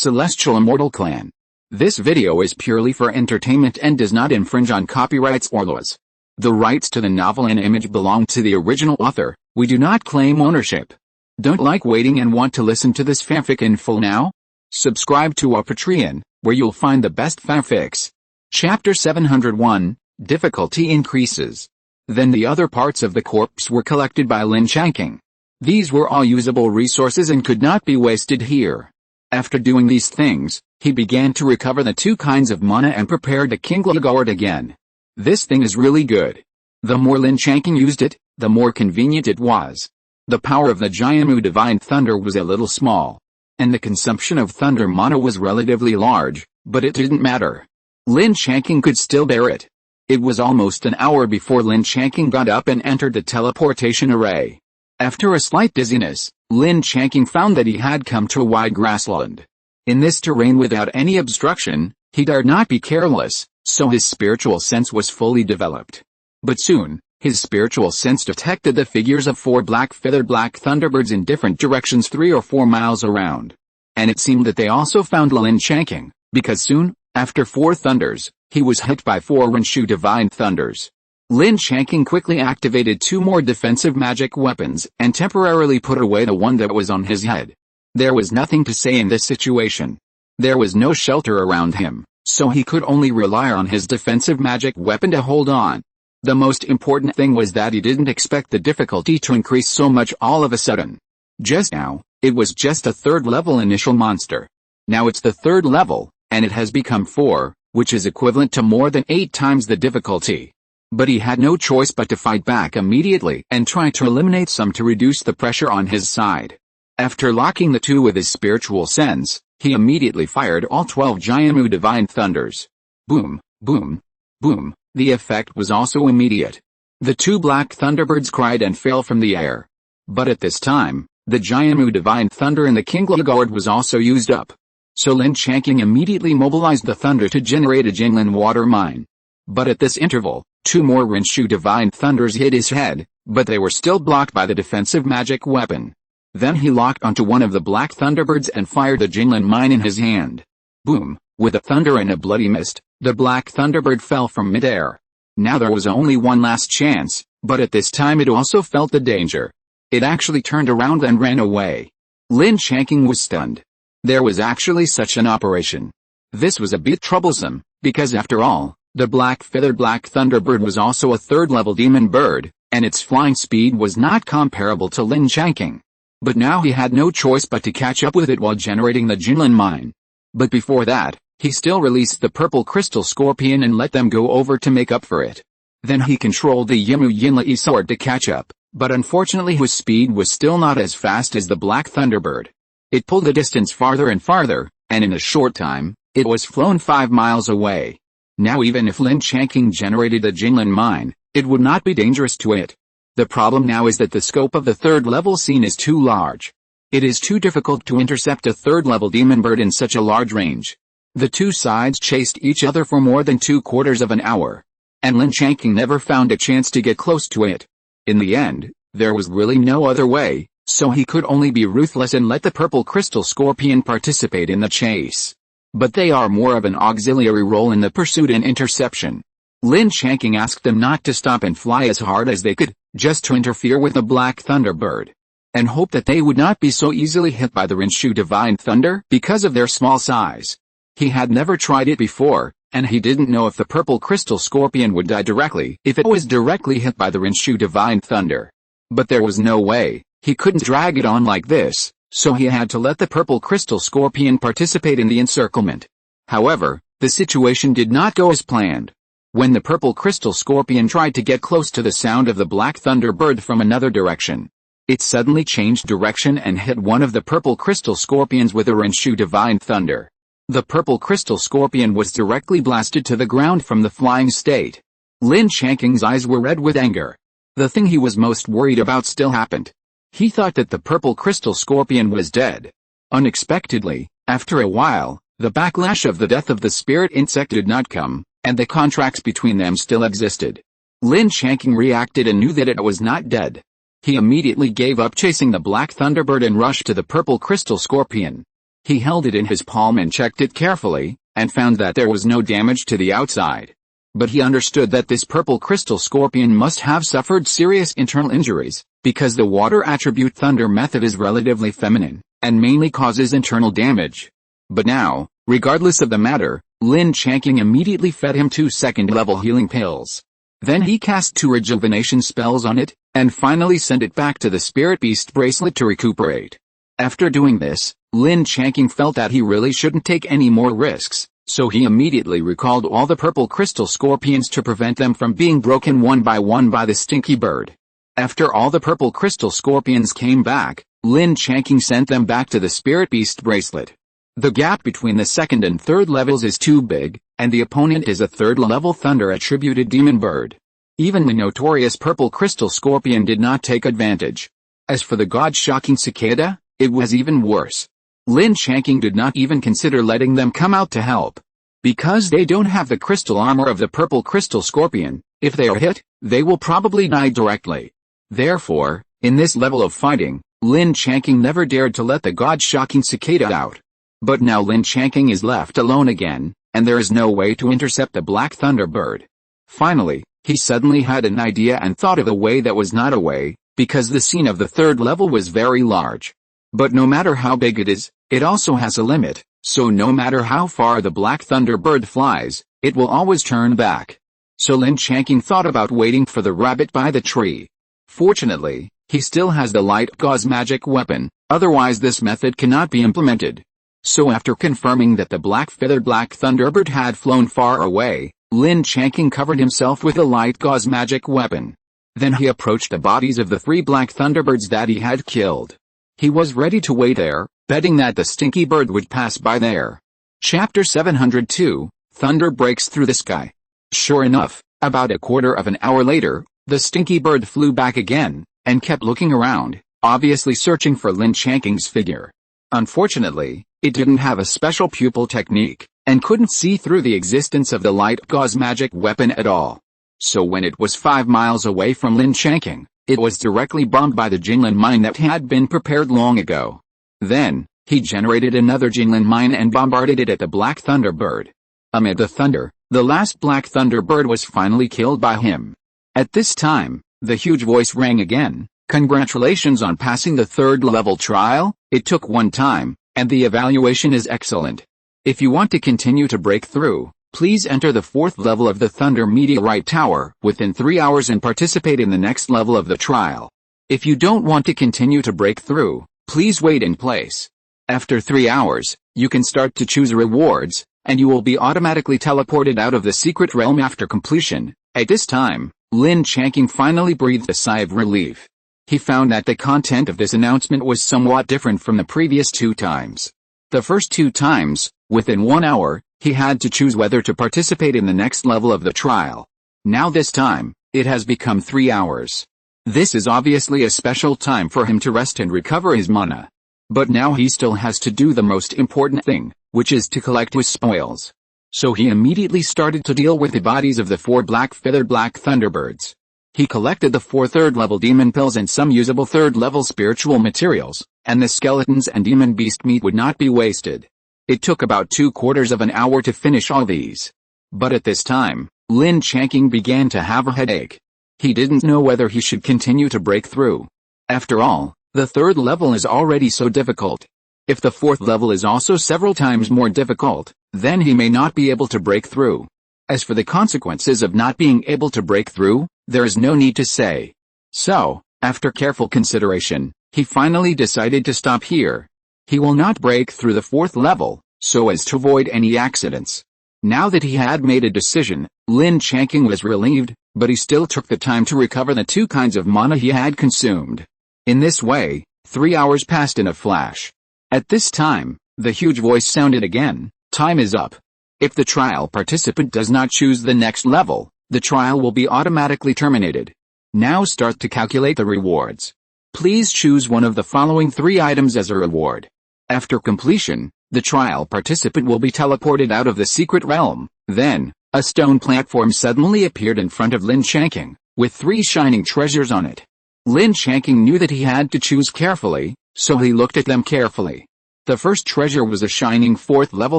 Celestial Immortal Clan. This video is purely for entertainment and does not infringe on copyrights or laws. The rights to the novel and image belong to the original author. We do not claim ownership. Don't like waiting and want to listen to this fanfic in full now? Subscribe to our Patreon, where you'll find the best fanfics. Chapter 701, Difficulty Increases. Then the other parts of the corpse were collected by Lin Changqing. These were all usable resources and could not be wasted here. After doing these things, he began to recover the two kinds of mana and prepared the Kingla Guard again. This thing is really good. The more Lin Changqing used it, the more convenient it was. The power of the Jiamu Divine Thunder was a little small, and the consumption of thunder mana was relatively large, but it didn't matter. Lin Changqing could still bear it. It was almost an hour before Lin Changqing got up and entered the teleportation array. After a slight dizziness, Lin Changqing found that he had come to a wide grassland. In this terrain without any obstruction, he dared not be careless, so his spiritual sense was fully developed. But soon, his spiritual sense detected the figures of four black-feathered black thunderbirds in different directions 3 or 4 miles around. And it seemed that they also found Lin Changqing, because soon, after 4 thunders, he was hit by 4 Renshu Divine Thunders. Lin Changqing quickly activated 2 more defensive magic weapons and temporarily put away the one that was on his head. There was nothing to say in this situation. There was no shelter around him, so he could only rely on his defensive magic weapon to hold on. The most important thing was that he didn't expect the difficulty to increase so much all of a sudden. Just now, it was just a 3rd level initial monster. Now it's the 3rd level, and it has become 4, which is equivalent to more than 8 times the difficulty. But he had no choice but to fight back immediately and try to eliminate some to reduce the pressure on his side. After locking the 2 with his spiritual sense, he immediately fired all 12 Jiamu Divine Thunders. Boom, boom, boom. The effect was also immediate. The 2 black thunderbirds cried and fell from the air. But at this time, the Jiamu Divine Thunder in the Kingla Guard was also used up. So Lin Changqing immediately mobilized the thunder to generate a Jinglin water mine. But at this interval, 2 more Renshu Divine Thunders hit his head, but they were still blocked by the defensive magic weapon. Then he locked onto one of the black thunderbirds and fired the Jinglin mine in his hand. Boom! With a thunder and a bloody mist, the black thunderbird fell from midair. Now there was only one last chance, but at this time it also felt the danger. It actually turned around and ran away. Lin Changqing was stunned. There was actually such an operation. This was a bit troublesome, because after all, the black-feathered black thunderbird was also a 3rd level demon bird, and its flying speed was not comparable to Lin Changqing. But now he had no choice but to catch up with it while generating the Jinglin mine. But before that, he still released the purple crystal scorpion and let them go over to make up for it. Then he controlled the Yimu Yinlai sword to catch up, but unfortunately his speed was still not as fast as the black thunderbird. It pulled the distance farther and farther, and in a short time, it was flown 5 miles away. Now even if Lin Changqing generated the Jinglin mine, it would not be dangerous to it. The problem now is that the scope of the 3rd level scene is too large. It is too difficult to intercept a 3rd level demon bird in such a large range. The 2 sides chased each other for more than 2/4 of an hour. And Lin Changqing never found a chance to get close to it. In the end, there was really no other way, so he could only be ruthless and let the purple crystal scorpion participate in the chase. But they are more of an auxiliary role in the pursuit and interception. Lin Changqing asked them not to stop and fly as hard as they could, just to interfere with the black thunderbird, and hope that they would not be so easily hit by the Renshu Divine Thunder because of their small size. He had never tried it before, and he didn't know if the purple crystal scorpion would die directly if it was directly hit by the Renshu Divine Thunder. But there was no way, he couldn't drag it on like this, so he had to let the purple crystal scorpion participate in the encirclement. However, the situation did not go as planned. When the purple crystal scorpion tried to get close to the sound of the black thunderbird from another direction, it suddenly changed direction and hit one of the purple crystal scorpions with a Renshu Divine Thunder. The purple crystal scorpion was directly blasted to the ground from the flying state. Lin Changqing's eyes were red with anger. The thing he was most worried about still happened. He thought that the purple crystal scorpion was dead. Unexpectedly, after a while, the backlash of the death of the spirit insect did not come, and the contracts between them still existed. Lin Changqing reacted and knew that it was not dead. He immediately gave up chasing the black thunderbird and rushed to the purple crystal scorpion. He held it in his palm and checked it carefully, and found that there was no damage to the outside. But he understood that this purple crystal scorpion must have suffered serious internal injuries, because the water attribute thunder method is relatively feminine, and mainly causes internal damage. But now, regardless of the matter, Lin Changqing immediately fed him 2 second-level healing pills. Then he cast 2 rejuvenation spells on it, and finally sent it back to the Spirit Beast bracelet to recuperate. After doing this, Lin Changqing felt that he really shouldn't take any more risks, so he immediately recalled all the purple crystal scorpions to prevent them from being broken one by the stinky bird. After all the purple crystal scorpions came back, Lin Changqing sent them back to the Spirit Beast bracelet. The gap between the 2nd and 3rd levels is too big, and the opponent is a 3rd-level thunder-attributed demon bird. Even the notorious purple crystal scorpion did not take advantage. As for the god-shocking cicada, it was even worse. Lin Changqing did not even consider letting them come out to help. Because they don't have the crystal armor of the purple crystal scorpion, if they are hit, they will probably die directly. Therefore, in this level of fighting, Lin Changqing never dared to let the god-shocking cicada out. But now Lin Changqing is left alone again, and there is no way to intercept the Black Thunder bird. Finally, he suddenly had an idea and thought of a way that was not a way, because the scene of the 3rd level was very large. But no matter how big it is, it also has a limit, so no matter how far the Black Thunder bird flies, it will always turn back. So Lin Changqing thought about waiting for the rabbit by the tree. Fortunately, he still has the light gauze magic weapon, otherwise this method cannot be implemented. So after confirming that the black-feathered Black Thunderbird had flown far away, Lin Changqing covered himself with a light gauze magic weapon. Then he approached the bodies of the 3 Black Thunderbirds that he had killed. He was ready to wait there, betting that the stinky bird would pass by there. Chapter 702, Thunder Breaks Through the Sky. Sure enough, about a quarter of an hour later, the stinky bird flew back again, and kept looking around, obviously searching for Lin Changqing's figure. Unfortunately, it didn't have a special pupil technique, and couldn't see through the existence of the light gauze magic weapon at all. So when it was 5 miles away from Lin Changqing, it was directly bombed by the Jinlin mine that had been prepared long ago. Then, he generated another Jinlin mine and bombarded it at the Black Thunder bird. Amid the thunder, the last Black Thunder bird was finally killed by him. At this time, the huge voice rang again. Congratulations on passing the 3rd level trial, it took 1 time, and the evaluation is excellent. If you want to continue to break through, please enter the 4th level of the Thunder Meteorite Tower within 3 hours and participate in the next level of the trial. If you don't want to continue to break through, please wait in place. After 3 hours, you can start to choose rewards, and you will be automatically teleported out of the secret realm after completion. At this time, Lin Changqing finally breathed a sigh of relief. He found that the content of this announcement was somewhat different from the previous 2 times. The first 2 times, within 1 hour, he had to choose whether to participate in the next level of the trial. Now this time, it has become 3 hours. This is obviously a special time for him to rest and recover his mana. But now he still has to do the most important thing, which is to collect his spoils. So he immediately started to deal with the bodies of the 4 black-feathered Black Thunderbirds. He collected the 4 3rd-level demon pills and some usable 3rd-level spiritual materials, and the skeletons and demon beast meat would not be wasted. It took about 2/4 of an hour to finish all these. But at this time, Lin Changqing began to have a headache. He didn't know whether he should continue to break through. After all, the 3rd level is already so difficult. If the 4th level is also several times more difficult, then he may not be able to break through. As for the consequences of not being able to break through, there is no need to say. So, after careful consideration, he finally decided to stop here. He will not break through the 4th level, so as to avoid any accidents. Now that he had made a decision, Lin Changqing was relieved, but he still took the time to recover the 2 kinds of mana he had consumed. In this way, 3 hours passed in a flash. At this time, the huge voice sounded again. Time is up. If the trial participant does not choose the next level, the trial will be automatically terminated. Now start to calculate the rewards. Please choose one of the following 3 items as a reward. After completion, the trial participant will be teleported out of the secret realm. Then, a stone platform suddenly appeared in front of Lin Changqing, with 3 shining treasures on it. Lin Changqing knew that he had to choose carefully, so he looked at them carefully. The first treasure was a shining 4th level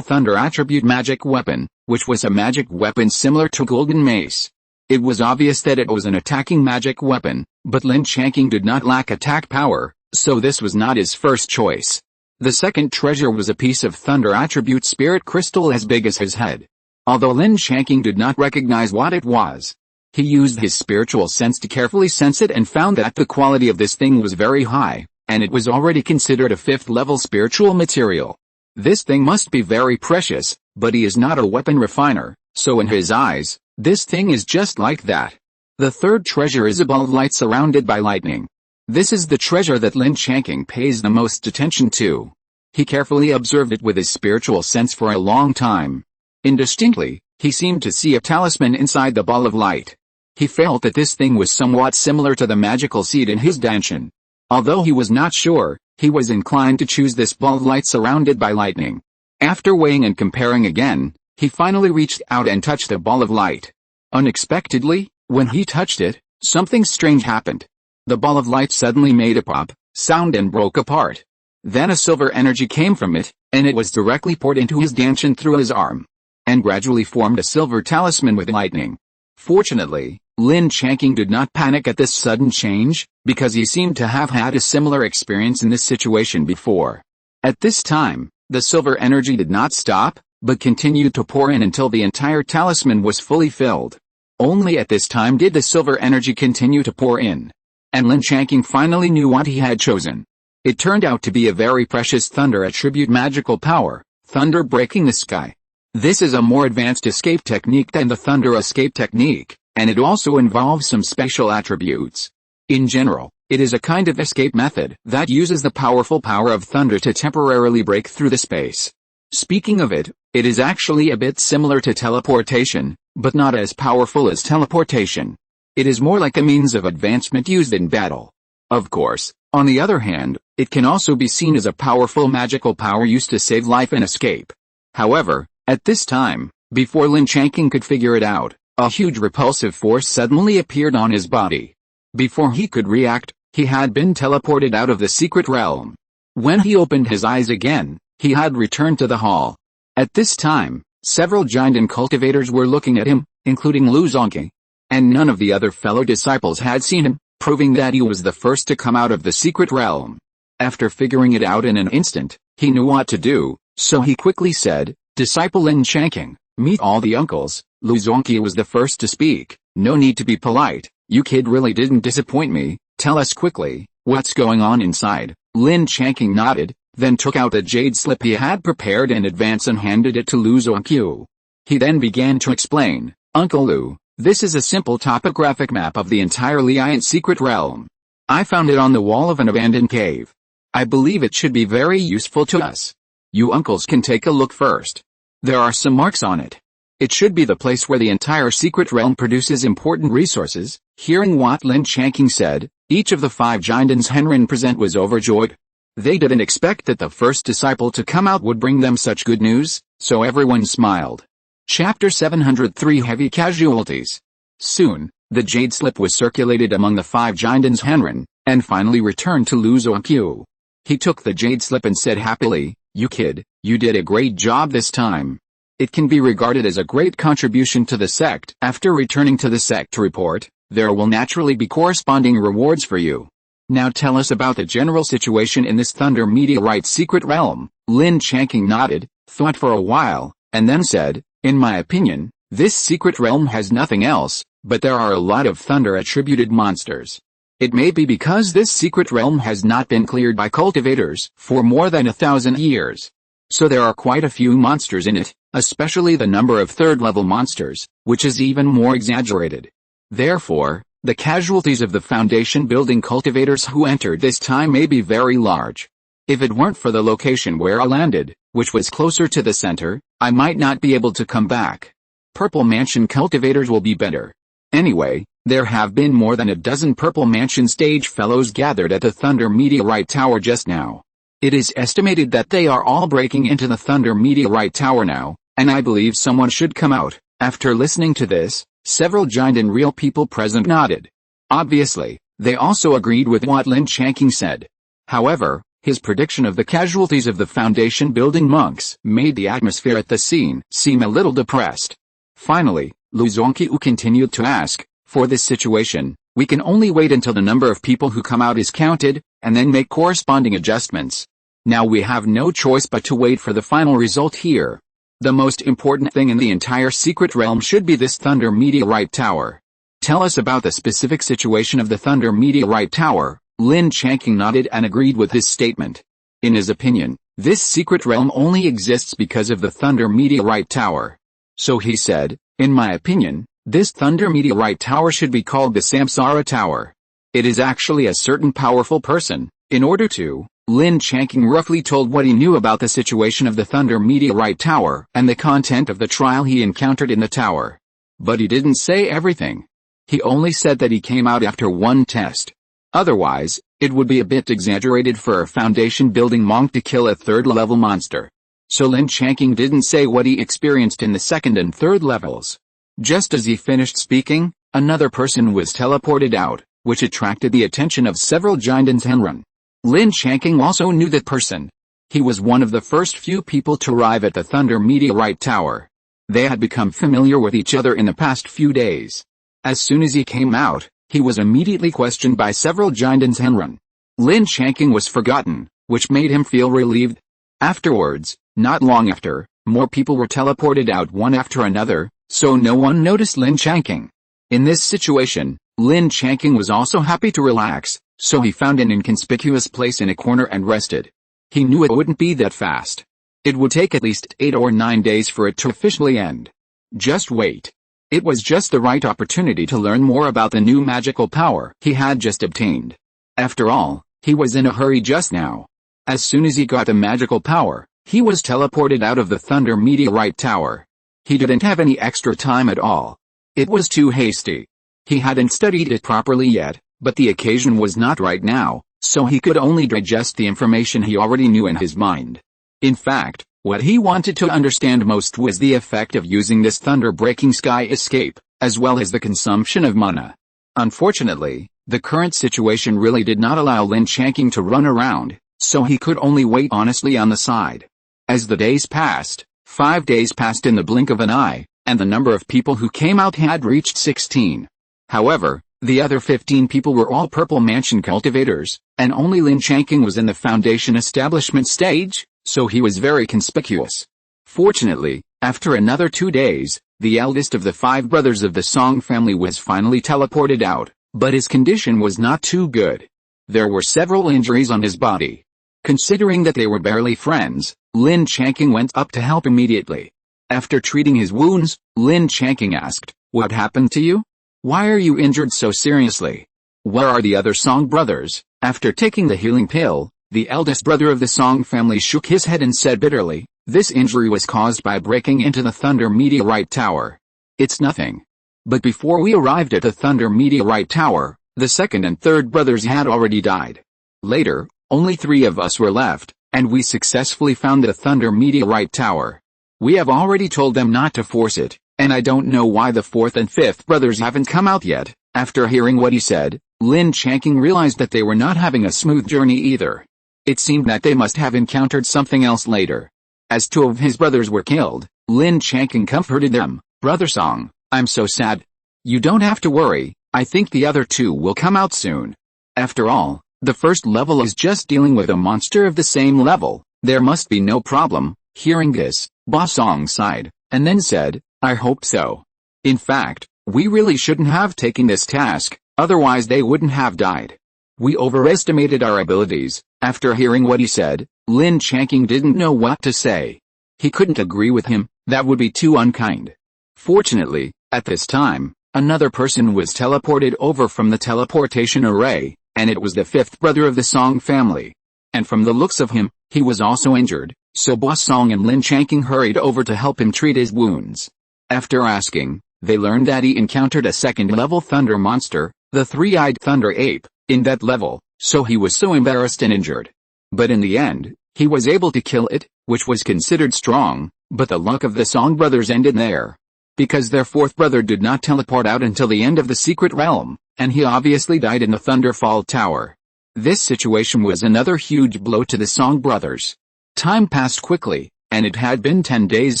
thunder attribute magic weapon, which was a magic weapon similar to golden mace. It was obvious that it was an attacking magic weapon, but Lin Changqing did not lack attack power, so this was not his first choice. The second treasure was a piece of thunder attribute spirit crystal as big as his head. Although Lin Changqing did not recognize what it was, he used his spiritual sense to carefully sense it and found that the quality of this thing was very high, and it was already considered a 5th level spiritual material. This thing must be very precious, but he is not a weapon refiner, so in his eyes, this thing is just like that. The third treasure is a ball of light surrounded by lightning. This is the treasure that Lin Changqing pays the most attention to. He carefully observed it with his spiritual sense for a long time. Indistinctly, he seemed to see a talisman inside the ball of light. He felt that this thing was somewhat similar to the magical seed in his danchan. Although he was not sure, he was inclined to choose this ball of light surrounded by lightning. After weighing and comparing again, he finally reached out and touched the ball of light. Unexpectedly, when he touched it, something strange happened. The ball of light suddenly made a pop sound and broke apart. Then a silver energy came from it, and it was directly poured into his danchan through his arm, and gradually formed a silver talisman with lightning. Fortunately, Lin Changqing did not panic at this sudden change, because he seemed to have had a similar experience in this situation before. At this time, the silver energy did not stop, but continued to pour in until the entire talisman was fully filled. Only at this time did the silver energy continue to pour in. And Lin Changqing finally knew what he had chosen. It turned out to be a very precious thunder attribute magical power, thunder breaking the sky. This is a more advanced escape technique than the thunder escape technique, and it also involves some special attributes. In general, it is a kind of escape method that uses the powerful power of thunder to temporarily break through the space. Speaking of it, it is actually a bit similar to teleportation, but not as powerful as teleportation. It is more like a means of advancement used in battle. Of course, on the other hand, it can also be seen as a powerful magical power used to save life and escape. However, at this time, before Lin Changqing could figure it out, a huge repulsive force suddenly appeared on his body. Before he could react, he had been teleported out of the secret realm. When he opened his eyes again, he had returned to the hall. At this time, several giant and cultivators were looking at him, including Lu Zongqi. And none of the other fellow disciples had seen him, proving that he was the first to come out of the secret realm. After figuring it out in an instant, he knew what to do, so he quickly said, "Disciple Lin Changqing, meet all the uncles." Lu Zongqi was the first to speak. "No need to be polite, you kid really didn't disappoint me, tell us quickly, what's going on inside?" Lin Changqing nodded, then took out a jade slip he had prepared in advance and handed it to Lu Zongqi. He then began to explain, "Uncle Lu, this is a simple topographic map of the entire Liant secret realm. I found it on the wall of an abandoned cave. I believe it should be very useful to us. You uncles can take a look first. There are some marks on it. It should be the place where the entire secret realm produces important resources." Hearing what Lin Changqing said, each of the 5 Jindans Henrin present was overjoyed. They didn't expect that the first disciple to come out would bring them such good news, so everyone smiled. Chapter 703 Heavy Casualties. Soon, the jade slip was circulated among the 5 Jindans Henrin, and finally returned to Lu Zongqi. He took the jade slip and said happily, "You kid, you did a great job this time. It can be regarded as a great contribution to the sect. After returning to the sect report, there will naturally be corresponding rewards for you. Now tell us about the general situation in this Thunder Meteorite secret realm." Lin Changqing nodded, thought for a while, and then said, "In my opinion, this secret realm has nothing else, but there are a lot of thunder-attributed monsters. It may be because this secret realm has not been cleared by cultivators for more than 1,000 years. So there are quite a few monsters in it, especially the number of third-level monsters, which is even more exaggerated. Therefore, the casualties of the foundation building cultivators who entered this time may be very large. If it weren't for the location where I landed, which was closer to the center, I might not be able to come back. Purple Mansion cultivators will be better. Anyway, there have been more than a dozen Purple Mansion stage fellows gathered at the Thunder Meteorite Tower just now. It is estimated that they are all breaking into the Thunder Meteorite Tower now, and I believe someone should come out." After listening to this, several giant and real people present nodded. Obviously, they also agreed with what Lin Changqing said. However, His prediction of the casualties of the foundation-building monks made the atmosphere at the scene seem a little depressed. Finally, Lu Zongqiu continued to ask, for this situation, we can only wait until the number of people who come out is counted, and then make corresponding adjustments. Now we have no choice but to wait for the final result here. The most important thing in the entire secret realm should be this Thunder Meteorite Tower. Tell us about the specific situation of the Thunder Meteorite Tower. Lin Changqing nodded and agreed with his statement. In his opinion, this secret realm only exists because of the Thunder Meteorite Tower. So he said, in my opinion, this Thunder Meteorite Tower should be called the Samsara Tower. It is actually a certain powerful person. In order to, Lin Changqing roughly told what he knew about the situation of the Thunder Meteorite Tower and the content of the trial he encountered in the tower. But he didn't say everything. He only said that he came out after one test. Otherwise, it would be a bit exaggerated for a foundation-building monk to kill a third-level monster. So Lin Changqing didn't say what he experienced in the second and third levels. Just as he finished speaking, another person was teleported out, which attracted the attention of several Jindans Henrun. Lin Changqing also knew that person. He was one of the first few people to arrive at the Thunder Meteorite Tower. They had become familiar with each other in the past few days. As soon as he came out, he was immediately questioned by several Jindans Henrun. Lin Changqing was forgotten, which made him feel relieved. Afterwards, not long after, more people were teleported out one after another, so no one noticed Lin Changqing. In this situation, Lin Changqing was also happy to relax, so he found an inconspicuous place in a corner and rested. He knew it wouldn't be that fast. It would take at least 8 or 9 days for it to officially end. Just wait. It was just the right opportunity to learn more about the new magical power he had just obtained. After all, he was in a hurry just now. As soon as he got the magical power, he was teleported out of the Thunder Meteorite Tower. He didn't have any extra time at all. It was too hasty. He hadn't studied it properly yet, but the occasion was not right now, so he could only digest the information he already knew in his mind. In fact, what he wanted to understand most was the effect of using this thunder-breaking sky escape, as well as the consumption of mana. Unfortunately, the current situation really did not allow Lin Changqing to run around, so he could only wait honestly on the side. As the days passed, 5 days passed in the blink of an eye, and the number of people who came out had reached 16. However, the other 15 people were all Purple Mansion cultivators, and only Lin Changqing was in the foundation establishment stage, so he was very conspicuous. Fortunately, after another 2 days, the eldest of the 5 brothers of the Song family was finally teleported out, but his condition was not too good. There were several injuries on his body. Considering that they were barely friends, Lin Changqing went up to help immediately. After treating his wounds, Lin Changqing asked, "What happened to you? Why are you injured so seriously? Where are the other Song brothers?" After taking the healing pill, the eldest brother of the Song family shook his head and said bitterly, "This injury was caused by breaking into the Thunder Meteorite Tower. It's nothing." But before we arrived at the Thunder Meteorite Tower, the second and third brothers had already died. Later, only 3 of us were left, and we successfully found the Thunder Meteorite Tower. We have already told them not to force it, and I don't know why the 4th and 5th brothers haven't come out yet. After hearing what he said, Lin Changqing realized that they were not having a smooth journey either. It seemed that they must have encountered something else later. As 2 of his brothers were killed, Lin Changqing comforted them. "Brother Song, I'm so sad. You don't have to worry, I think the other 2 will come out soon. After all, the first level is just dealing with a monster of the same level, there must be no problem." Hearing this, Ba Song sighed, and then said, "I hope so. In fact, we really shouldn't have taken this task, otherwise they wouldn't have died. We overestimated our abilities." After hearing what he said, Lin Changqing didn't know what to say. He couldn't agree with him, that would be too unkind. Fortunately, at this time, another person was teleported over from the teleportation array, and it was the 5th brother of the Song family. And from the looks of him, he was also injured, so Ba Song and Lin Changqing hurried over to help him treat his wounds. After asking, they learned that he encountered a second-level thunder monster, the 3-eyed thunder ape, in that level, so he was so embarrassed and injured. But in the end, he was able to kill it, which was considered strong, but the luck of the Song brothers ended there. Because their 4th brother did not teleport out until the end of the secret realm, and he obviously died in the Thunderfall Tower. This situation was another huge blow to the Song brothers. Time passed quickly, and it had been 10 days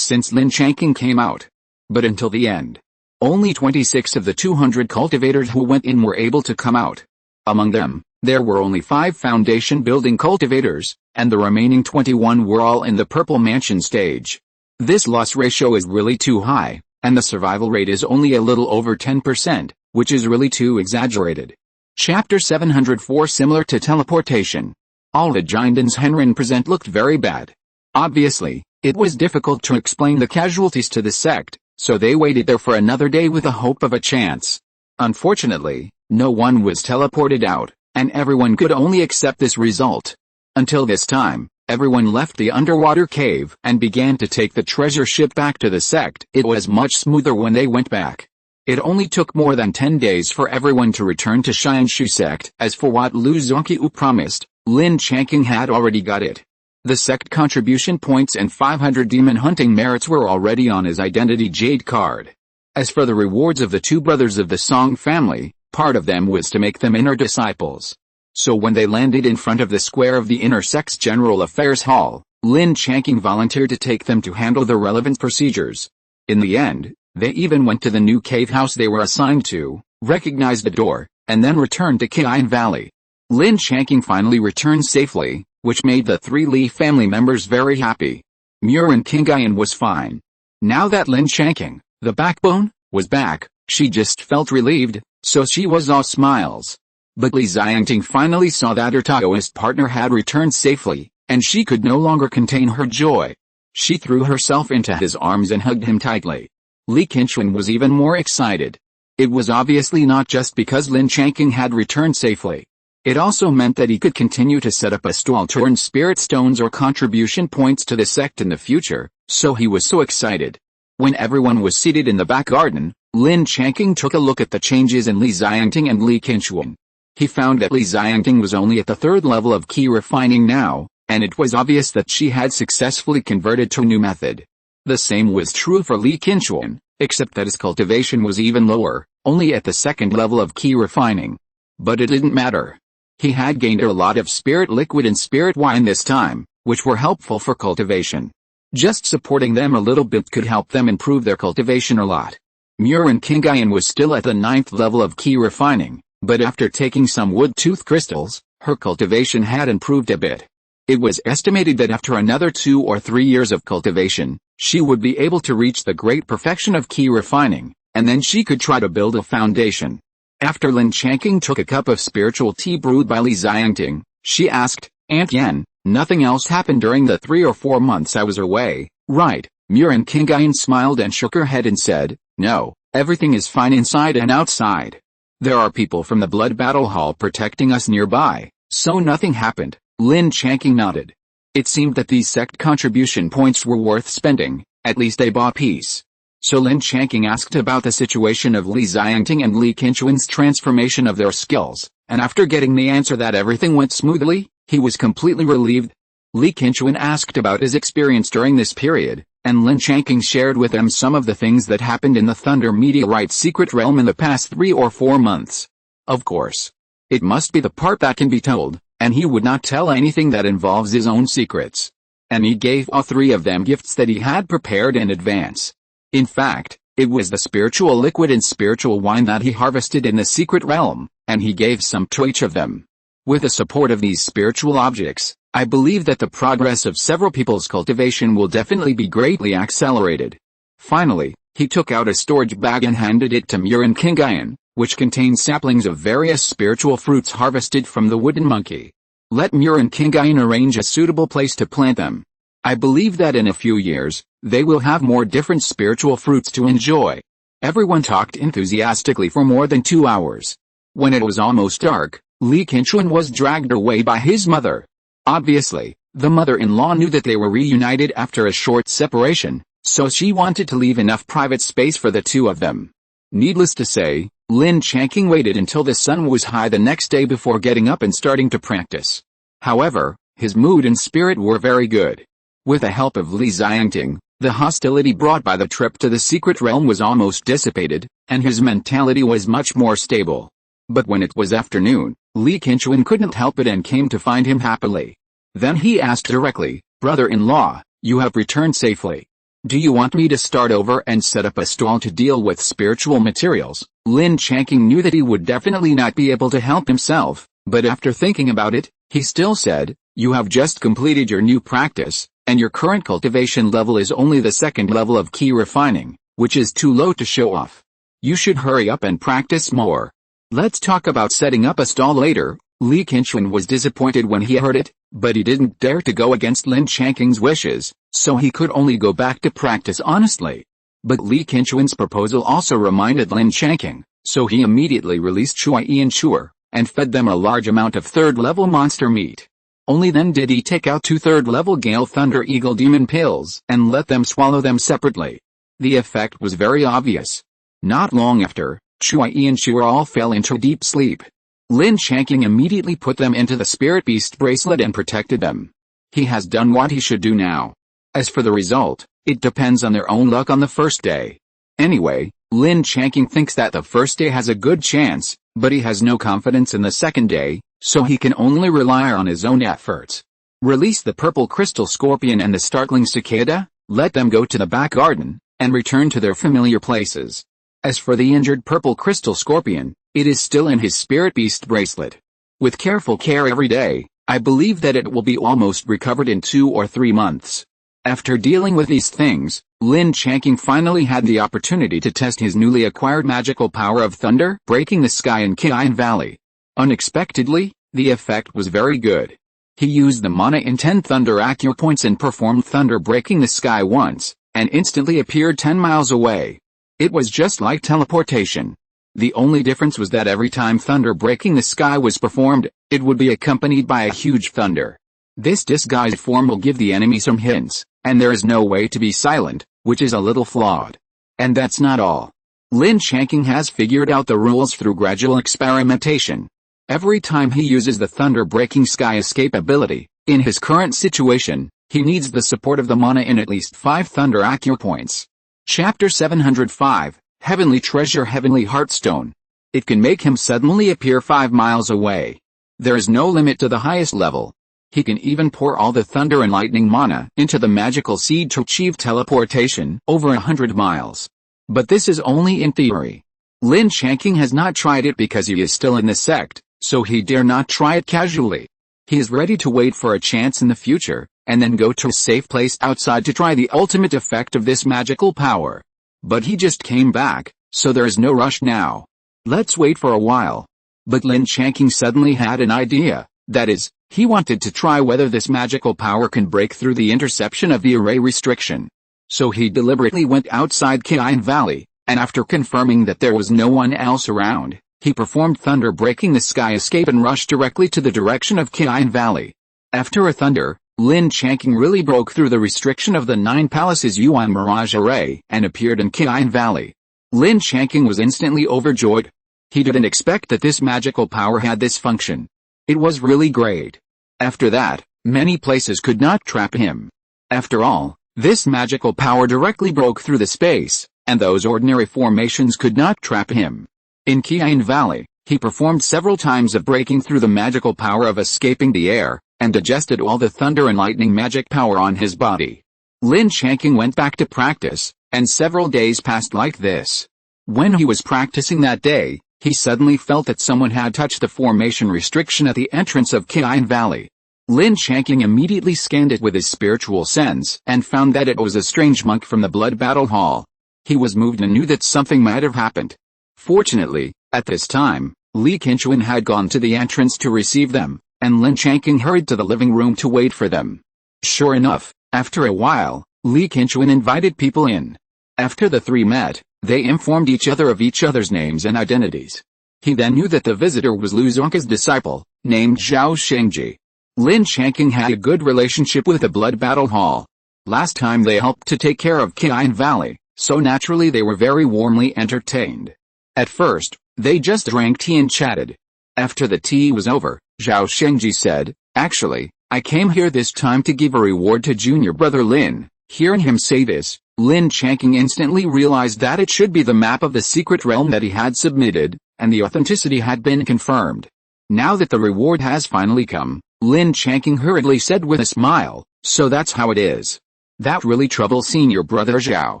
since Lin Changqing came out. But until the end, only 26 of the 200 cultivators who went in were able to come out. Among them, there were only 5 foundation-building cultivators, and the remaining 21 were all in the Purple Mansion stage. This loss ratio is really too high, and the survival rate is only a little over 10%, which is really too exaggerated. Chapter 704. Similar to teleportation. All the Jinden's Henrin present looked very bad. Obviously, it was difficult to explain the casualties to the sect, so they waited there for another day with the hope of a chance. Unfortunately, no one was teleported out, and everyone could only accept this result. Until this time, everyone left the underwater cave and began to take the treasure ship back to the sect. It was much smoother when they went back. It only took more than 10 days for everyone to return to Xianshu sect. As for what Lu Zongqiu promised, Lin Changqing had already got it. The sect contribution points and 500 demon hunting merits were already on his identity jade card. As for the rewards of the 2 brothers of the Song family, part of them was to make them inner disciples. So when they landed in front of the square of the inner sect's general affairs hall, Lin Changqing volunteered to take them to handle the relevant procedures. In the end, they even went to the new cave house they were assigned to, recognized the door, and then returned to Qian Valley. Lin Changqing finally returned safely, which made the 3 Li family members very happy. Murin Qingyan was fine. Now that Lin Changqing, the backbone, was back, she just felt relieved, so she was all smiles. But Li Xiangting finally saw that her Taoist partner had returned safely, and she could no longer contain her joy. She threw herself into his arms and hugged him tightly. Li Qingshuan was even more excited. It was obviously not just because Lin Changqing had returned safely. It also meant that he could continue to set up a stall to earn spirit stones or contribution points to the sect in the future, so he was so excited. When everyone was seated in the back garden, Lin Changqing took a look at the changes in Li Xiangting and Li Qingshuan. He found that Li Xiangting was only at the 3rd level of key refining now, and it was obvious that she had successfully converted to a new method. The same was true for Li Qingshuan, except that his cultivation was even lower, only at the 2nd level of key refining. But it didn't matter. He had gained a lot of spirit liquid and spirit wine this time, which were helpful for cultivation. Just supporting them a little bit could help them improve their cultivation a lot. Murin Qingyan was still at the 9th level of key refining, but after taking some wood tooth crystals, her cultivation had improved a bit. It was estimated that after another 2 or 3 years of cultivation, she would be able to reach the great perfection of key refining, and then she could try to build a foundation. After Lin Changqing took a cup of spiritual tea brewed by Li Xiangting, she asked, "Aunt Yan, nothing else happened during the 3 or 4 months I was away, right?" Murin Qingyan smiled and shook her head and said, "No, everything is fine inside and outside. There are people from the Blood Battle Hall protecting us nearby, so nothing happened." Lin Changqing nodded. It seemed that these sect contribution points were worth spending, at least they bought peace. So Lin Changqing asked about the situation of Li Xiangting and Li Qingshuan's transformation of their skills, and after getting the answer that everything went smoothly, he was completely relieved. Li Qingshuan asked about his experience during this period, and Lin Changqing shared with them some of the things that happened in the Thunder Meteorite secret realm in the past 3 or 4 months. Of course, it must be the part that can be told, and he would not tell anything that involves his own secrets. And he gave all 3 of them gifts that he had prepared in advance. In fact, it was the spiritual liquid and spiritual wine that he harvested in the secret realm, and he gave some to each of them. With the support of these spiritual objects, I believe that the progress of several people's cultivation will definitely be greatly accelerated. Finally, he took out a storage bag and handed it to Murin Qingyan, which contained saplings of various spiritual fruits harvested from the wooden monkey. Let Murin Qingyan arrange a suitable place to plant them. I believe that in a few years, they will have more different spiritual fruits to enjoy. Everyone talked enthusiastically for more than 2 hours. When it was almost dark, Li Qingshuan was dragged away by his mother. Obviously, the mother-in-law knew that they were reunited after a short separation, so she wanted to leave enough private space for the 2 of them. Needless to say, Lin Changqing waited until the sun was high the next day before getting up and starting to practice. However, his mood and spirit were very good. With the help of Li Xiangting, the hostility brought by the trip to the secret realm was almost dissipated, and his mentality was much more stable. But when it was afternoon, Lin Changqing couldn't help it and came to find him happily. Then he asked directly, "Brother-in-law, you have returned safely. Do you want me to start over and set up a stall to deal with spiritual materials?" Lin Changqing knew that he would definitely not be able to help himself, but after thinking about it, he still said, "You have just completed your new practice, and your current cultivation level is only the second level of key refining, which is too low to show off. You should hurry up and practice more. Let's talk about setting up a stall later." Lin Changqing was disappointed when he heard it, but he didn't dare to go against Lin Changqing's wishes, so he could only go back to practice honestly. But Lin Changqing's proposal also reminded Lin Changqing, so he immediately released Shui and Shuer, and fed them a large amount of third-level monster meat. Only then did he take out 2 third-level Gale Thunder Eagle Demon pills and let them swallow them separately. The effect was very obvious. Not long after, Shui and Shuer all fell into deep sleep. Lin Changqing immediately put them into the Spirit Beast bracelet and protected them. He has done what he should do now. As for the result, it depends on their own luck on the first day. Anyway, Lin Changqing thinks that the first day has a good chance, but he has no confidence in the second day, so he can only rely on his own efforts. Release the purple crystal scorpion and the startling cicada, let them go to the back garden, and return to their familiar places. As for the injured purple crystal scorpion, it is still in his Spirit Beast bracelet. With careful care every day, I believe that it will be almost recovered in 2 or 3 months. After dealing with these things, Lin Changqing finally had the opportunity to test his newly acquired magical power of thunder breaking the sky in Qian Valley. Unexpectedly, the effect was very good. He used the mana in 10 thunder acupoints and performed thunder breaking the sky once, and instantly appeared 10 miles away. It was just like teleportation. The only difference was that every time thunder breaking the sky was performed, it would be accompanied by a huge thunder. This disguised form will give the enemy some hints, and there is no way to be silent, which is a little flawed. And that's not all. Lin Changqing has figured out the rules through gradual experimentation. Every time he uses the thunder breaking sky escape ability, in his current situation, he needs the support of the mana in at least 5 thunder acupoints. Chapter 705, Heavenly Treasure Heavenly Heartstone. It can make him suddenly appear 5 miles away. There is no limit to the highest level. He can even pour all the thunder and lightning mana into the magical seed to achieve teleportation over 100 miles. But this is only in theory. Lin Changqing has not tried it because he is still in the sect, so he dare not try it casually. He is ready to wait for a chance in the future, and then go to a safe place outside to try the ultimate effect of this magical power. But he just came back, so there is no rush now. Let's wait for a while. But Lin Changqing suddenly had an idea, that is, he wanted to try whether this magical power can break through the interception of the array restriction. So he deliberately went outside Qian Valley, and after confirming that there was no one else around, he performed thunder breaking the sky escape and rushed directly to the direction of Qian Valley. After a thunder, Lin Changqing really broke through the restriction of the 9 Palaces Yuan Mirage Array and appeared in Qian Valley. Lin Changqing was instantly overjoyed. He didn't expect that this magical power had this function. It was really great. After that, many places could not trap him. After all, this magical power directly broke through the space, and those ordinary formations could not trap him. In Qian Valley, he performed several times of breaking through the magical power of escaping the air, and digested all the thunder and lightning magic power on his body. Lin Changqing went back to practice, and several days passed like this. When he was practicing that day, he suddenly felt that someone had touched the formation restriction at the entrance of Qian Valley. Lin Changqing immediately scanned it with his spiritual sense and found that it was a strange monk from the Blood Battle Hall. He was moved and knew that something might have happened. Fortunately, at this time, Lin Changqing had gone to the entrance to receive them, and Lin Changqing hurried to the living room to wait for them. Sure enough, after a while, Lin Changqing invited people in. After the 3 met, they informed each other of each other's names and identities. He then knew that the visitor was Lu Zongke's disciple, named Zhao Shengji. Lin Changqing had a good relationship with the Blood Battle Hall. Last time they helped to take care of Qian Valley, so naturally they were very warmly entertained. At first, they just drank tea and chatted. After the tea was over, Zhao Shengji said, "Actually, I came here this time to give a reward to junior brother Lin." Hearing him say this, Lin Changqing instantly realized that it should be the map of the secret realm that he had submitted, and the authenticity had been confirmed. Now that the reward has finally come, Lin Changqing hurriedly said with a smile, "So that's how it is. That really troubles senior brother Zhao.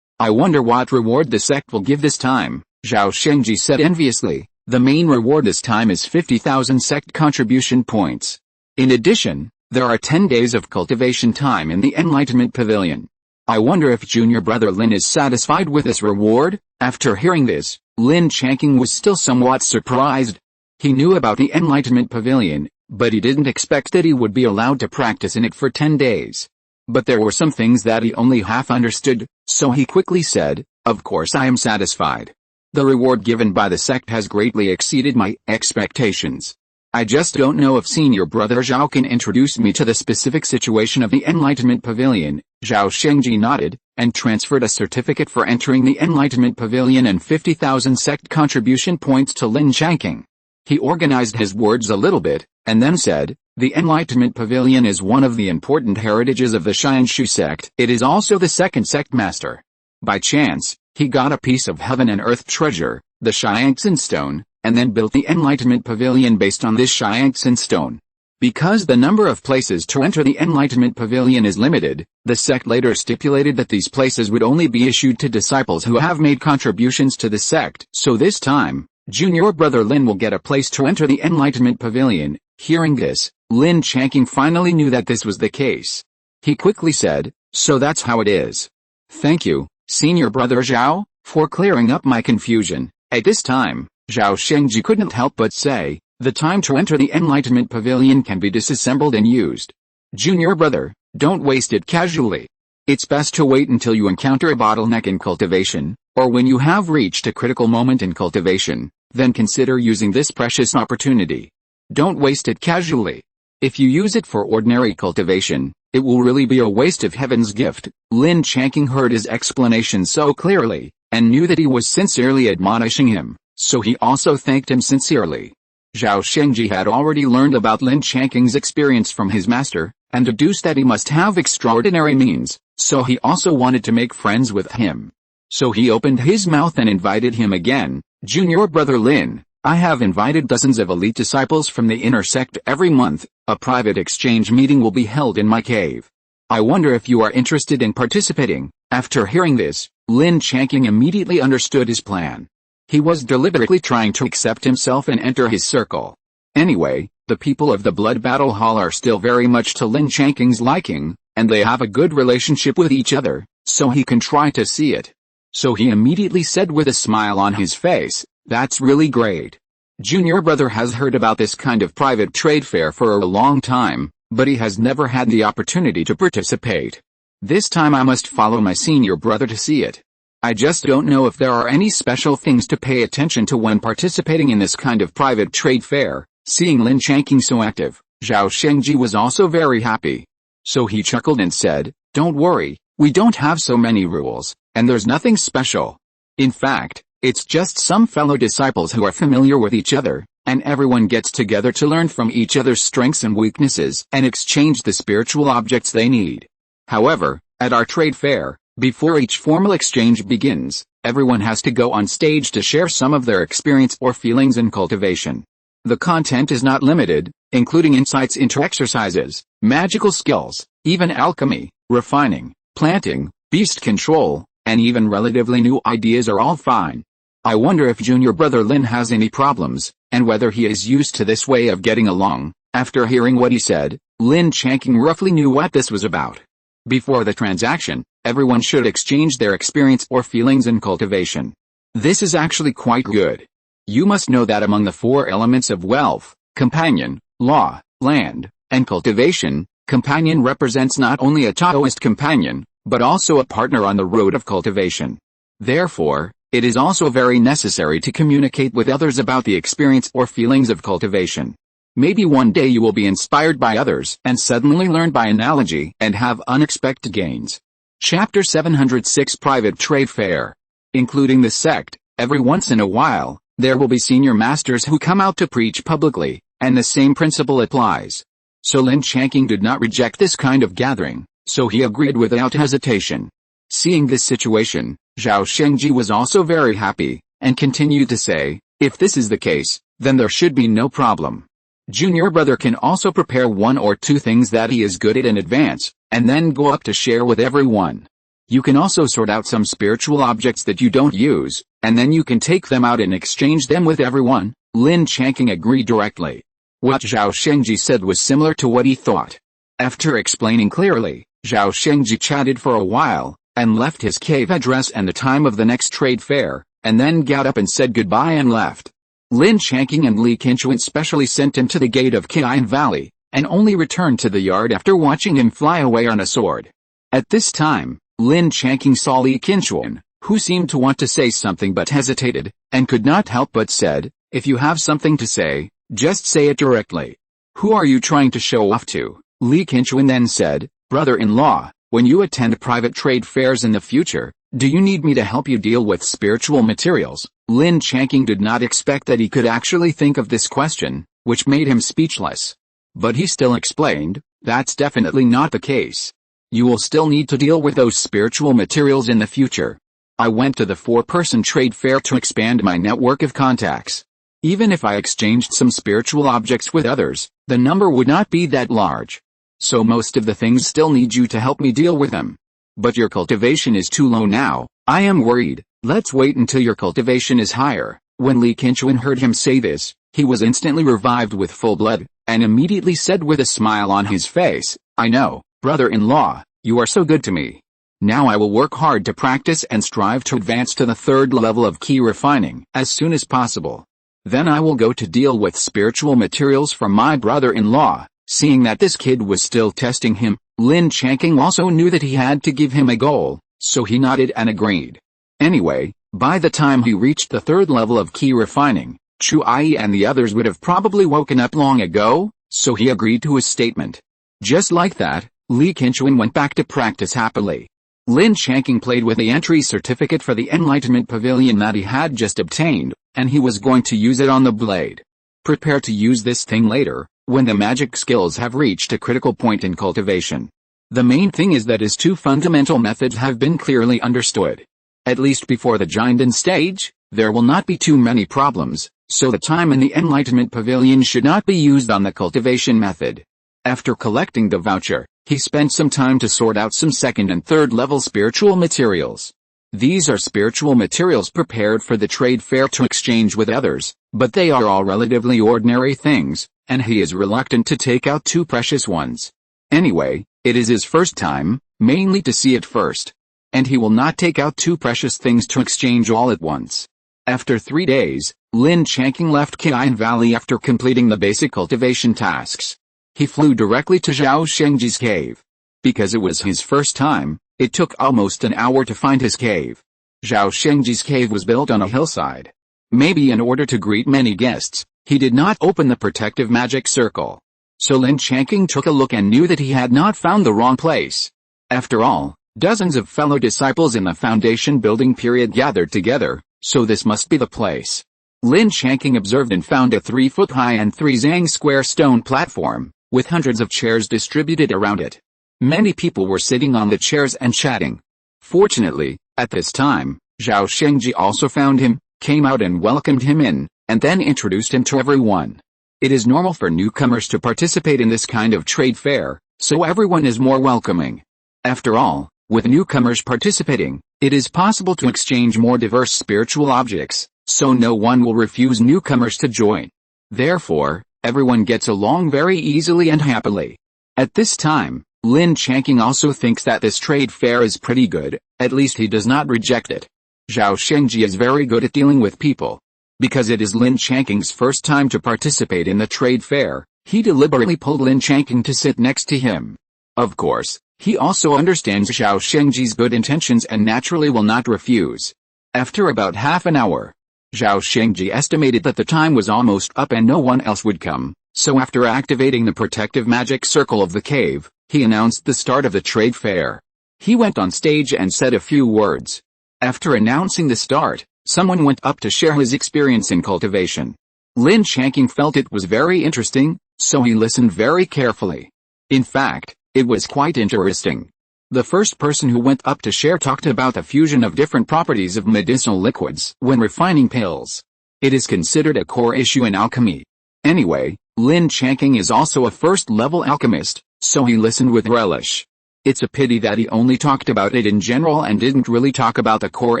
I wonder what reward the sect will give this time," Zhao Shengji said enviously. "The main reward this time is 50,000 sect contribution points. In addition, there are 10 days of cultivation time in the Enlightenment Pavilion. I wonder if junior brother Lin is satisfied with this reward?" After hearing this, Lin Changqing was still somewhat surprised. He knew about the Enlightenment Pavilion, but he didn't expect that he would be allowed to practice in it for 10 days. But there were some things that he only half understood, so he quickly said, "Of course I am satisfied. The reward given by the sect has greatly exceeded my expectations. I just don't know if senior brother Zhao can introduce me to the specific situation of the Enlightenment Pavilion." Zhao Shengji nodded, and transferred a certificate for entering the Enlightenment Pavilion and 50,000 sect contribution points to Lin Changqing. He organized his words a little bit, and then said, "The Enlightenment Pavilion is one of the important heritages of the Xianshu sect. It is also the second sect master. By chance, he got a piece of heaven and earth treasure, the Xiangxin stone, and then built the Enlightenment Pavilion based on this Xiangxin stone. Because the number of places to enter the Enlightenment Pavilion is limited, the sect later stipulated that these places would only be issued to disciples who have made contributions to the sect. So this time, junior brother Lin will get a place to enter the Enlightenment Pavilion." Hearing this, Lin Changqing finally knew that this was the case. He quickly said, "So that's how it is. Thank you, senior brother Zhao, for clearing up my confusion." At this time, Zhao Shengji couldn't help but say, "The time to enter the Enlightenment Pavilion can be disassembled and used. Junior brother, don't waste it casually. It's best to wait until you encounter a bottleneck in cultivation, or when you have reached a critical moment in cultivation, then consider using this precious opportunity. Don't waste it casually. If you use it for ordinary cultivation, it will really be a waste of heaven's gift." Lin Changqing heard his explanation so clearly, and knew that he was sincerely admonishing him, so he also thanked him sincerely. Zhao Shengji had already learned about Lin Changqing's experience from his master, and deduced that he must have extraordinary means, so he also wanted to make friends with him. So he opened his mouth and invited him again, "Junior brother Lin, I have invited dozens of elite disciples from the inner sect every month. A private exchange meeting will be held in my cave. I wonder if you are interested in participating." After hearing this, Lin Changqing immediately understood his plan. He was deliberately trying to accept himself and enter his circle. Anyway, the people of the Blood Battle Hall are still very much to Lin Changqing's liking, and they have a good relationship with each other, so he can try to see it. So he immediately said with a smile on his face, "That's really great. Junior brother has heard about this kind of private trade fair for a long time, but he has never had the opportunity to participate. This time I must follow my senior brother to see it. I just don't know if there are any special things to pay attention to when participating in this kind of private trade fair." Seeing Lin Changqing so active, Zhao Shengji was also very happy. So he chuckled and said, "Don't worry, we don't have so many rules, and there's nothing special. In fact, it's just some fellow disciples who are familiar with each other, and everyone gets together to learn from each other's strengths and weaknesses and exchange the spiritual objects they need. However, at our trade fair, before each formal exchange begins, everyone has to go on stage to share some of their experience or feelings in cultivation. The content is not limited, including insights into exercises, magical skills, even alchemy, refining, planting, beast control, and even relatively new ideas are all fine. I wonder if junior brother Lin has any problems, and whether he is used to this way of getting along." After hearing what he said, Lin Changqing roughly knew what this was about. Before the transaction, everyone should exchange their experience or feelings in cultivation. This is actually quite good. You must know that among the four elements of wealth, companion, law, land, and cultivation, companion represents not only a Taoist companion, but also a partner on the road of cultivation. Therefore, it is also very necessary to communicate with others about the experience or feelings of cultivation. Maybe one day you will be inspired by others and suddenly learn by analogy and have unexpected gains. Chapter 706 Private Trade Fair. Including the sect, every once in a while, there will be senior masters who come out to preach publicly, and the same principle applies. So Lin Changqing did not reject this kind of gathering, so he agreed without hesitation. Seeing this situation, Zhao Shengji was also very happy, and continued to say, If this is the case, then there should be no problem. Junior brother can also prepare 1 or 2 things that he is good at in advance, and then go up to share with everyone. You can also sort out some spiritual objects that you don't use, and then you can take them out and exchange them with everyone. Lin Changqing agreed directly. What Zhao Shengji said was similar to what he thought. After explaining clearly, Zhao Shengji chatted for a while, and left his cave address and the time of the next trade fair, and then got up and said goodbye and left. Lin Changqing and Li Qinchuan specially sent him to the gate of Qian Valley, and only returned to the yard after watching him fly away on a sword. At this time, Lin Changqing saw Li Qinchuan, who seemed to want to say something but hesitated, and could not help but said, "If you have something to say, just say it directly. Who are you trying to show off to?" Li Qinchuan then said, "Brother-in-law, when you attend private trade fairs in the future, do you need me to help you deal with spiritual materials?" Lin Changqing did not expect that he could actually think of this question, which made him speechless. But he still explained, "That's definitely not the case. You will still need to deal with those spiritual materials in the future. I went to the 4-person trade fair to expand my network of contacts. Even if I exchanged some spiritual objects with others, the number would not be that large. So most of the things still need you to help me deal with them. But your cultivation is too low now. I am worried. Let's wait until your cultivation is higher." When Li Qinchuan heard him say this, he was instantly revived with full blood, and immediately said with a smile on his face, "I know, brother-in-law, you are so good to me. Now I will work hard to practice and strive to advance to the 3rd level of key refining as soon as possible. Then I will go to deal with spiritual materials for my brother-in-law." Seeing that this kid was still testing him, Lin Changqing also knew that he had to give him a goal, so he nodded and agreed. Anyway, by the time he reached the 3rd level of key refining, Chu Ai and the others would have probably woken up long ago, so he agreed to his statement. Just like that, Li Qinchuan went back to practice happily. Lin Changqing played with the entry certificate for the Enlightenment Pavilion that he had just obtained, and he was going to use it on the blade. Prepare to use this thing later, when the magic skills have reached a critical point in cultivation. The main thing is that his 2 fundamental methods have been clearly understood. At least before the Jinden stage, there will not be too many problems, so the time in the Enlightenment Pavilion should not be used on the cultivation method. After collecting the voucher, he spent some time to sort out some 2nd and 3rd level spiritual materials. These are spiritual materials prepared for the trade fair to exchange with others, but they are all relatively ordinary things, and he is reluctant to take out 2 precious ones. Anyway, it is his first time, mainly to see it first. And he will not take out 2 precious things to exchange all at once. After 3 days, Lin Changqing left Qian Valley after completing the basic cultivation tasks. He flew directly to Zhao Shengji's cave. Because it was his first time, it took almost an hour to find his cave. Zhao Shengji's cave was built on a hillside. Maybe in order to greet many guests, he did not open the protective magic circle. So Lin Changqing took a look and knew that he had not found the wrong place. After all, dozens of fellow disciples in the foundation building period gathered together, so this must be the place. Lin Changqing observed and found a 3-foot high and 3 zang square stone platform, with hundreds of chairs distributed around it. Many people were sitting on the chairs and chatting. Fortunately, at this time, Zhao Shengji also found him, came out and welcomed him in, and then introduced him to everyone. It is normal for newcomers to participate in this kind of trade fair, so everyone is more welcoming. After all, with newcomers participating, it is possible to exchange more diverse spiritual objects, so no one will refuse newcomers to join. Therefore, everyone gets along very easily and happily. At this time, Lin Changqing also thinks that this trade fair is pretty good, at least he does not reject it. Zhao Shengji is very good at dealing with people. Because it is Lin Changqing's first time to participate in the trade fair, he deliberately pulled Lin Changqing to sit next to him. Of course, he also understands Zhao Shengji's good intentions and naturally will not refuse. After about half an hour, Zhao Shengji estimated that the time was almost up and no one else would come, so after activating the protective magic circle of the cave, he announced the start of the trade fair. He went on stage and said a few words. After announcing the start, someone went up to share his experience in cultivation. Lin Changqing felt it was very interesting, so he listened very carefully. In fact, it was quite interesting. The first person who went up to share talked about the fusion of different properties of medicinal liquids when refining pills. It is considered a core issue in alchemy. Anyway, Lin Changqing is also a first-level alchemist, so he listened with relish. It's a pity that he only talked about it in general and didn't really talk about the core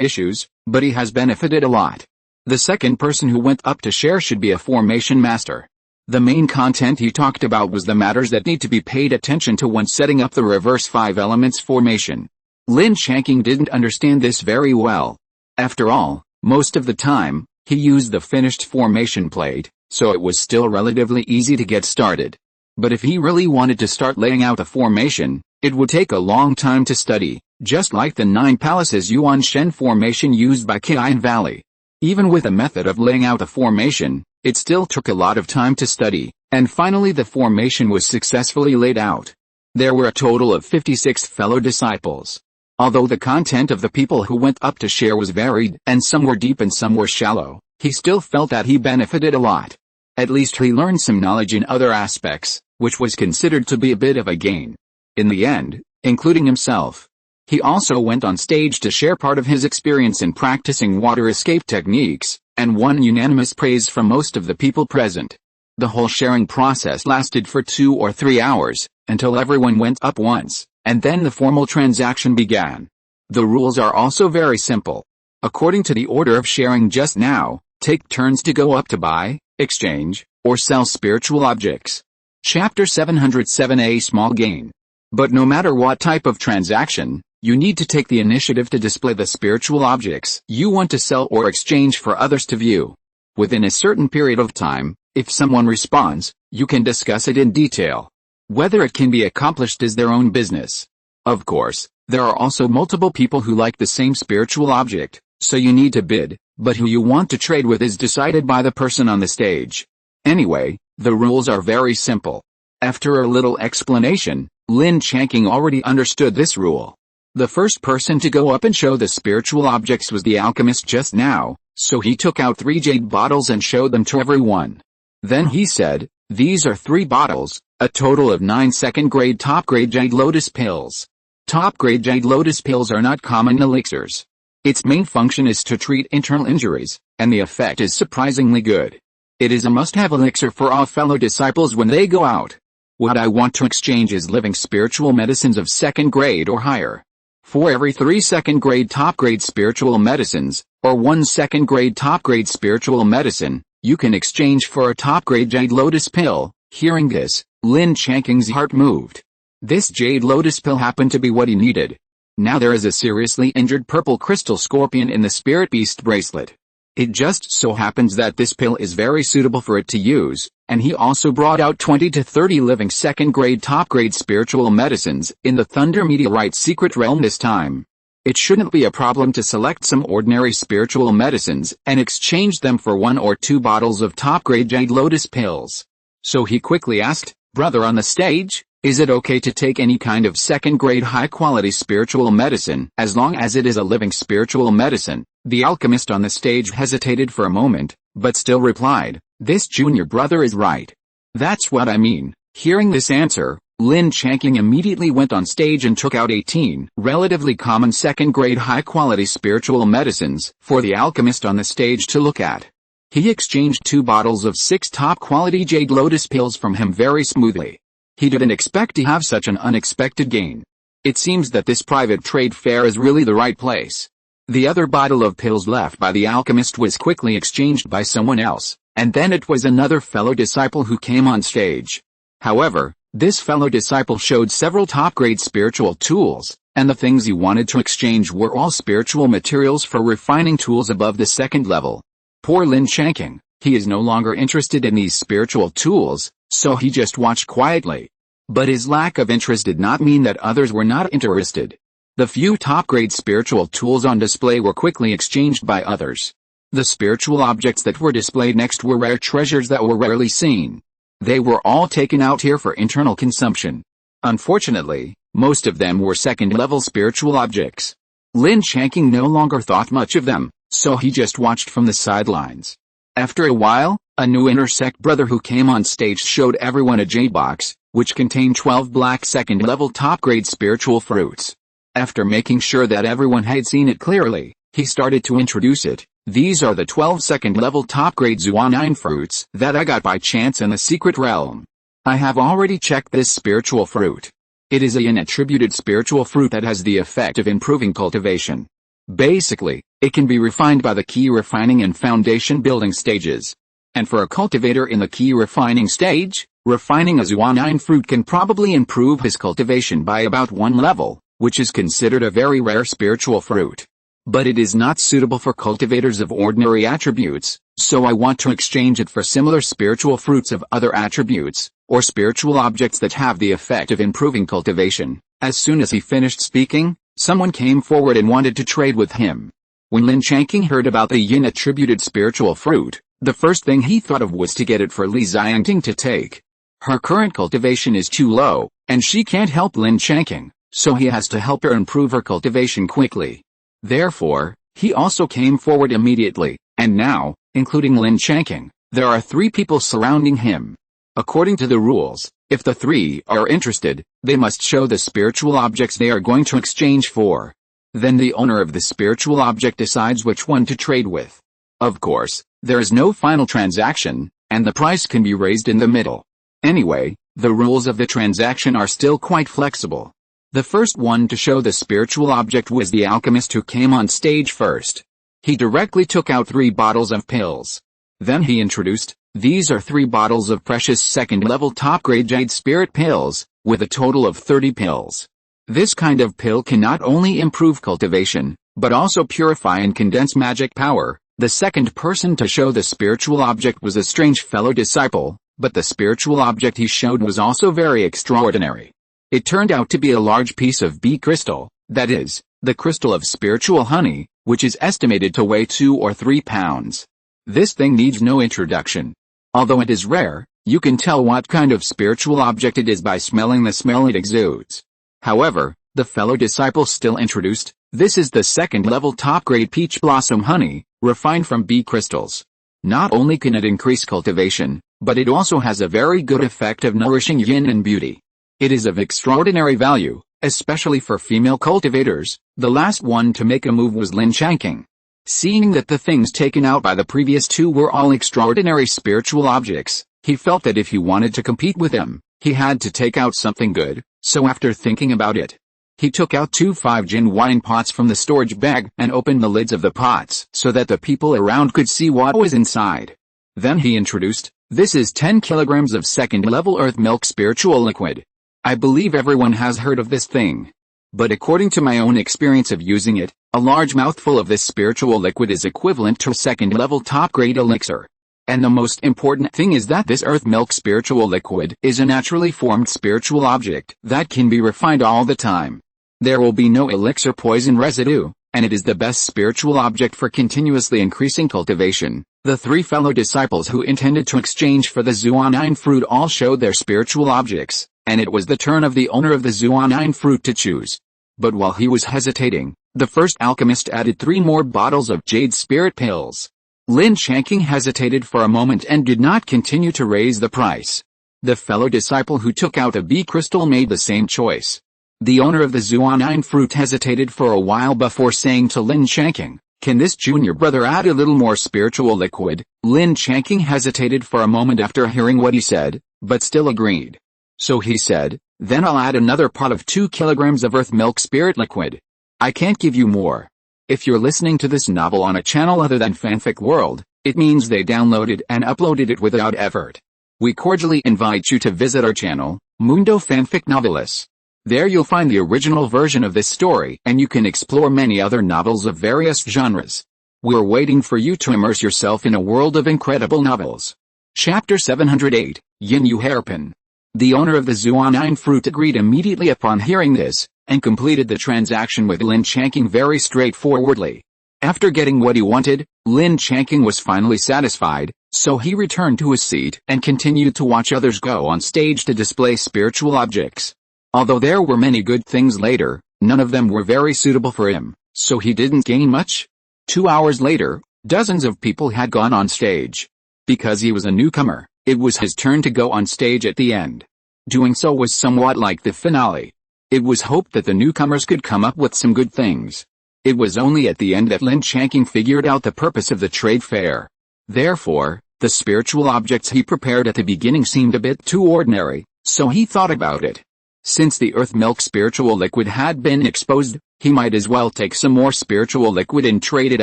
issues, but he has benefited a lot. The second person who went up to share should be a formation master. The main content he talked about was the matters that need to be paid attention to when setting up the reverse 5 elements formation. Lin Changqing didn't understand this very well. After all, most of the time, he used the finished formation plate, so it was still relatively easy to get started. But if he really wanted to start laying out the formation, it would take a long time to study, just like the 9 palaces Yuan Shen formation used by Qian Valley. Even with a method of laying out the formation, it still took a lot of time to study, and finally the formation was successfully laid out. There were a total of 56 fellow disciples. Although the content of the people who went up to share was varied, and some were deep and some were shallow, he still felt that he benefited a lot. At least he learned some knowledge in other aspects, which was considered to be a bit of a gain. In the end, including himself. He also went on stage to share part of his experience in practicing water escape techniques, and won unanimous praise from most of the people present. The whole sharing process lasted for 2 or 3 hours, until everyone went up once, and then the formal transaction began. The rules are also very simple. According to the order of sharing just now, take turns to go up to buy, exchange, or sell spiritual objects. Chapter 707A Small Gain. But no matter what type of transaction, you need to take the initiative to display the spiritual objects you want to sell or exchange for others to view. Within a certain period of time, if someone responds, you can discuss it in detail. Whether it can be accomplished is their own business. Of course, there are also multiple people who like the same spiritual object, so you need to bid, but who you want to trade with is decided by the person on the stage. Anyway, the rules are very simple. After a little explanation, Lin Changqing already understood this rule. The first person to go up and show the spiritual objects was the alchemist just now, so he took out 3 jade bottles and showed them to everyone. Then he said, "These are 3 bottles, a total of 9 second-grade top-grade jade lotus pills. Top-grade jade lotus pills are not common elixirs. Its main function is to treat internal injuries, and the effect is surprisingly good. It is a must-have elixir for all fellow disciples when they go out. What I want to exchange is living spiritual medicines of 2nd grade or higher. For every 3 second-grade top-grade spiritual medicines, or 1 second-grade top-grade spiritual medicine, you can exchange for a top-grade jade lotus pill." Hearing this, Lin Changqing's heart moved. This jade lotus pill happened to be what he needed. Now there is a seriously injured purple crystal scorpion in the spirit beast bracelet. It just so happens that this pill is very suitable for it to use, and he also brought out 20 to 30 living second-grade top-grade spiritual medicines in the Thunder Meteorite secret realm this time. It shouldn't be a problem to select some ordinary spiritual medicines and exchange them for 1 or 2 bottles of top-grade jade lotus pills. So he quickly asked, "Brother on the stage, is it okay to take any kind of second-grade high-quality spiritual medicine as long as it is a living spiritual medicine?" The alchemist on the stage hesitated for a moment, but still replied, "This junior brother is right. That's what I mean." Hearing this answer, Lin Changqing immediately went on stage and took out 18 relatively common second-grade high-quality spiritual medicines for the alchemist on the stage to look at. He exchanged 2 bottles of 6 top-quality jade lotus pills from him very smoothly. He didn't expect to have such an unexpected gain. It seems that this private trade fair is really the right place. The other bottle of pills left by the alchemist was quickly exchanged by someone else, and then it was another fellow disciple who came on stage. However, this fellow disciple showed several top-grade spiritual tools, and the things he wanted to exchange were all spiritual materials for refining tools above the 2nd level. Poor Lin Changqing, he is no longer interested in these spiritual tools, so he just watched quietly. But his lack of interest did not mean that others were not interested. The few top-grade spiritual tools on display were quickly exchanged by others. The spiritual objects that were displayed next were rare treasures that were rarely seen. They were all taken out here for internal consumption. Unfortunately, most of them were 2nd-level spiritual objects. Lin Changqing no longer thought much of them, so he just watched from the sidelines. After a while, a new intersect brother who came on stage showed everyone a jade box, which contained 12 black 2nd-level top-grade spiritual fruits. After making sure that everyone had seen it clearly, he started to introduce it. These are the 12 second-level top-grade Zuan fruits that I got by chance in the secret realm. I have already checked this spiritual fruit. It is a yin-attributed spiritual fruit that has the effect of improving cultivation. Basically, it can be refined by the key refining and foundation building stages. And for a cultivator in the key refining stage, refining a Zuan fruit can probably improve his cultivation by about 1 level, which is considered a very rare spiritual fruit. But it is not suitable for cultivators of ordinary attributes, so I want to exchange it for similar spiritual fruits of other attributes, or spiritual objects that have the effect of improving cultivation. As soon as he finished speaking, someone came forward and wanted to trade with him. When Lin Changqing heard about the yin-attributed spiritual fruit, the first thing he thought of was to get it for Li Changqing to take. Her current cultivation is too low, and she can't help Lin Changqing, so he has to help her improve her cultivation quickly. Therefore, he also came forward immediately, and now, including Lin Changqing, there are 3 people surrounding him. According to the rules, if the 3 are interested, they must show the spiritual objects they are going to exchange for. Then the owner of the spiritual object decides which one to trade with. Of course, there is no final transaction, and the price can be raised in the middle. Anyway, the rules of the transaction are still quite flexible. The first one to show the spiritual object was the alchemist who came on stage first. He directly took out 3 bottles of pills. Then he introduced, these are 3 bottles of precious second-level top-grade jade spirit pills, with a total of 30 pills. This kind of pill can not only improve cultivation, but also purify and condense magic power. The second person to show the spiritual object was a strange fellow disciple, but the spiritual object he showed was also very extraordinary. It turned out to be a large piece of bee crystal, that is, the crystal of spiritual honey, which is estimated to weigh 2 or 3 pounds. This thing needs no introduction. Although it is rare, you can tell what kind of spiritual object it is by smelling the smell it exudes. However, the fellow disciple still introduced, this is the second-level top-grade peach blossom honey, refined from bee crystals. Not only can it increase cultivation, but it also has a very good effect of nourishing yin and beauty. It is of extraordinary value, especially for female cultivators. The last one to make a move was Lin Changqing. Seeing that the things taken out by the previous 2 were all extraordinary spiritual objects, he felt that if he wanted to compete with them, he had to take out something good, so after thinking about it, he took out 2 5-gin wine pots from the storage bag and opened the lids of the pots so that the people around could see what was inside. Then he introduced, this is 10 kilograms of second-level earth milk spiritual liquid. I believe everyone has heard of this thing. But according to my own experience of using it, a large mouthful of this spiritual liquid is equivalent to a second-level top-grade elixir. And the most important thing is that this earth milk spiritual liquid is a naturally formed spiritual object that can be refined all the time. There will be no elixir poison residue, and it is the best spiritual object for continuously increasing cultivation. The 3 fellow disciples who intended to exchange for the Zuan fruit all showed their spiritual objects, and it was the turn of the owner of the Zuan fruit to choose. But while he was hesitating, the first alchemist added 3 more bottles of jade spirit pills. Lin Changqing hesitated for a moment and did not continue to raise the price. The fellow disciple who took out a bee crystal made the same choice. The owner of the Zuan fruit hesitated for a while before saying to Lin Changqing, can this junior brother add a little more spiritual liquid? Lin Changqing hesitated for a moment after hearing what he said, but still agreed. So he said, then I'll add another pot of 2 kilograms of earth milk spirit liquid. I can't give you more. If you're listening to this novel on a channel other than Fanfic World, it means they downloaded and uploaded it without effort. We cordially invite you to visit our channel, Mundo Fanfic Novelis. There you'll find the original version of this story and you can explore many other novels of various genres. We're waiting for you to immerse yourself in a world of incredible novels. Chapter 708, Yin Yu Hairpin. The owner of the Zuan fruit agreed immediately upon hearing this, and completed the transaction with Lin Changqing very straightforwardly. After getting what he wanted, Lin Changqing was finally satisfied, so he returned to his seat and continued to watch others go on stage to display spiritual objects. Although there were many good things later, none of them were very suitable for him, so he didn't gain much. 2 hours later, dozens of people had gone on stage. Because he was a newcomer, it was his turn to go on stage at the end. Doing so was somewhat like the finale. It was hoped that the newcomers could come up with some good things. It was only at the end that Lin Changqing figured out the purpose of the trade fair. Therefore, the spiritual objects he prepared at the beginning seemed a bit too ordinary, so he thought about it. Since the earth milk spiritual liquid had been exposed, he might as well take some more spiritual liquid and trade it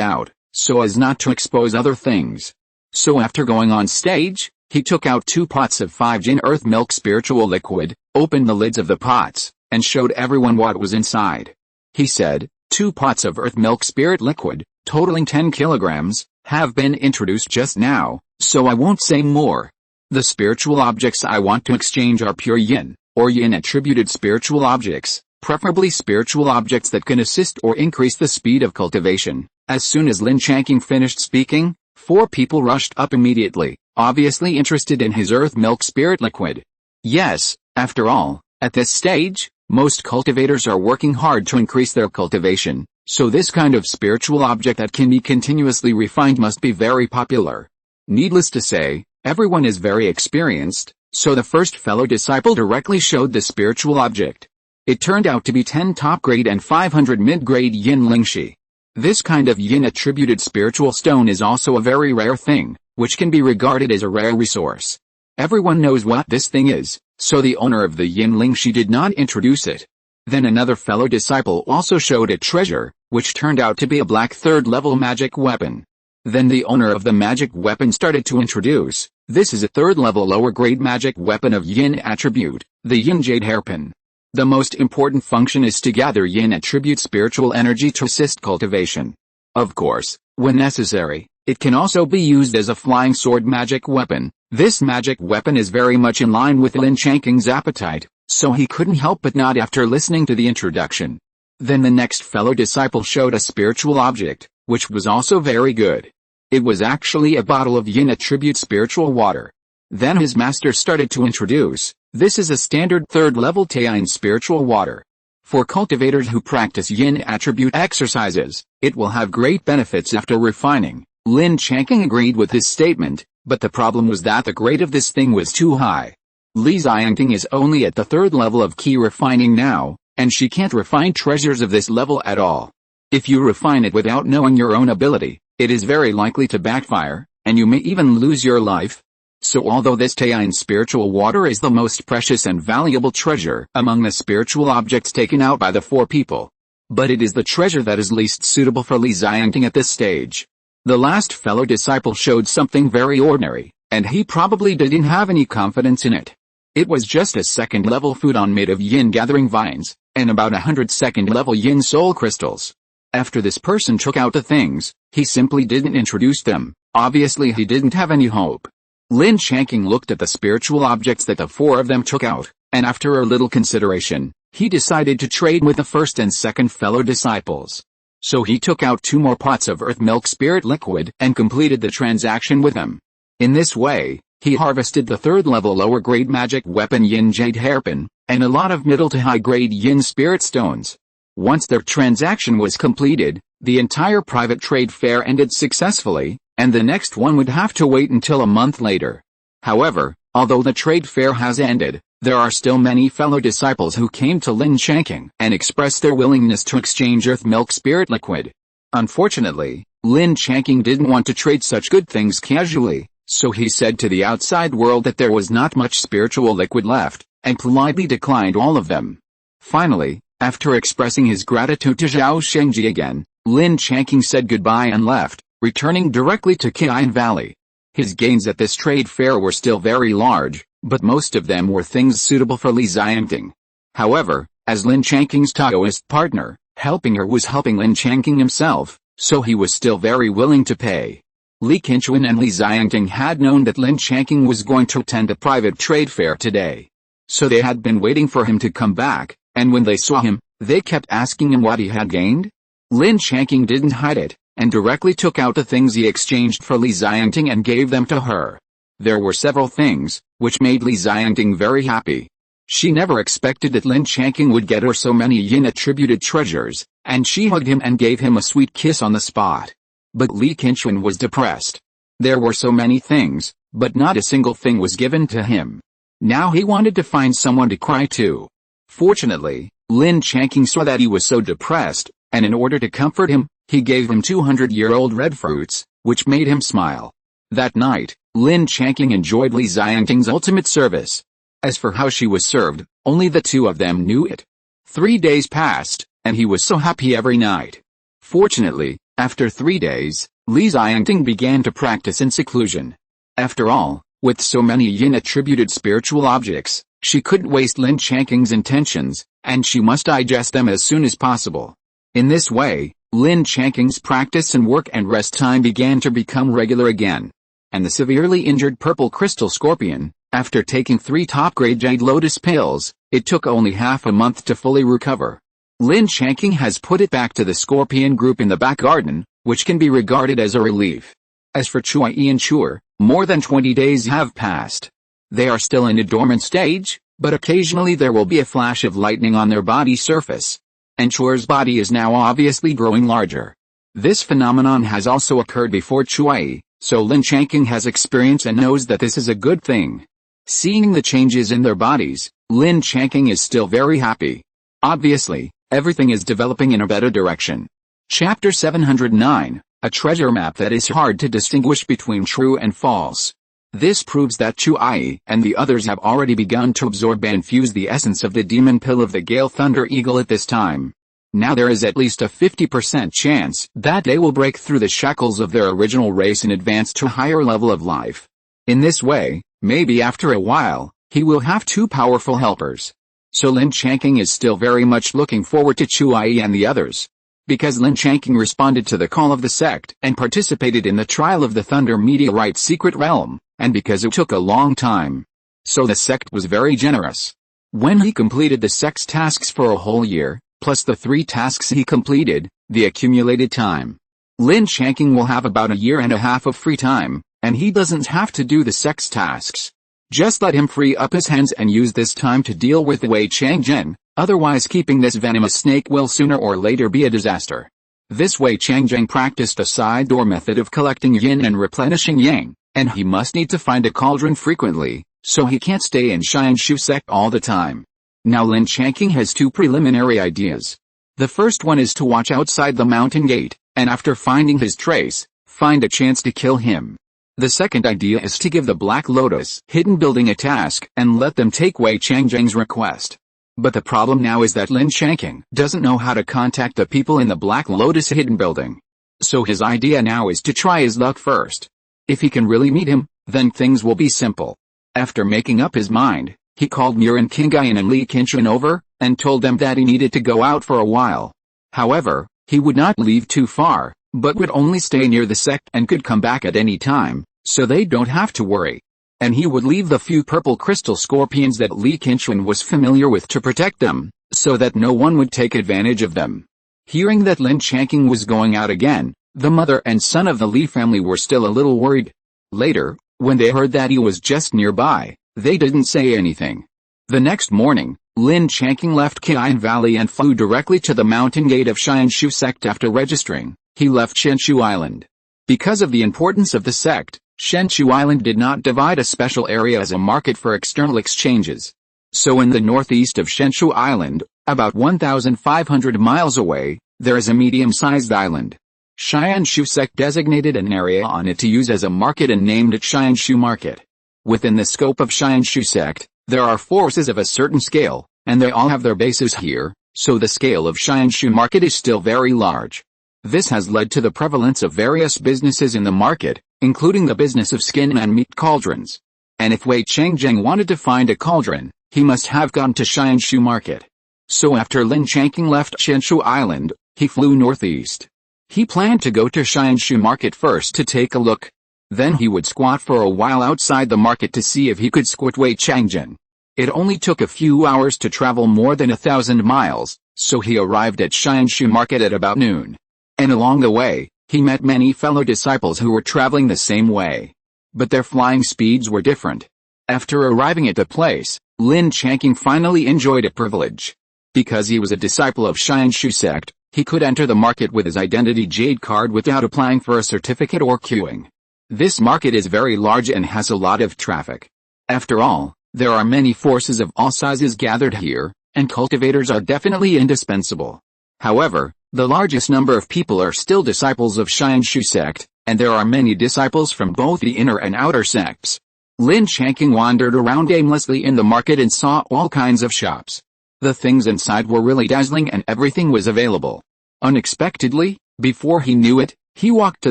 out, so as not to expose other things. So after going on stage, he took out 2 pots of 5 Jin earth milk spiritual liquid, opened the lids of the pots, and showed everyone what was inside. He said, 2 pots of earth milk spirit liquid, totaling 10 kilograms, have been introduced just now, so I won't say more. The spiritual objects I want to exchange are pure yin, or yin-attributed spiritual objects, preferably spiritual objects that can assist or increase the speed of cultivation. As soon as Lin Changqing finished speaking, 4 people rushed up immediately, obviously interested in his earth milk spirit liquid. Yes, after all, at this stage, most cultivators are working hard to increase their cultivation, so this kind of spiritual object that can be continuously refined must be very popular. Needless to say, everyone is very experienced, so the first fellow disciple directly showed the spiritual object. It turned out to be 10 top-grade and 500 mid-grade yin lingxi. This kind of yin-attributed spiritual stone is also a very rare thing, which can be regarded as a rare resource. Everyone knows what this thing is, so the owner of the yin lingxi did not introduce it. Then another fellow disciple also showed a treasure, which turned out to be a black 3rd-level magic weapon. Then the owner of the magic weapon started to introduce, this is a 3rd-level lower-grade magic weapon of yin attribute, the yin jade hairpin. The most important function is to gather yin attribute spiritual energy to assist cultivation. Of course, when necessary, it can also be used as a flying sword magic weapon. This magic weapon is very much in line with Lin Changqing's appetite, so he couldn't help but nod after listening to the introduction. Then the next fellow disciple showed a spiritual object, which was also very good. It was actually a bottle of yin attribute spiritual water. Then his master started to introduce, this is a standard 3rd-level Taoism spiritual water. For cultivators who practice yin attribute exercises, it will have great benefits after refining. Lin Changqing agreed with his statement, but the problem was that the grade of this thing was too high. Li Xiangting is only at the 3rd level of key refining now, and she can't refine treasures of this level at all. If you refine it without knowing your own ability, it is very likely to backfire, and you may even lose your life. So although this Taoism spiritual water is the most precious and valuable treasure among the spiritual objects taken out by the 4 people, but it is the treasure that is least suitable for Li Xiangting at this stage. The last fellow disciple showed something very ordinary, and he probably didn't have any confidence in it. It was just a 2nd-level futon made of yin-gathering vines, and about 100 2nd-level yin soul crystals. After this person took out the things, he simply didn't introduce them. Obviously he didn't have any hope. Lin Changqing looked at the spiritual objects that the 4 of them took out, and after a little consideration, he decided to trade with the first and second fellow disciples. So he took out 2 more pots of earth milk spirit liquid and completed the transaction with them. In this way, he harvested the 3rd-level lower-grade magic weapon yin jade hairpin, and a lot of middle to high-grade yin spirit stones. Once their transaction was completed, the entire private trade fair ended successfully, and the next one would have to wait until a month later. However, although the trade fair has ended, there are still many fellow disciples who came to Lin Changqing and expressed their willingness to exchange earth milk spirit liquid. Unfortunately, Lin Changqing didn't want to trade such good things casually, so he said to the outside world that there was not much spiritual liquid left, and politely declined all of them. Finally, after expressing his gratitude to Zhao Shengji again, Lin Changqing said goodbye and left, returning directly to Qian Valley. His gains at this trade fair were still very large, but most of them were things suitable for Li Xiangting. However, as Lin Changqing's Taoist partner, helping her was helping Lin Changqing himself, so he was still very willing to pay. Li Qianquan and Li Xiangting had known that Lin Changqing was going to attend a private trade fair today. So they had been waiting for him to come back, and when they saw him, they kept asking him what he had gained. Lin Changqing didn't hide it, and directly took out the things he exchanged for Li Xiangting and gave them to her. There were several things, which made Li Xiangting very happy. She never expected that Lin Changqing would get her so many yin-attributed treasures, and she hugged him and gave him a sweet kiss on the spot. But Li Qianquan was depressed. There were so many things, but not a single thing was given to him. Now he wanted to find someone to cry to. Fortunately, Lin Changqing saw that he was so depressed, And in order to comfort him, he gave him 200-year-old red fruits, which made him smile. That night, Lin Changqing enjoyed Li Xiangting's ultimate service. As for how she was served, only the two of them knew it. 3 days passed, and he was so happy every night. Fortunately, after 3 days, Li Xiangting began to practice in seclusion. After all, with so many yin-attributed spiritual objects, she couldn't waste Lin Changqing's intentions, and she must digest them as soon as possible. In this way, Lin Changqing's practice and work and rest time began to become regular again. And the severely injured purple crystal scorpion, after taking 3 top-grade jade lotus pills, it took only half a month to fully recover. Lin Changqing has put it back to the scorpion group in the back garden, which can be regarded as a relief. As for Chuai and Chur, more than 20 days have passed. They are still in a dormant stage, but occasionally there will be a flash of lightning on their body surface. And Chur's body is now obviously growing larger. This phenomenon has also occurred before Chuai, so Lin Changqing has experience and knows that this is a good thing. Seeing the changes in their bodies, Lin Changqing is still very happy. Obviously, everything is developing in a better direction. Chapter 709, a treasure map that is hard to distinguish between true and false. This proves that Chuai and the others have already begun to absorb and fuse the essence of the demon pill of the Gale Thunder Eagle at this time. Now there is at least a 50% chance that they will break through the shackles of their original race and advance to a higher level of life. In this way, maybe after a while, he will have 2 powerful helpers. So Lin Changqing is still very much looking forward to Chuai and the others. Because Lin Changqing responded to the call of the sect and participated in the trial of the Thunder Meteorite Secret Realm, and because it took a long time. So the sect was very generous. When he completed the sect's tasks for a whole year, plus the 3 tasks he completed, the accumulated time, Lin Changqing will have about 1.5 years of free time, and he doesn't have to do the sect's tasks. Just let him free up his hands and use this time to deal with Wei Changzhen, otherwise keeping this venomous snake will sooner or later be a disaster. This Wei Changzhen practiced a side door method of collecting yin and replenishing yang, and he must need to find a cauldron frequently, so he can't stay in Xianshu sect all the time. Now Lin Changqing has 2 preliminary ideas. The first one is to watch outside the mountain gate, and after finding his trace, find a chance to kill him. The second idea is to give the Black Lotus hidden building a task and let them take Wei Changzhen's request. But the problem now is that Lin Changqing doesn't know how to contact the people in the Black Lotus hidden building. So his idea now is to try his luck first. If he can really meet him, then things will be simple. After making up his mind, he called Murin Qingyan and Li Qinshan over, and told them that he needed to go out for a while. However, he would not leave too far, but would only stay near the sect and could come back at any time, so they don't have to worry. And he would leave the few purple crystal scorpions that Li Qinshan was familiar with to protect them, so that no one would take advantage of them. Hearing that Lin Changqing was going out again, the mother and son of the Li family were still a little worried. Later, when they heard that he was just nearby, they didn't say anything. The next morning, Lin Changqing left Qian Valley and flew directly to the mountain gate of Xianshu sect. After registering, he left Shenshu Island. Because of the importance of the sect, Shenshu Island did not divide a special area as a market for external exchanges. So in the northeast of Shenshu Island, about 1,500 miles away, there is a medium-sized island. Xianshu sect designated an area on it to use as a market and named it Xianshu Market. Within the scope of Xianshu sect, there are forces of a certain scale, and they all have their bases here, so the scale of Xianshu Market is still very large. This has led to the prevalence of various businesses in the market, including the business of skin and meat cauldrons. And if Wei Changzhen wanted to find a cauldron, he must have gone to Xianshu Market. So after Lin Changqing left Shenshu Island, he flew northeast. He planned to go to Xianshu Market first to take a look. Then he would squat for a while outside the market to see if he could squirt Wei Changzhen. It only took a few hours to travel more than 1,000 miles, so he arrived at Xianshu Market at about noon. And along the way, he met many fellow disciples who were traveling the same way. But their flying speeds were different. After arriving at the place, Lin Changqing finally enjoyed a privilege. Because he was a disciple of Xianshu sect, he could enter the market with his identity jade card without applying for a certificate or queuing. This market is very large and has a lot of traffic. After all, there are many forces of all sizes gathered here, and cultivators are definitely indispensable. However, The largest number of people are still disciples of Xianshu sect, and there are many disciples from both the inner and outer sects. Lin Changqing wandered around aimlessly in the market and saw all kinds of shops. The things inside were really dazzling and everything was available. Unexpectedly, before he knew it, he walked to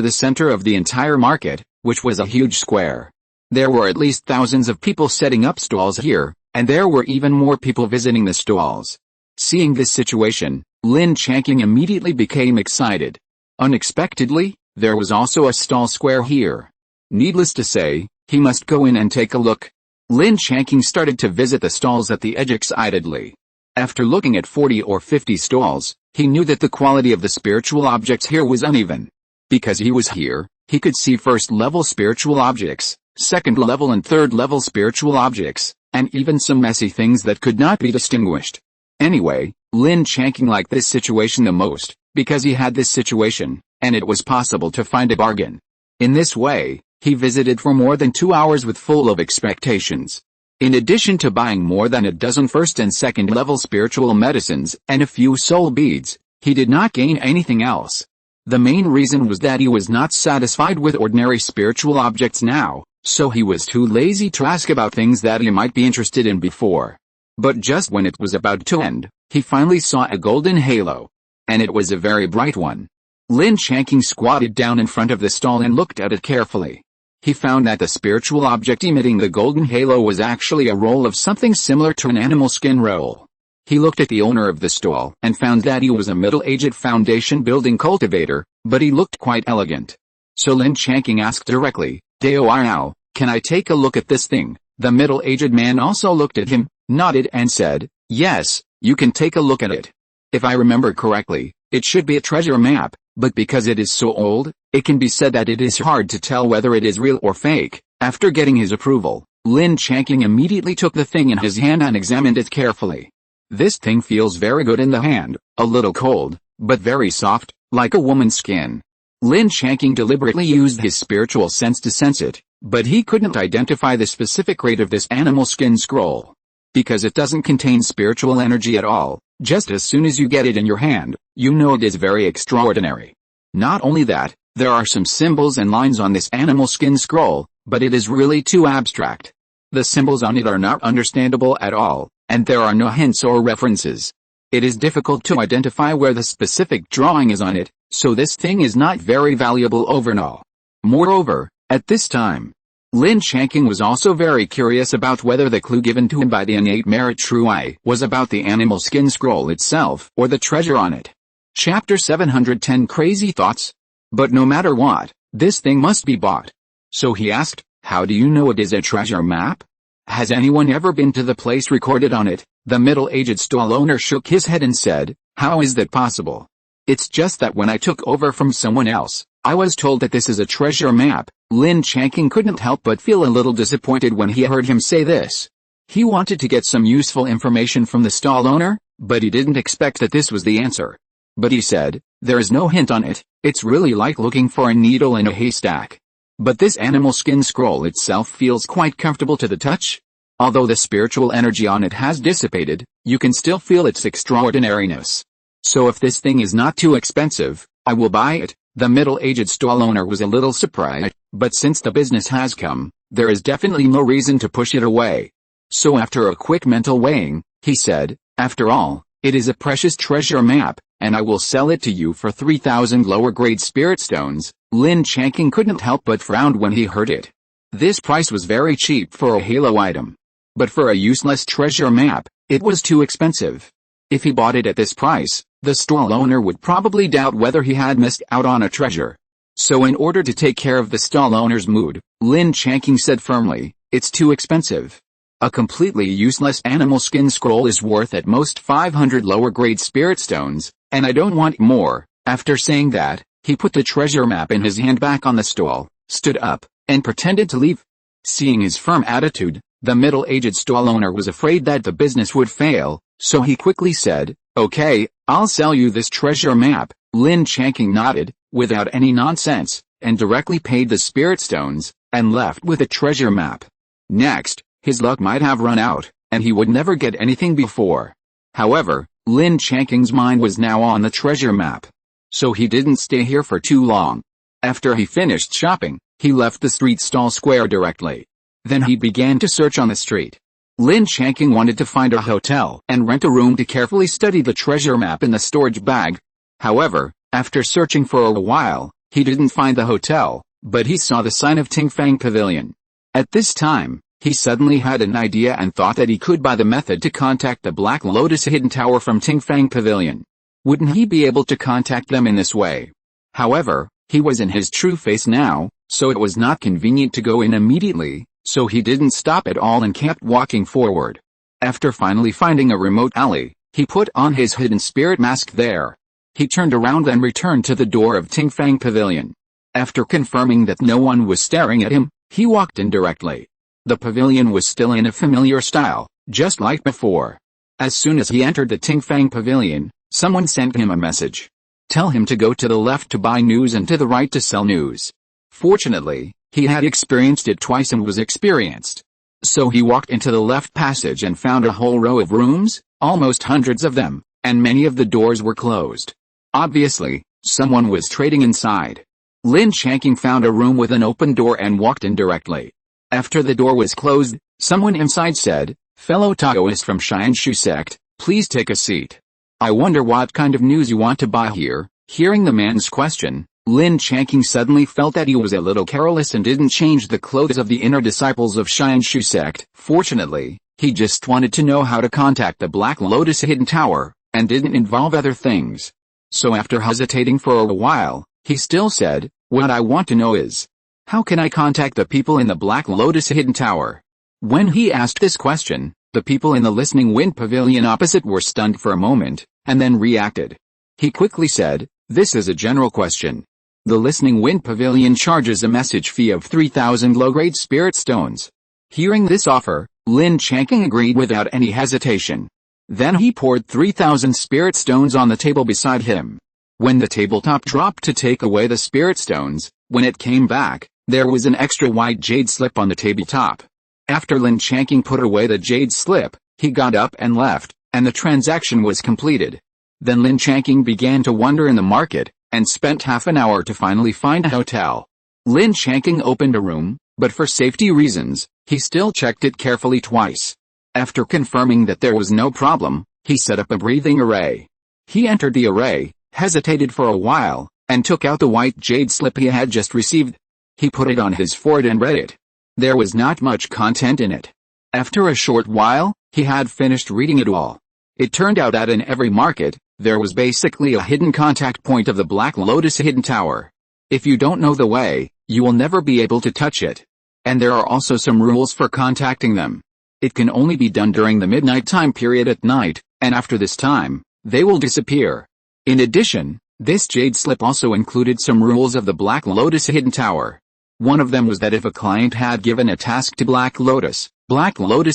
the center of the entire market, which was a huge square. There were at least thousands of people setting up stalls here, and there were even more people visiting the stalls. Seeing this situation, Lin Changqing immediately became excited. Unexpectedly, there was also a stall square here. Needless to say, he must go in and take a look. Lin Changqing started to visit the stalls at the edge excitedly. After looking at 40 or 50 stalls, he knew that the quality of the spiritual objects here was uneven. Because he was here, he could see first-level spiritual objects, second-level and third-level spiritual objects, and even some messy things that could not be distinguished. Anyway, Lin Changqing liked this situation the most, because he had this situation, and it was possible to find a bargain. In this way, he visited for more than 2 hours with full of expectations. In addition to buying more than a dozen first and second level spiritual medicines and a few soul beads, he did not gain anything else. The main reason was that he was not satisfied with ordinary spiritual objects now, so he was too lazy to ask about things that he might be interested in before. But just when it was about to end, he finally saw a golden halo. And it was a very bright one. Lin Changqing squatted down in front of the stall and looked at it carefully. He found that the spiritual object emitting the golden halo was actually a roll of something similar to an animal skin roll. He looked at the owner of the stall and found that he was a middle-aged foundation-building cultivator, but he looked quite elegant. So Lin Changqing asked directly, "Dao, can I take a look at this thing?" The middle-aged man also looked at him, nodded and said, "Yes, you can take a look at it. If I remember correctly, it should be a treasure map, but because it is so old, it can be said that it is hard to tell whether it is real or fake." After getting his approval, Lin Changqing immediately took the thing in his hand and examined it carefully. This thing feels very good in the hand, a little cold, but very soft, like a woman's skin. Lin Changqing deliberately used his spiritual sense to sense it, but he couldn't identify the specific rate of this animal skin scroll. Because it doesn't contain spiritual energy at all, just as soon as you get it in your hand, you know it is very extraordinary. Not only that, there are some symbols and lines on this animal skin scroll, but it is really too abstract. The symbols on it are not understandable at all, and there are no hints or references. It is difficult to identify where the specific drawing is on it, so this thing is not very valuable overall. Moreover, at this time, Lin Changqing was also very curious about whether the clue given to him by the innate merit true eye was about the animal skin scroll itself or the treasure on it. Chapter 710 Crazy Thoughts. But no matter what, this thing must be bought. So he asked, "How do you know it is a treasure map? Has anyone ever been to the place recorded on it?" The middle-aged stall owner shook his head and said, "How is that possible? It's just that when I took over from someone else, I was told that this is a treasure map." Lin Changqing couldn't help but feel a little disappointed when he heard him say this. He wanted to get some useful information from the stall owner, but he didn't expect that this was the answer. But he said, "There is no hint on it, it's really like looking for a needle in a haystack. But this animal skin scroll itself feels quite comfortable to the touch. Although the spiritual energy on it has dissipated, you can still feel its extraordinariness. So if this thing is not too expensive, I will buy it." The middle-aged stall owner was a little surprised, but since the business has come, there is definitely no reason to push it away. So after a quick mental weighing, he said, "After all, it is a precious treasure map, and I will sell it to you for 3,000 lower-grade spirit stones." Lin Changqing couldn't help but frown when he heard it. This price was very cheap for a halo item. But for a useless treasure map, it was too expensive. If he bought it at this price, the stall owner would probably doubt whether he had missed out on a treasure. So in order to take care of the stall owner's mood, Lin Changqing said firmly, "It's too expensive. A completely useless animal skin scroll is worth at most 500 lower-grade spirit stones, and I don't want more." After saying that, he put the treasure map in his hand back on the stall, stood up, and pretended to leave. Seeing his firm attitude, the middle-aged stall owner was afraid that the business would fail, so he quickly said, "Okay, I'll sell you this treasure map." Lin Changqing nodded, without any nonsense, and directly paid the spirit stones, and left with a treasure map. Next, his luck might have run out, and he would never get anything before. However, Lin Changqing's mind was now on the treasure map. so he didn't stay here for too long. After he finished shopping, he left the street stall square directly. Then he began to search on the street. Lin Changqing wanted to find a hotel and rent a room to carefully study the treasure map in the storage bag. However, after searching for a while, he didn't find the hotel, but he saw the sign of Jiufeng Pavilion. At this time, he suddenly had an idea and thought that he could buy the method to contact the Black Lotus Hidden Tower from Jiufeng Pavilion. Wouldn't he be able to contact them in this way? However, he was in his true face now, so it was not convenient to go in immediately, so he didn't stop at all and kept walking forward. After finally finding a remote alley, he put on his hidden spirit mask there. He turned around and returned to the door of Jiufeng Pavilion. After confirming that no one was staring at him, he walked in directly. The pavilion was still in a familiar style, just like before. As soon as he entered the Jiufeng Pavilion, someone sent him a message. Tell him to go to the left to buy news and to the right to sell news. Fortunately, he had experienced it twice and was experienced. So he walked into the left passage and found a whole row of rooms, almost hundreds of them, and many of the doors were closed. Obviously, someone was trading inside. Lin Changqing found a room with an open door and walked in directly. After the door was closed, someone inside said, "Fellow Taoist from Xianshu sect, please take a seat. I wonder what kind of news you want to buy here." Hearing the man's question, Lin Changqing suddenly felt that he was a little careless and didn't change the clothes of the inner disciples of Xianshu sect. Fortunately, he just wanted to know how to contact the Black Lotus Hidden Tower, and didn't involve other things. So after hesitating for a while, he still said, "What I want to know is, how can I contact the people in the Black Lotus Hidden Tower?" When he asked this question, the people in the Listening Wind Pavilion opposite were stunned for a moment, and then reacted. He quickly said, "This is a general question. The Listening Wind Pavilion charges a message fee of 3,000 low-grade spirit stones." Hearing this offer, Lin Changqing agreed without any hesitation. Then he poured 3,000 spirit stones on the table beside him. When the tabletop dropped to take away the spirit stones, when it came back, there was an extra white jade slip on the tabletop. After Lin Changqing put away the jade slip, he got up and left, and the transaction was completed. Then Lin Changqing began to wander in the market, and spent half an hour to finally find a hotel. Lin Changqing opened a room, but for safety reasons, he still checked it carefully twice. After confirming that there was no problem, he set up a breathing array. He entered the array, hesitated for a while, and took out the white jade slip he had just received. He put it on his forehead and read it. There was not much content in it. After a short while, he had finished reading it all. It turned out that in every market, there was basically a hidden contact point of the Black Lotus Hidden Tower. If you don't know the way, you will never be able to touch it. And there are also some rules for contacting them. It can only be done during the midnight time period at night, and after this time, they will disappear. In addition, this jade slip also included some rules of the Black Lotus Hidden Tower. One of them was that if a client had given a task to Black Lotus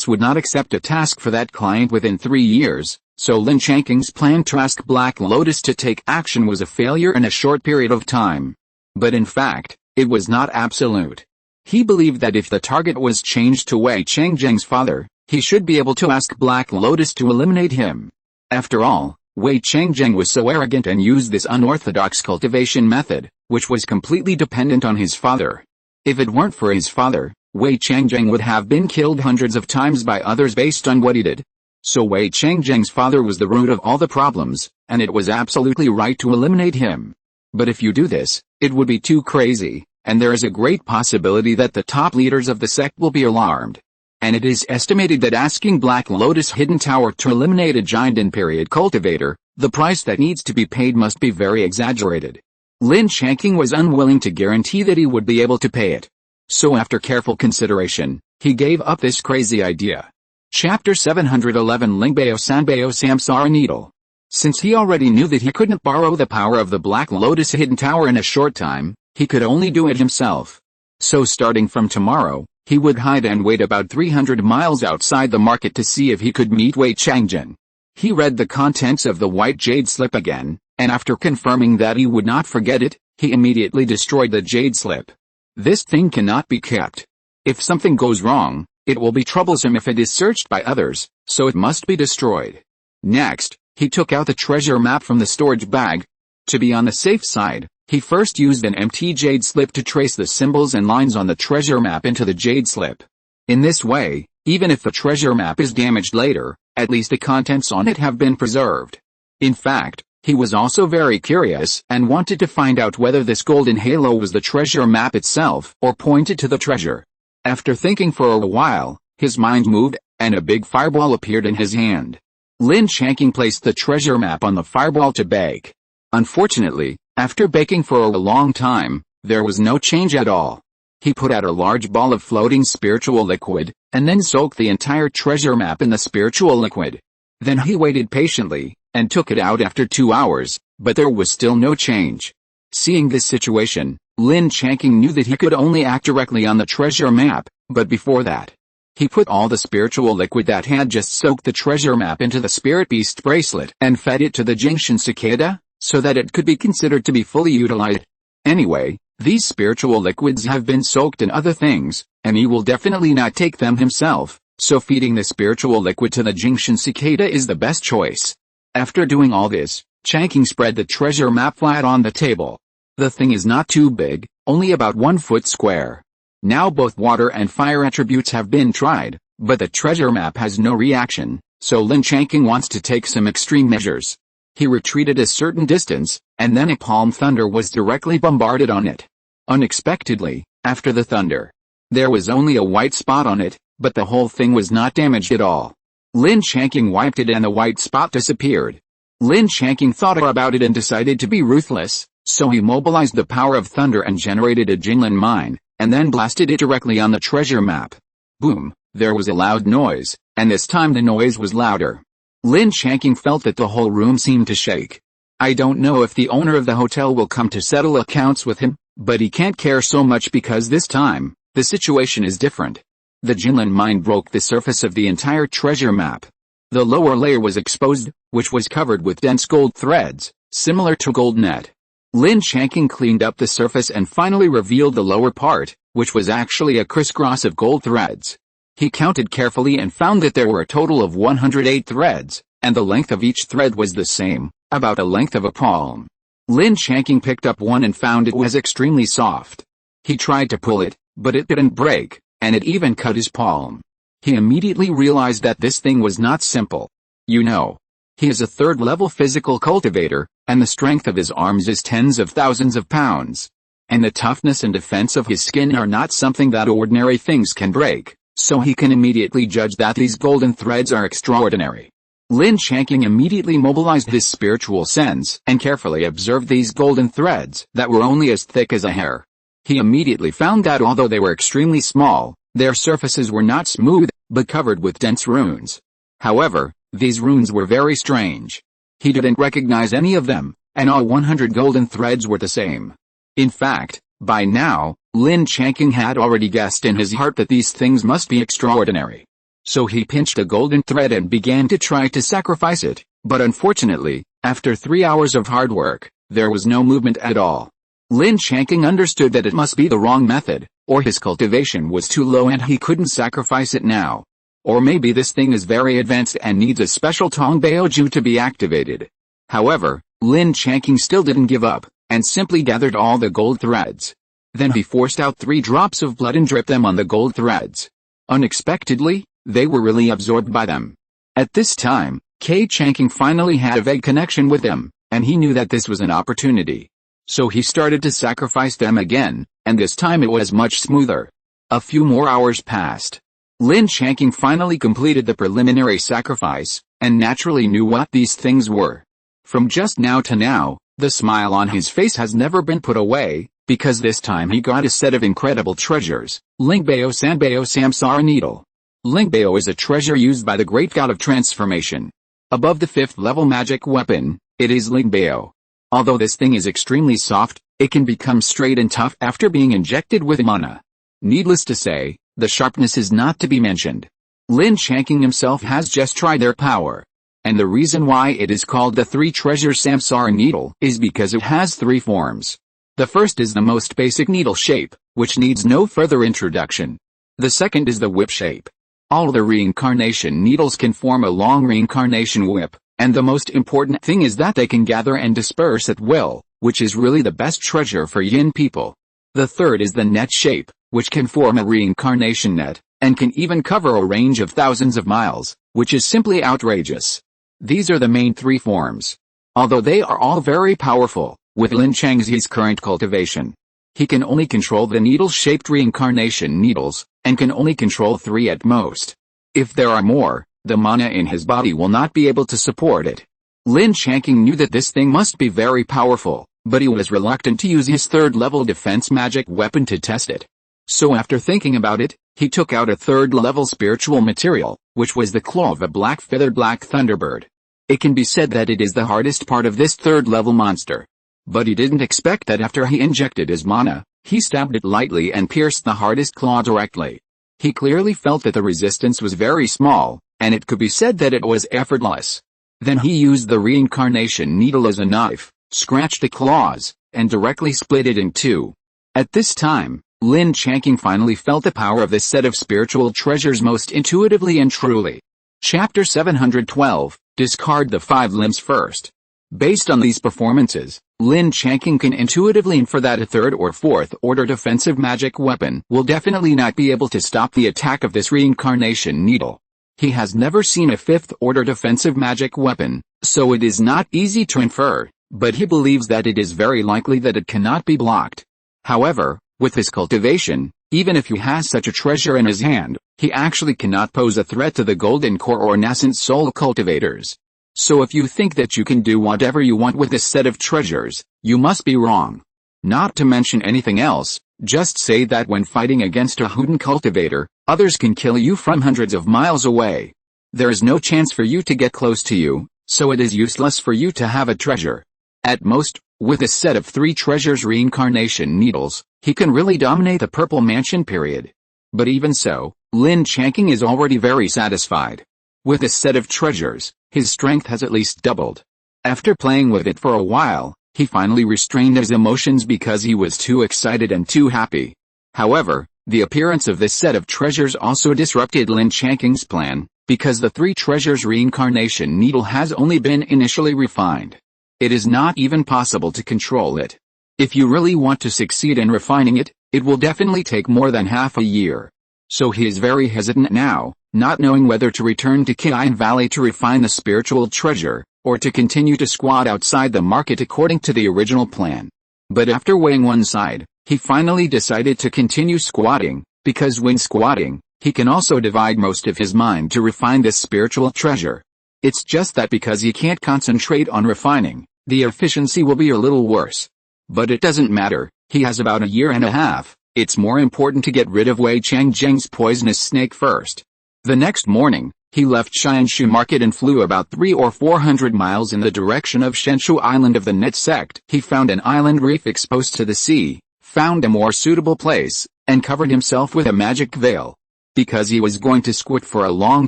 would not accept a task for that client within 3 years, so Lin Changqing's plan to ask Black Lotus to take action was a failure in a short period of time. But in fact, it was not absolute. He believed that if the target was changed to Wei Changzheng's father, he should be able to ask Black Lotus to eliminate him. After all, Wei Changzheng was so arrogant and used this unorthodox cultivation method, which was completely dependent on his father. If it weren't for his father, Wei Changzheng would have been killed hundreds of times by others based on what he did. So Wei Changzheng's father was the root of all the problems, and it was absolutely right to eliminate him. But if you do this, it would be too crazy, and there is a great possibility that the top leaders of the sect will be alarmed. And it is estimated that asking Black Lotus Hidden Tower to eliminate a giant in-period cultivator, the price that needs to be paid must be very exaggerated. Lin Changqing was unwilling to guarantee that he would be able to pay it. So after careful consideration, he gave up this crazy idea. Chapter 711 Lingbao Sanbao Samsara Needle. Since he already knew that he couldn't borrow the power of the Black Lotus Hidden Tower in a short time, he could only do it himself. So starting from tomorrow, he would hide and wait about 300 miles outside the market to see if he could meet Wei Changzheng. He read the contents of the white jade slip again, and after confirming that he would not forget it, he immediately destroyed the jade slip. This thing cannot be kept. If something goes wrong, it will be troublesome if it is searched by others, so it must be destroyed. Next, he took out the treasure map from the storage bag. To be on the safe side, he first used an empty jade slip to trace the symbols and lines on the treasure map into the jade slip. In this way, even if the treasure map is damaged later, at least the contents on it have been preserved. In fact, he was also very curious and wanted to find out whether this golden halo was the treasure map itself or pointed to the treasure. After thinking for a while, his mind moved, and a big fireball appeared in his hand. Lin Changqing placed the treasure map on the fireball to bake. Unfortunately, after baking for a long time, there was no change at all. He put out a large ball of floating spiritual liquid, and then soaked the entire treasure map in the spiritual liquid. Then he waited patiently, and took it out after 2 hours, but there was still no change. Seeing this situation, Lin Changqing knew that he could only act directly on the treasure map, but before that, he put all the spiritual liquid that had just soaked the treasure map into the spirit beast bracelet and fed it to the Jingshan cicada, so that it could be considered to be fully utilized. Anyway, these spiritual liquids have been soaked in other things, and he will definitely not take them himself, so feeding the spiritual liquid to the Jingshan cicada is the best choice. After doing all this, Changqing spread the treasure map flat on the table. The thing is not too big, only about 1 foot square. Now both water and fire attributes have been tried, but the treasure map has no reaction, so Lin Changqing wants to take some extreme measures. He retreated a certain distance, and then a palm thunder was directly bombarded on it. Unexpectedly, after the thunder, there was only a white spot on it, but the whole thing was not damaged at all. Lin Changqing wiped it and the white spot disappeared. Lin Changqing thought about it and decided to be ruthless, so he mobilized the power of thunder and generated a Jinlin mine, and then blasted it directly on the treasure map. Boom, there was a loud noise, and this time the noise was louder. Lin Changqing felt that the whole room seemed to shake. I don't know if the owner of the hotel will come to settle accounts with him, but he can't care so much because this time, the situation is different. The Jinlin mine broke the surface of the entire treasure map. The lower layer was exposed, which was covered with dense gold threads, similar to gold net. Lin Changqing cleaned up the surface and finally revealed the lower part, which was actually a crisscross of gold threads. He counted carefully and found that there were a total of 108 threads, and the length of each thread was the same, about the length of a palm. Lin Changqing picked up one and found it was extremely soft. He tried to pull it, but it didn't break, and it even cut his palm. He immediately realized that this thing was not simple. You know, he is a third-level physical cultivator, and the strength of his arms is tens of thousands of pounds. And the toughness and defense of his skin are not something that ordinary things can break, so he can immediately judge that these golden threads are extraordinary. Lin Changqing immediately mobilized his spiritual sense and carefully observed these golden threads that were only as thick as a hair. He immediately found that although they were extremely small, their surfaces were not smooth, but covered with dense runes. However, these runes were very strange. He didn't recognize any of them, and all 100 golden threads were the same. In fact, by now, Lin Changqing had already guessed in his heart that these things must be extraordinary. So he pinched a golden thread and began to try to sacrifice it, but unfortunately, after 3 hours of hard work, there was no movement at all. Lin Changqing understood that it must be the wrong method, or his cultivation was too low and he couldn't sacrifice it now. Or maybe this thing is very advanced and needs a special Tongbaoju to be activated. However, Lin Changqing still didn't give up, and simply gathered all the gold threads. Then he forced out 3 drops of blood and dripped them on the gold threads. Unexpectedly, they were really absorbed by them. At this time, Changqing finally had a vague connection with them, and he knew that this was an opportunity. So he started to sacrifice them again, and this time it was much smoother. A few more hours passed. Lin Changqing finally completed the preliminary sacrifice, and naturally knew what these things were. From just now to now, the smile on his face has never been put away, because this time he got a set of incredible treasures, Lingbao Sanbao Samsara Needle. Lingbao is a treasure used by the great god of transformation. Above the 5th level magic weapon, it is Lingbao. Although this thing is extremely soft, it can become straight and tough after being injected with mana. Needless to say, the sharpness is not to be mentioned. Lin Changqing himself has just tried their power. And the reason why it is called the 3 treasure Samsara needle is because it has 3 forms. The first is the most basic needle shape, which needs no further introduction. The second is the whip shape. All the reincarnation needles can form a long reincarnation whip, And the most important thing is that they can gather and disperse at will, which is really the best treasure for yin people. The third is the net shape, which can form a reincarnation net, and can even cover a range of thousands of miles, which is simply outrageous. These are the main three forms. Although they are all very powerful, with Lin Changqing's current cultivation, he can only control the needle-shaped reincarnation needles, and can only control 3 at most. If there are more, the mana in his body will not be able to support it. Lin Changqing knew that this thing must be very powerful, but he was reluctant to use his 3rd-level defense magic weapon to test it. So after thinking about it, he took out a 3rd-level spiritual material, which was the claw of a black-feathered black thunderbird. It can be said that it is the hardest part of this 3rd-level monster. But he didn't expect that after he injected his mana, he stabbed it lightly and pierced the hardest claw directly. He clearly felt that the resistance was very small, and it could be said that it was effortless. Then he used the reincarnation needle as a knife, scratched the claws, and directly split it in 2. At this time, Lin Changqing finally felt the power of this set of spiritual treasures most intuitively and truly. Chapter 712, Discard the 5 limbs first. Based on these performances, Lin Changqing can intuitively infer that a 3rd or 4th order defensive magic weapon will definitely not be able to stop the attack of this reincarnation needle. He has never seen a 5th order defensive magic weapon, so it is not easy to infer, but he believes that it is very likely that it cannot be blocked. However, with his cultivation, even if he has such a treasure in his hand, he actually cannot pose a threat to the golden core or nascent soul cultivators. So if you think that you can do whatever you want with this set of treasures, you must be wrong. Not to mention anything else, just say that when fighting against a hidden cultivator, others can kill you from hundreds of miles away. There is no chance for you to get close to you, so it is useless for you to have a treasure. At most, with a set of 3 treasures reincarnation needles, he can really dominate the Purple Mansion period. But even so, Lin Changqing is already very satisfied. With a set of treasures, his strength has at least doubled. After playing with it for a while, he finally restrained his emotions because he was too excited and too happy. However, the appearance of this set of treasures also disrupted Lin Changqing's plan, because the 3 treasures reincarnation needle has only been initially refined. It is not even possible to control it. If you really want to succeed in refining it, it will definitely take more than half a year. So he is very hesitant now, not knowing whether to return to Qian Valley to refine the spiritual treasure, or to continue to squat outside the market according to the original plan. But after weighing one side, he finally decided to continue squatting, because when squatting, he can also divide most of his mind to refine this spiritual treasure. It's just that because he can't concentrate on refining, the efficiency will be a little worse. But it doesn't matter, he has about a year and a half. It's more important to get rid of Wei Changzheng's poisonous snake first. The next morning, he left Xianshu Market and flew about 300 or 400 miles in the direction of Shenshu Island of the Net sect. He found an island reef exposed to the sea, found a more suitable place, and covered himself with a magic veil. Because he was going to squat for a long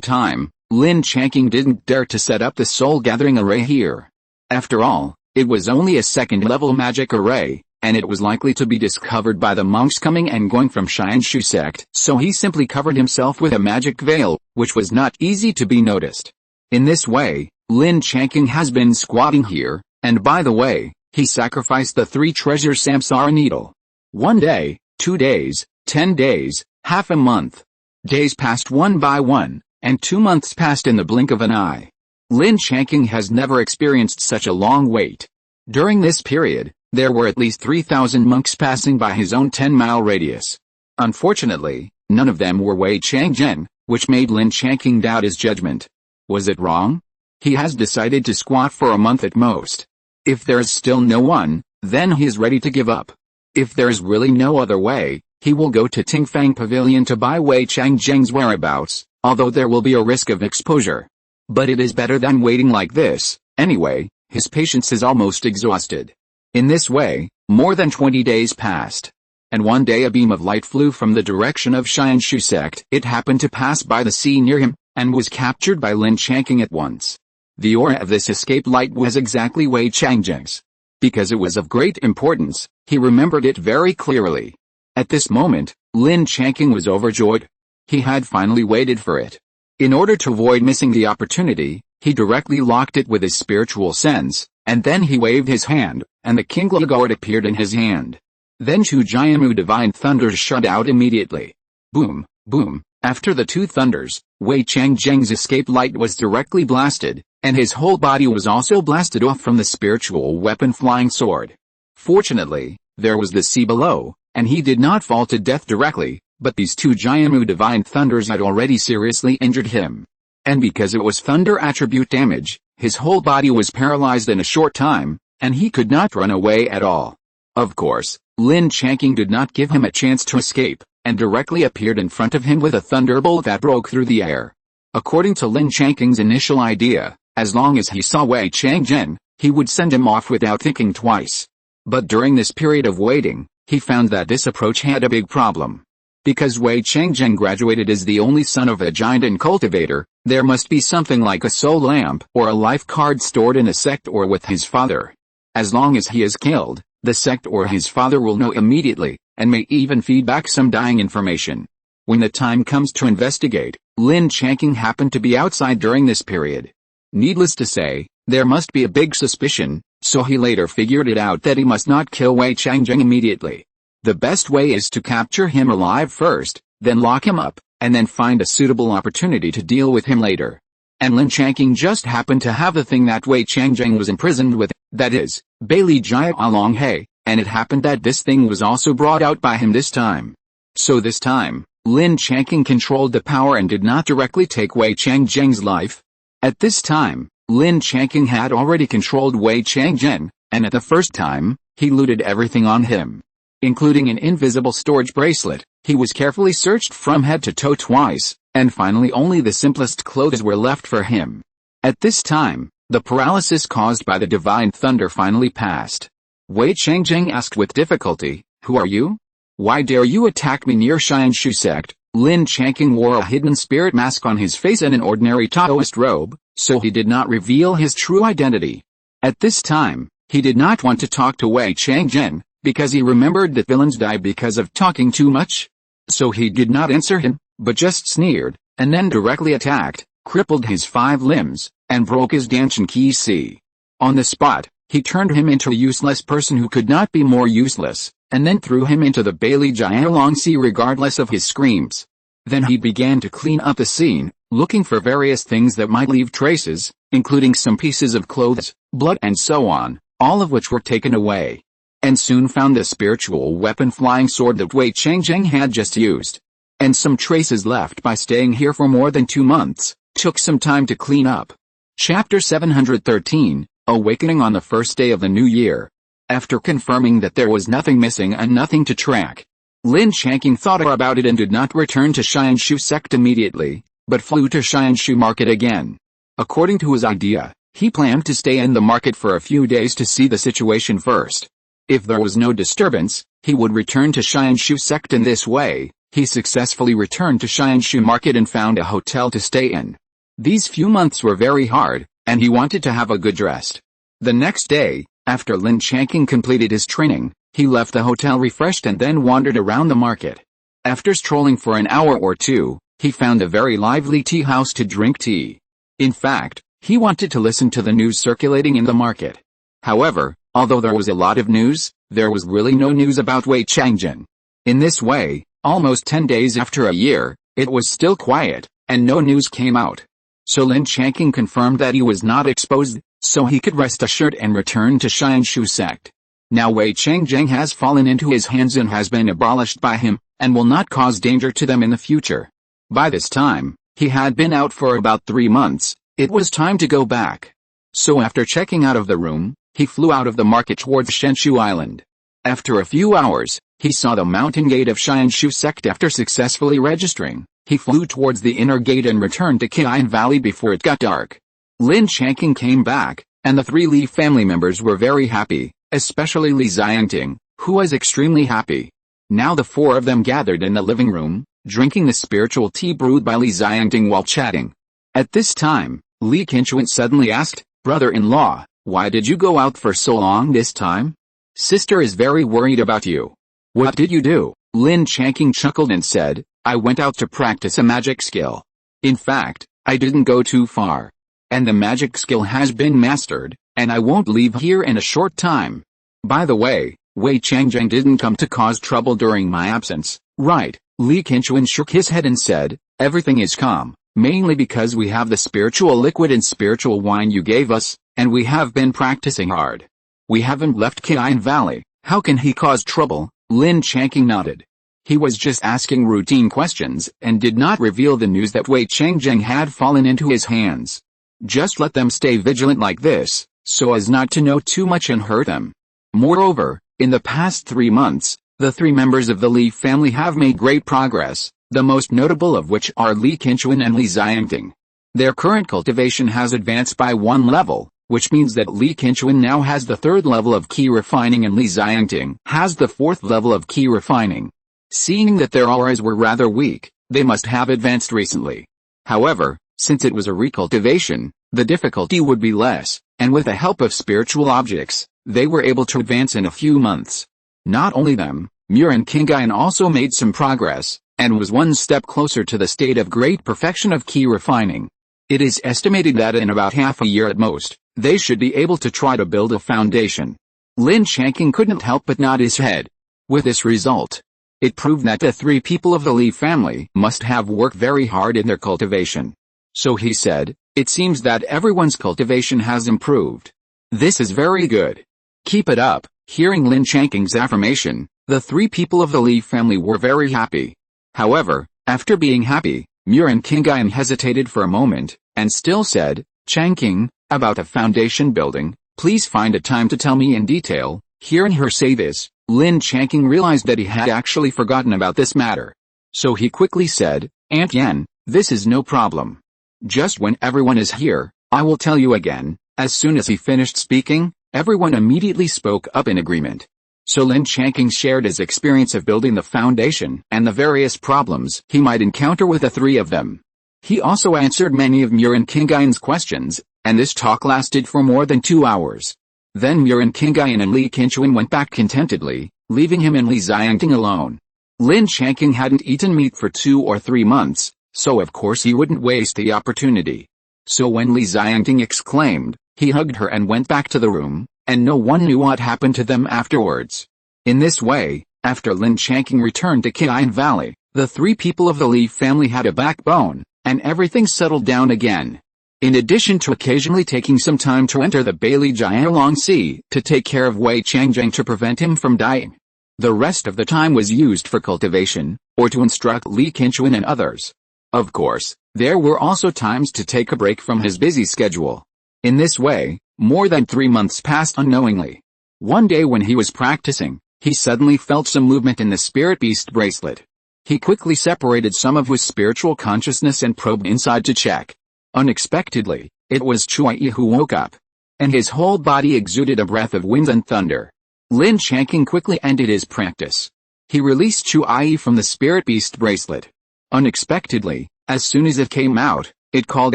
time, Lin Changqing didn't dare to set up the soul-gathering array here. After all, it was only a 2nd-level magic array, and it was likely to be discovered by the monks coming and going from Xianshu sect, so he simply covered himself with a magic veil, which was not easy to be noticed. In this way, Lin Changqing has been squatting here, and by the way, he sacrificed the 3 treasures samsara needle. 1 day, 2 days, 10 days, half a month. Days passed one by one, and 2 months passed in the blink of an eye. Lin Changqing has never experienced such a long wait. During this period, there were at least 3,000 monks passing by his own 10-mile radius. Unfortunately, none of them were Wei Changzheng, which made Lin Changqing doubt his judgment. Was it wrong? He has decided to squat for a month at most. If there is still no one, then he is ready to give up. If there is really no other way, he will go to Tingfang Pavilion to buy Wei Changzheng's whereabouts, although there will be a risk of exposure. But it is better than waiting like this. Anyway, his patience is almost exhausted. In this way, more than 20 days passed. And one day a beam of light flew from the direction of Xianshu sect. It happened to pass by the sea near him, and was captured by Lin Changqing at once. The aura of this escape light was exactly Wei Changzheng's. Because it was of great importance, he remembered it very clearly. At this moment, Lin Changqing was overjoyed. He had finally waited for it. In order to avoid missing the opportunity, He directly locked it with his spiritual sense, and then he waved his hand, and the kingly gourd appeared in his hand. Then 2 Jiamu divine thunders shot out immediately. Boom, boom. After the 2 thunders, Wei Changzheng's escape light was directly blasted, and his whole body was also blasted off from the spiritual weapon flying sword. Fortunately, there was the sea below, and he did not fall to death directly, but these 2 Jiamu divine thunders had already seriously injured him. And because it was thunder attribute damage, his whole body was paralyzed in a short time, and he could not run away at all. Of course, Lin Changqing did not give him a chance to escape, and directly appeared in front of him with a thunderbolt that broke through the air. According to Lin Changqing's initial idea, as long as he saw Wei Changzhen, he would send him off without thinking twice. But during this period of waiting, he found that this approach had a big problem. Because Wei Changzhen graduated as the only son of a giant and cultivator, there must be something like a soul lamp or a life card stored in a sect or with his father. As long as he is killed, the sect or his father will know immediately, and may even feed back some dying information. When the time comes to investigate, Lin Changqing happened to be outside during this period. Needless to say, there must be a big suspicion, so he later figured it out that he must not kill Wei Changzhen immediately. The best way is to capture him alive first, then lock him up, and then find a suitable opportunity to deal with him later. And Lin Changqing just happened to have the thing that Wei Changzhen was imprisoned with, that is, Bailey Jia Along He, and it happened that this thing was also brought out by him this time. So this time, Lin Changqing controlled the power and did not directly take Wei Changzhen's life. At this time, Lin Changqing had already controlled Wei Changzhen, and at the first time, he looted everything on him. Including an invisible storage bracelet, he was carefully searched from head to toe twice, and finally only the simplest clothes were left for him. At this time, the paralysis caused by the divine thunder finally passed. Wei Changzhen asked with difficulty, "Who are you? Why dare you attack me near Xianshu sect?" Lin Changqing wore a hidden spirit mask on his face and an ordinary Taoist robe, so he did not reveal his true identity. At this time, he did not want to talk to Wei Changzhen, because he remembered that villains die because of talking too much. So he did not answer him, but just sneered, and then directly attacked, crippled his 5 limbs, and broke his Danshan Qi Si. On the spot, he turned him into a useless person who could not be more useless, and then threw him into the Bailey Jialong Sea regardless of his screams. Then he began to clean up the scene, looking for various things that might leave traces, including some pieces of clothes, blood and so on, all of which were taken away. And soon found the spiritual weapon flying sword that Wei Changzhen had just used. And some traces left by staying here for more than 2 months, took some time to clean up. Chapter 713, Awakening on the first day of the new year. After confirming that there was nothing missing and nothing to track, Lin Changqing thought about it and did not return to Xianshu sect immediately, but flew to Xianshu market again. According to his idea, he planned to stay in the market for a few days to see the situation first. If there was no disturbance, he would return to Xianshu sect. In this way, he successfully returned to Xianshu market and found a hotel to stay in. These few months were very hard, and he wanted to have a good rest. The next day, after Lin Changqing completed his training, he left the hotel refreshed and then wandered around the market. After strolling for an hour or two, he found a very lively tea house to drink tea. In fact, he wanted to listen to the news circulating in the market. However, although there was a lot of news, there was really no news about Wei Changzhen. In this way, almost 10 days after a year, it was still quiet, and no news came out. So Lin Changqing confirmed that he was not exposed, so he could rest assured and return to Xianshu sect. Now Wei Changzhen has fallen into his hands and has been abolished by him, and will not cause danger to them in the future. By this time, he had been out for about 3 months, it was time to go back. So after checking out of the room, he flew out of the market towards Shenshu Island. After a few hours, he saw the mountain gate of Xianshu sect. After successfully registering, he flew towards the inner gate and returned to Qian Valley before it got dark. Lin Changqing came back, and the 3 Li family members were very happy, especially Li Xiangting, who was extremely happy. Now the 4 of them gathered in the living room, drinking the spiritual tea brewed by Li Xiangting while chatting. At this time, Li Qinchuan suddenly asked, "Brother-in-law, why did you go out for so long this time? Sister is very worried about you." "What did you do?" Lin Changqing chuckled and said, "I went out to practice a magic skill. In fact, I didn't go too far. and the magic skill has been mastered, and I won't leave here in a short time. By the way, Wei Changqing didn't come to cause trouble during my absence, right? Lin Changqing shook his head and said, everything is calm, mainly because we have the spiritual liquid and spiritual wine you gave us, and we have been practicing hard. We haven't left Qian Valley. How can he cause trouble? Lin Changqing nodded. He was just asking routine questions and did not reveal the news that Wei Changqing had fallen into his hands. Just let them stay vigilant like this, so as not to know too much and hurt them. Moreover, in the past 3 months, the 3 members of the Li family have made great progress, the most notable of which are Lin Changqing and Lin Changqing. Their current cultivation has advanced by 1 level, which means that Lin Changqing now has the 3rd level of key refining and Lin Changqing has the 4th level of key refining. Seeing that their auras were rather weak, they must have advanced recently. However, since it was a recultivation, the difficulty would be less, and with the help of spiritual objects, they were able to advance in a few months. Not only them, Reincarnated also made some progress, and was 1 step closer to the state of great perfection of key refining. It is estimated that in about half a year at most, they should be able to try to build a foundation. Lin Changqing couldn't help but nod his head. With this result, it proved that the 3 people of the Li family must have worked very hard in their cultivation. So he said, it seems that everyone's cultivation has improved. This is very good. Keep it up. Hearing Lin Changqing's affirmation, the 3 people of the Li family were very happy. However, after being happy, Reincarnated hesitated for a moment, and still said, Changqing, about the foundation building, please find a time to tell me in detail. Hearing her say this, Lin Changqing realized that he had actually forgotten about this matter. So he quickly said, Aunt Yan, this is no problem. Just when everyone is here, I will tell you again. As soon as he finished speaking, everyone immediately spoke up in agreement. So Lin Changqing shared his experience of building the foundation and the various problems he might encounter with the 3 of them. He also answered many of Reincarnated's questions, and this talk lasted for more than 2 hours. Then Reincarnated and Lin Changqing went back contentedly, leaving him and Lin Changqing alone. Lin Changqing hadn't eaten meat for 2 or 3 months, so of course he wouldn't waste the opportunity. So when Lin Changqing exclaimed, he hugged her and went back to the room, and no one knew what happened to them afterwards. In this way, after Lin Changqing returned to Qian Valley, the 3 people of the Li family had a backbone, and everything settled down again. In addition to occasionally taking some time to enter the Bailey Jialong Sea to take care of Wei Changqing to prevent him from dying, the rest of the time was used for cultivation, or to instruct Lin Changqing and others. Of course, there were also times to take a break from his busy schedule. In this way, more than 3 months passed unknowingly. One day when he was practicing, he suddenly felt some movement in the spirit beast bracelet. He quickly separated some of his spiritual consciousness and probed inside to check. Unexpectedly, it was Chuai who woke up. And his whole body exuded a breath of wind and thunder. Lin Changqing quickly ended his practice. He released Chuai from the spirit beast bracelet. Unexpectedly, as soon as it came out, it called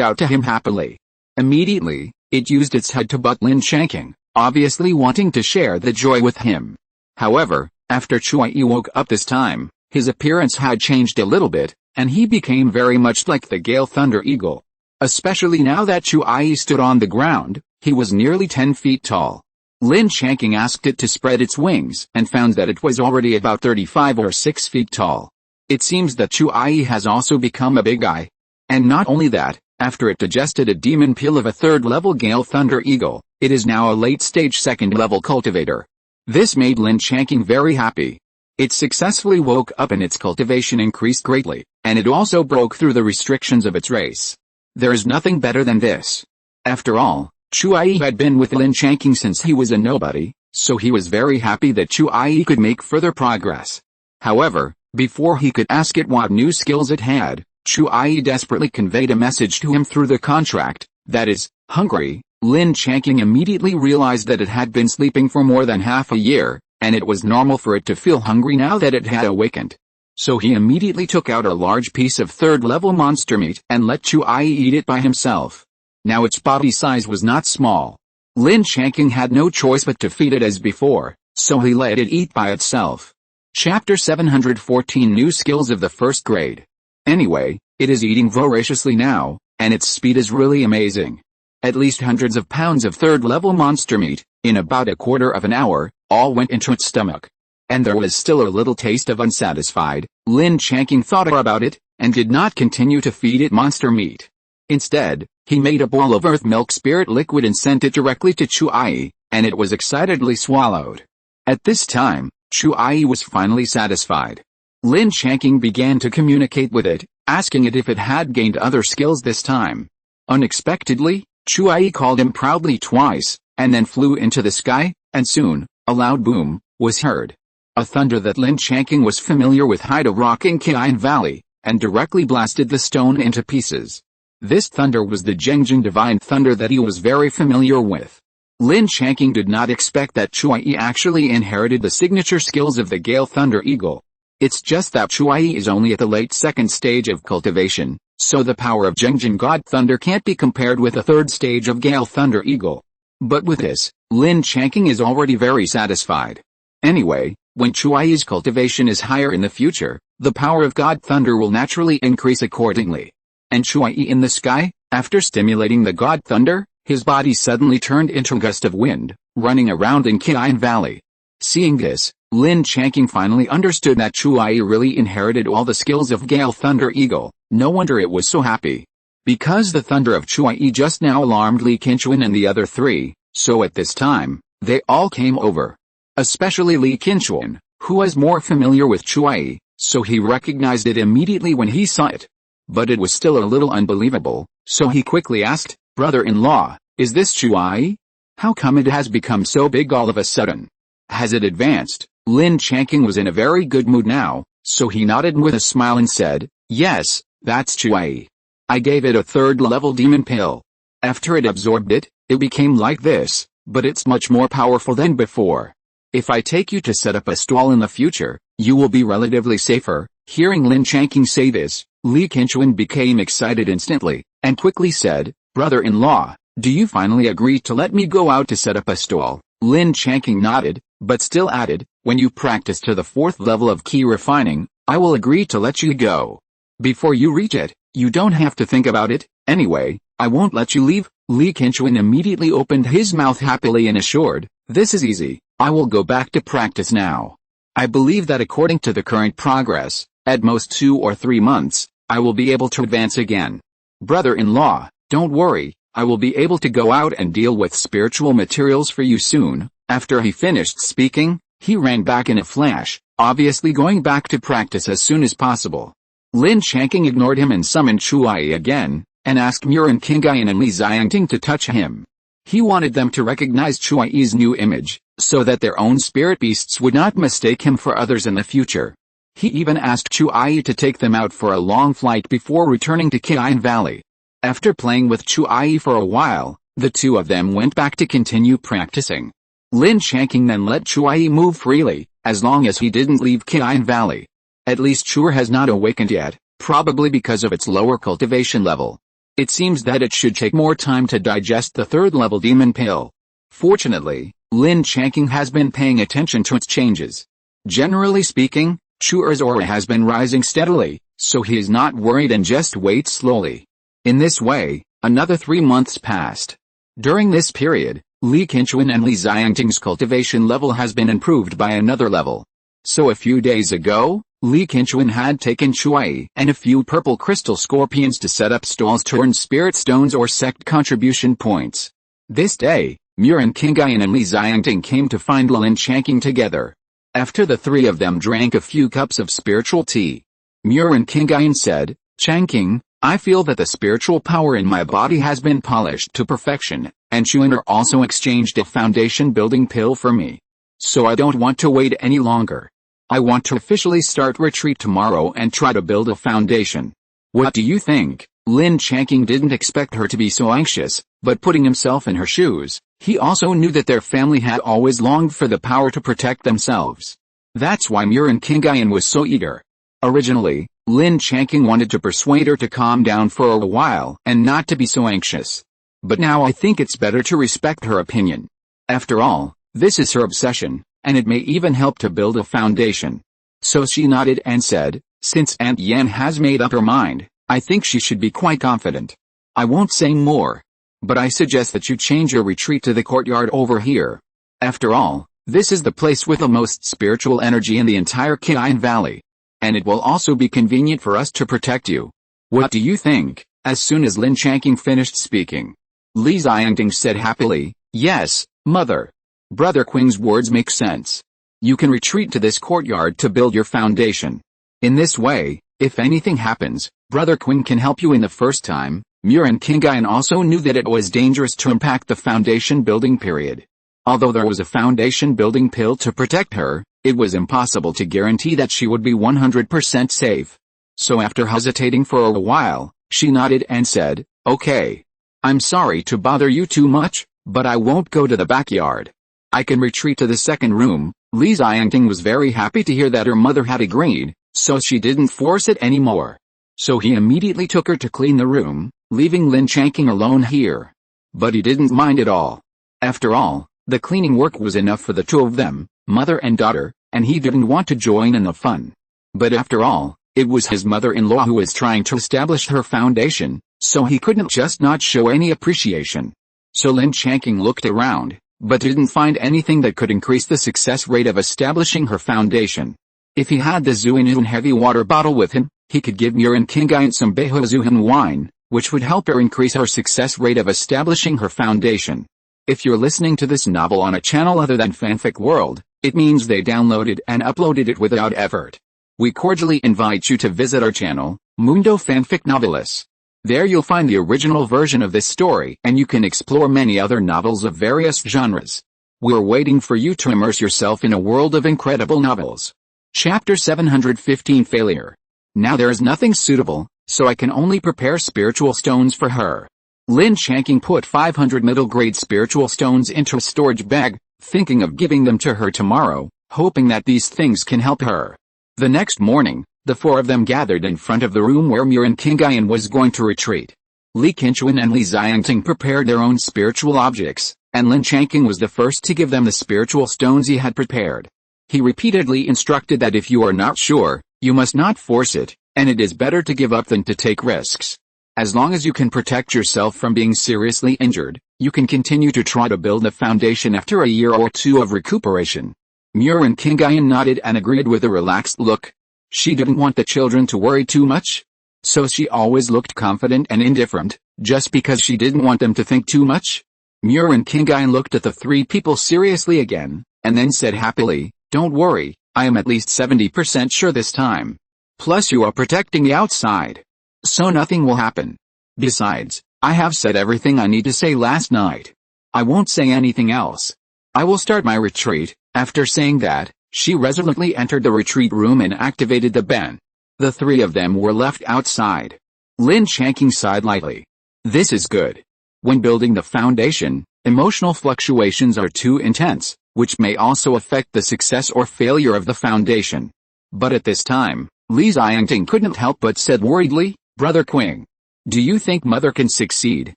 out to him happily. Immediately, it used its head to butt Lin Changqing, obviously wanting to share the joy with him. However, after Chuai woke up this time, his appearance had changed a little bit, and he became very much like the Gale Thunder Eagle. Especially now that Chuai stood on the ground, he was nearly 10 feet tall. Lin Changqing asked it to spread its wings and found that it was already about 35 or 6 feet tall. It seems that Chuai has also become a big guy. And not only that, after it digested a demon peel of a 3rd level Gale Thunder Eagle, it is now a late stage 2nd level cultivator. This made Lin Changqing very happy. It successfully woke up and its cultivation increased greatly, and it also broke through the restrictions of its race. There is nothing better than this. After all, Chuai had been with Lin Changqing since he was a nobody, so he was very happy that Chuai could make further progress. However, before he could ask it what new skills it had, Chuai desperately conveyed a message to him through the contract, that is, hungry. Lin Changqing immediately realized that it had been sleeping for more than half a year, and it was normal for it to feel hungry now that it had awakened. So he immediately took out a large piece of 3rd level monster meat and let Chuai eat it by himself. Now its body size was not small. Lin Changqing had no choice but to feed it as before, so he let it eat by itself. Chapter 714 New Skills of the 1st Grade. Anyway, it is eating voraciously now, and its speed is really amazing. At least hundreds of pounds of third-level monster meat, in about a quarter of an hour, all went into its stomach. And there was still a little taste of unsatisfied. Lin Changqing thought about it, and did not continue to feed it monster meat. Instead, he made a bowl of earth milk spirit liquid and sent it directly to Chuai, and it was excitedly swallowed. At this time, Chuai was finally satisfied. Lin Changqing began to communicate with it, asking it if it had gained other skills this time. Unexpectedly, Chuai called him proudly twice, and then flew into the sky, and soon, a loud boom was heard. A thunder that Lin Changqing was familiar with hit a rock in Qian Valley, and directly blasted the stone into pieces. This thunder was the Zhengjing divine thunder that he was very familiar with. Lin Changqing did not expect that Chuai actually inherited the signature skills of the Gale Thunder Eagle. It's just that Chuai is only at the late second stage of cultivation, so the power of Zhengjing God Thunder can't be compared with the third stage of Gale Thunder Eagle. But with this, Lin Changqing is already very satisfied. Anyway, when Chuai's cultivation is higher in the future, the power of God Thunder will naturally increase accordingly. And Chuai in the sky, after stimulating the God Thunder, his body suddenly turned into a gust of wind, running around in Qian Valley. Seeing this, Lin Changqing finally understood that Chuai really inherited all the skills of Gale Thunder Eagle. No wonder it was so happy. Because the thunder of Chuai just now alarmed Li Qianquan and the other three, so at this time, they all came over. Especially Li Qianquan, who was more familiar with Chuai, so he recognized it immediately when he saw it. But it was still a little unbelievable, so he quickly asked, "Brother-in-law, is this Chuai? How come it has become so big all of a sudden? Has it advanced?" Lin Changqing was in a very good mood now, so he nodded with a smile and said, "Yes, that's Chuai. I gave it a third-level demon pill. After it absorbed it, it became like this, but it's much more powerful than before. If I take you to set up a stall in the future, you will be relatively safer." Hearing Lin Changqing say this, Li Qianquan became excited instantly, and quickly said, "Brother-in-law, do you finally agree to let me go out to set up a stall?" Lin Changqing nodded, but still added, "When you practice to the 4th level of key refining, I will agree to let you go. Before you reach it, you don't have to think about it. Anyway, I won't let you leave." Li Qianquan immediately opened his mouth happily and assured, "This is easy. I will go back to practice now. I believe that according to the current progress, at most 2 or 3 months, I will be able to advance again. Brother-in-law, don't worry, I will be able to go out and deal with spiritual materials for you soon." After he finished speaking, he ran back in a flash, obviously going back to practice as soon as possible. Lin Changqing ignored him and summoned Chuai again, and asked Reincarnated and Li Changqing to touch him. He wanted them to recognize Chuai's new image, so that their own spirit beasts would not mistake him for others in the future. He even asked Chuai to take them out for a long flight before returning to Qian Valley. After playing with Chuai for a while, the two of them went back to continue practicing. Lin Changqing then let Chuai move freely, as long as he didn't leave Qian Valley. At least Chuai has not awakened yet, probably because of its lower cultivation level. It seems that it should take more time to digest the 3rd-level demon pill. Fortunately, Lin Changqing has been paying attention to its changes. Generally speaking, Chuai's aura has been rising steadily, so he is not worried and just waits slowly. In this way, another 3 months passed. During this period, Li Qianquan and Li Changqing's cultivation level has been improved by another level. So a few days ago, Li Qianquan had taken Chuai and a few purple crystal scorpions to set up stalls to earn spirit stones or sect contribution points. This day, Reincarnated and Li Changqing came to find Lin Changqing together. After the three of them drank a few cups of spiritual tea, Reincarnated said, "Changqing, I feel that the spiritual power in my body has been polished to perfection, and Chuai also exchanged a foundation building pill for me. So I don't want to wait any longer. I want to officially start retreat tomorrow and try to build a foundation. What do you think?" Lin Changqing didn't expect her to be so anxious, but putting himself in her shoes, he also knew that their family had always longed for the power to protect themselves. That's why Reincarnated was so eager. Originally, Lin Changqing wanted to persuade her to calm down for a while and not to be so anxious. But now I think it's better to respect her opinion. After all, this is her obsession, and it may even help to build a foundation. So she nodded and said, "Since Aunt Yan has made up her mind, I think she should be quite confident. I won't say more." But I suggest that you change your retreat to the courtyard over here. After all, this is the place with the most spiritual energy in the entire Qiyang Valley. And it will also be convenient for us to protect you. What do you think? As soon as Lin Changqing finished speaking, Li Xiangting said happily, "Yes, mother. Brother Qing's words make sense. You can retreat to this courtyard to build your foundation. In this way, if anything happens, Brother Qing can help you in the first time." Muren Qingyan also knew that it was dangerous to impact the foundation building period. Although there was a foundation building pill to protect her, it was impossible to guarantee that she would be 100% safe. So after hesitating for a while, she nodded and said, "Okay. I'm sorry to bother you too much, but I won't go to the backyard. I can retreat to the second room." Li Xiangting was very happy to hear that her mother had agreed, so she didn't force it anymore. So he immediately took her to clean the room, leaving Lin Changqing alone here. But he didn't mind at all. After all, the cleaning work was enough for the two of them, mother and daughter, and he didn't want to join in the fun. But after all, it was his mother-in-law who was trying to establish her foundation, so he couldn't just not show any appreciation. So Lin Changqing looked around, but didn't find anything that could increase the success rate of establishing her foundation. If he had the Zuinun heavy water bottle with him, he could give Muren Qingyan some Beho Zuhan wine, which would help her increase her success rate of establishing her foundation. If you're listening to this novel on a channel other than Fanfic World, it means they downloaded and uploaded it without effort. We cordially invite you to visit our channel, Mundo Fanfic Novelis. There you'll find the original version of this story and you can explore many other novels of various genres. We're waiting for you to immerse yourself in a world of incredible novels. Chapter 715 Failure. Now there is nothing suitable, so I can only prepare spiritual stones for her. Lin Changqing put 500 middle-grade spiritual stones into a storage bag, thinking of giving them to her tomorrow, hoping that these things can help her. The next morning, the four of them gathered in front of the room where Muren Qingyan was going to retreat. Li Qingshuan and Li Xiangting prepared their own spiritual objects, and Lin Changqing was the first to give them the spiritual stones he had prepared. He repeatedly instructed that if you are not sure, you must not force it, and it is better to give up than to take risks. As long as you can protect yourself from being seriously injured, you can continue to try to build a foundation after a year or two of recuperation. Muren Qingyan nodded and agreed with a relaxed look. She didn't want the children to worry too much, so she always looked confident and indifferent, just because she didn't want them to think too much. Muren Qingyan looked at the three people seriously again, and then said happily, "Don't worry, I am at least 70% sure this time. Plus you are protecting the outside, so nothing will happen. Besides, I have said everything I need to say last night. I won't say anything else. I will start my retreat." After saying that, she resolutely entered the retreat room and activated the ban. The three of them were left outside. Lin Changqing sighed lightly. This is good. When building the foundation, emotional fluctuations are too intense, which may also affect the success or failure of the foundation. But at this time, Li Xiangting couldn't help but said worriedly, "Brother Qing, do you think mother can succeed?"